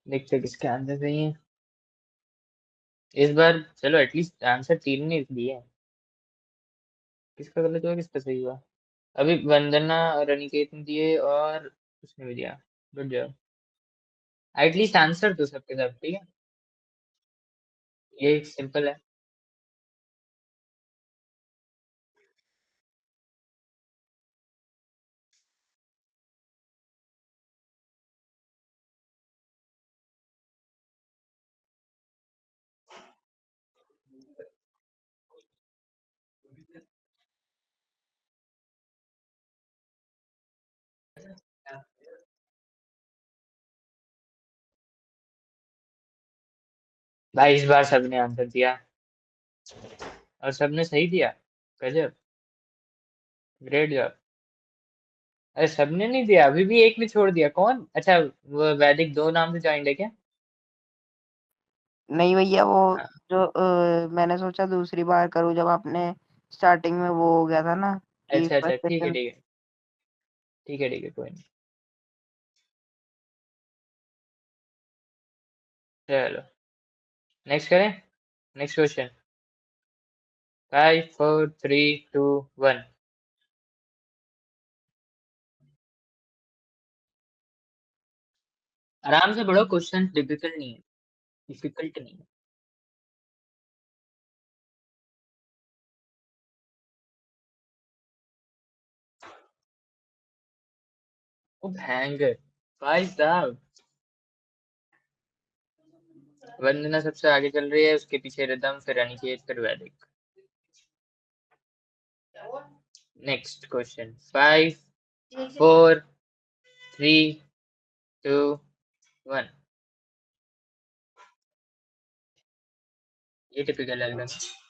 देखते हैं किसके आंसर सही है इस बार. चलो एटलीस्ट आंसर तीन ने दिए हैं. किसका गलत हुआ, किसका सही हुआ? अभी वंदना और अनिकेत ने दिए और उसने भी दिया। Good job. एटलीस्ट आंसर तो सबके सब ठीक है। ये सिंपल है। भाई इस बार सबने आंसर दिया और सबने सही दिया। गजब, ग्रेट जॉब। अरे सबने नहीं दिया, अभी भी एक ने छोड़ दिया। कौन? अच्छा, वो वैदिक 2 नाम से ज्वाइन है क्या? नहीं भैया, वो हाँ, जो मैंने सोचा दूसरी बार करूँ, जब आपने स्टार्टिंग में वो हो गया था ना कि अच्छा अच्छा, फर्स्ट ठीक है क्वेश्चन। ठीक है ठीक है ठीक है, कोई नहीं। चलो नेक्स्ट करें। Next question. 5 4 3 2 1। आराम से पढ़ो, क्वेश्चन डिफिकल्ट नहीं है। डिफिकल्ट नहीं है। ओ भयंकर भाई साहब। वंदना सबसे आगे चल रही है, उसके पीछे रिदम, फिर अनिकेत, फिर वैदिक। Next question. 5 4 3 2 1। ये टिपिकल लग रहा है।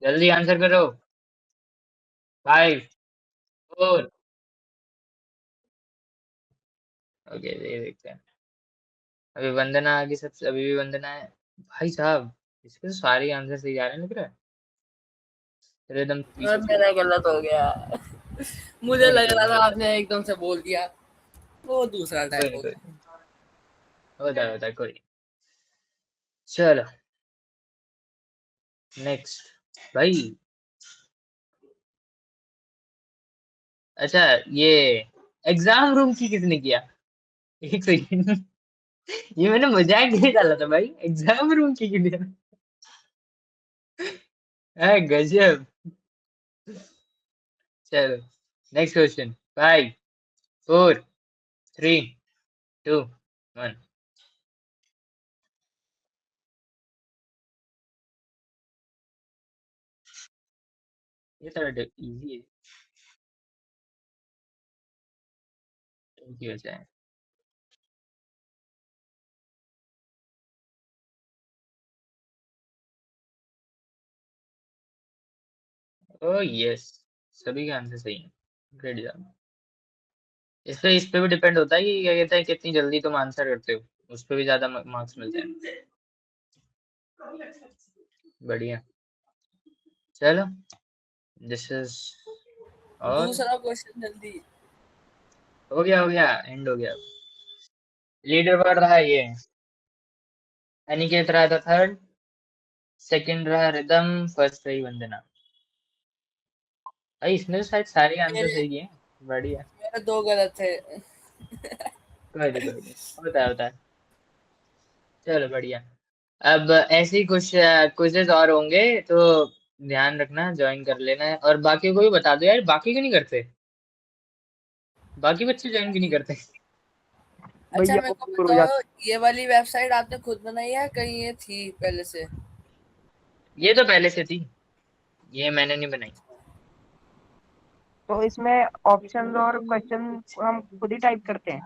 जल्दी आंसर करो। 5 4। ओके, ये देखते हैं। अभी वंदना आगे सबसे, अभी भी वंदना है। भाई साहब, इसके तो सारे आंसर सही जा रहे हैं लग रहा है। रिदम पीछे और चल मेरा रहा है। गलत हो गया। मुझे कोई नहीं लग कोई रहा नहीं था कोई आपने एकदम से बोल दिया, वो दूसरा नहीं टाइप हो कोई गया। नहीं, होता है कोई नहीं। चलो नेक्स्ट भाई। अच्छा, ये एग्जाम रूम की किसने किया? एक सेकंड। ये मैंने मजाक नहीं डाला था भाई, एग्जाम रूम की किया। है गजब। चलो नेक्स्ट क्वेश्चन। 5 4 3 2 1। ये थोड़ा इजी है। की हो ओ यस, सभी का आंसर सही है। Great job. इस पे भी डिपेंड होता है कि क्या कहते हैं, कितनी जल्दी तुम आंसर करते हो, उस पे भी ज्यादा मार्क्स मिलते हैं। बढ़िया। चलो, दिस इज और दूसरा क्वेश्चन जल्दी। हो गया एंड हो गया। लीडर बोर्ड रहा है ये। अनिकेत रहा था थर्ड, सेकंड रहा रिदम, फर्स्ट रही वंदना। भाई इसने तो शायद सारे आंसर मेरे सही किए हैं। बढ़िया। मेरे दो गलत थे। कोई नहीं होता है। चलो बढ़िया। अब ऐसे ही कुछ क्विजेज और होंगे, तो ध्यान रखना, ज्वाइन कर लेना है। और बाकी को भी बता दो यार, बाकी क्यों नहीं करते? बाकी बच्चे ज्वाइन क्यों नहीं करते? अच्छा भैया मेरे वो को दूर हो बताओ, जाता ये वाली वेबसाइट आपने खुद बनाई है, कहीं ये थी पहले से? ये तो पहले से थी, ये मैंने नहीं बनाई। तो इसमें ऑप्शंस और क्वेश्चन हम खुद ही टाइप करते हैं।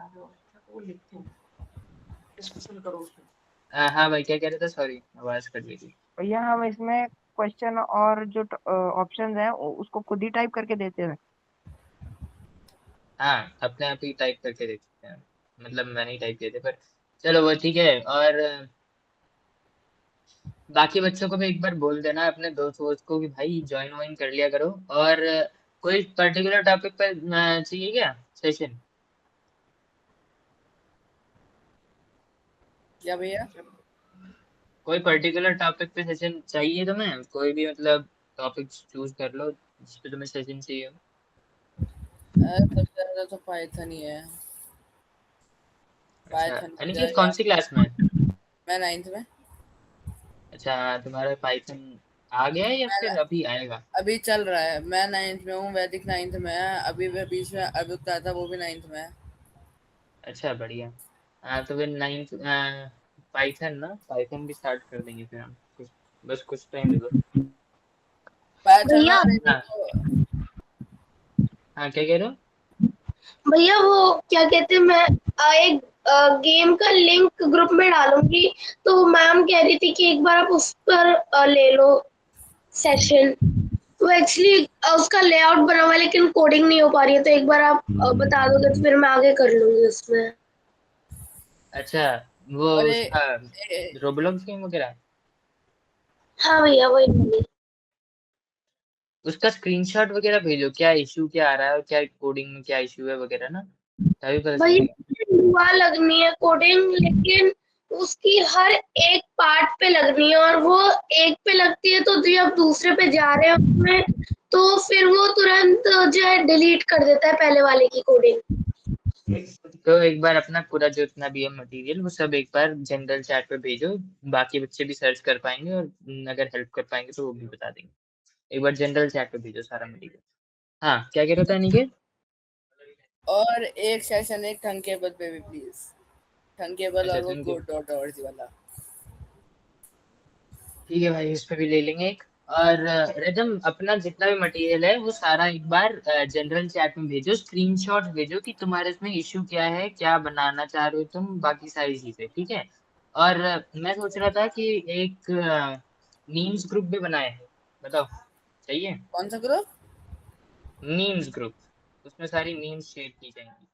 हाँ भाई, क्या कह रहे थे? सॉरी, आवाज कट गई थी। भैया हम इसमें क्वेश्चन और जो ऑप्शंस हैं उसको खुद ही टाइप करके देते हैं। हाँ, अपने आप ही टाइप करके देख सकते हैं। मतलब मैंने ही टाइप किए थे, पर चलो वो ठीक है। और बाकी बच्चों को भी एक बार बोल देना अपने दोस्त वोस्त को कि भाई ज्वाइन वाइन कर लिया करो। और कोई पर्टिकुलर टॉपिक पर चाहिए क्या सेशन? क्या भैया? कोई पर्टिकुलर टॉपिक पे सेशन चाहिए तुम्हें? कोई भी मतलब टॉपिक चूज कर लो जिस पे तुम्हें सेशन चाहिए हो। सबसे ज्यादा तो पाइथन ही है। अच्छा पाइथन अनिकेत कौन सी क्लास में? मैं 9th में। अच्छा तुम्हारा पाइथन आ गया है या मैं फिर अभी आएगा? अभी चल रहा है। मैं 9th में हूँ, वैदिक 9th में है। अभी मैं बीच में अभियुक्त था, वो भी 9th में है। अच्छा बढ़िया। तो फिर 9th पाइथन ना, पाइथन भी स्टार्ट कर देंगे फिर हम बस कुछ टाइम दे दो। पाइथन भैया और एक हाँ तो हाँ क्या कह रहे हो? भैया वो क्या कहते हैं, मैं एक गेम का लिंक ग्रुप में डालूंगी, तो मैम कह रही थी कि एक बार आप उस पर ले लो सेशन। तो एक्चुअली उसका लेआउट बना हुआ है लेकिन कोडिंग नहीं हो पा रही है, तो एक बार आप बता दोगे तो फिर मैं आगे कर लूंगी उसमें। अच्छा वो और उसका रोब्लॉक्स गेम वगैरह हाँ भैया वही। उसका स्क्रीनशॉट वगैरह भेजो, क्या इशू क्या आ रहा है और क्या कोडिंग में क्या इशू है वगैरह ना, तभी पता भैया चलेगा। दुआ लगनी है कोडिंग, लेकिन उसकी हर एक पार्ट पे लगनी है, और वो एक पे लगती है तो जब दूसरे पे जा रहे हैं उसमें, तो फिर वो तुरंत जो है डिलीट कर देता है पहले वाले की कोडिंग। तो एक बार अपना पूरा जो इतना भी है मटेरियल वो सब एक बार जनरल चैट पे भेजो, बाकी बच्चे भी सर्च कर पाएंगे और अगर हेल्प कर पाएंगे तो वो भी बता देंगे। एक बार जनरल चैट पे भेजो सारा मटेरियल। हाँ क्या कह रहे थे अनिकेत? और एक सेशन एक ठंकेबल पे भी प्लीज। ठंकेबल अच्छा और वो थैंक। कोड.org वाला। ठीक है भाई उस पे भी ले लेंगे एक। और रिदम अपना जितना भी मटेरियल है वो सारा एक बार जनरल चैट में भेजो, स्क्रीनशॉट भेजो कि तुम्हारे इसमें इशू क्या है, क्या बनाना चाह रहे हो तुम, बाकी सारी चीजें ठीक है। और मैं सोच रहा था कि एक मीम्स ग्रुप भी बनाए हैं, बताओ चाहिए? कौन सा ग्रुप? मीम्स ग्रुप, उसमें सारी मीम्स शेयर की जाएंगी।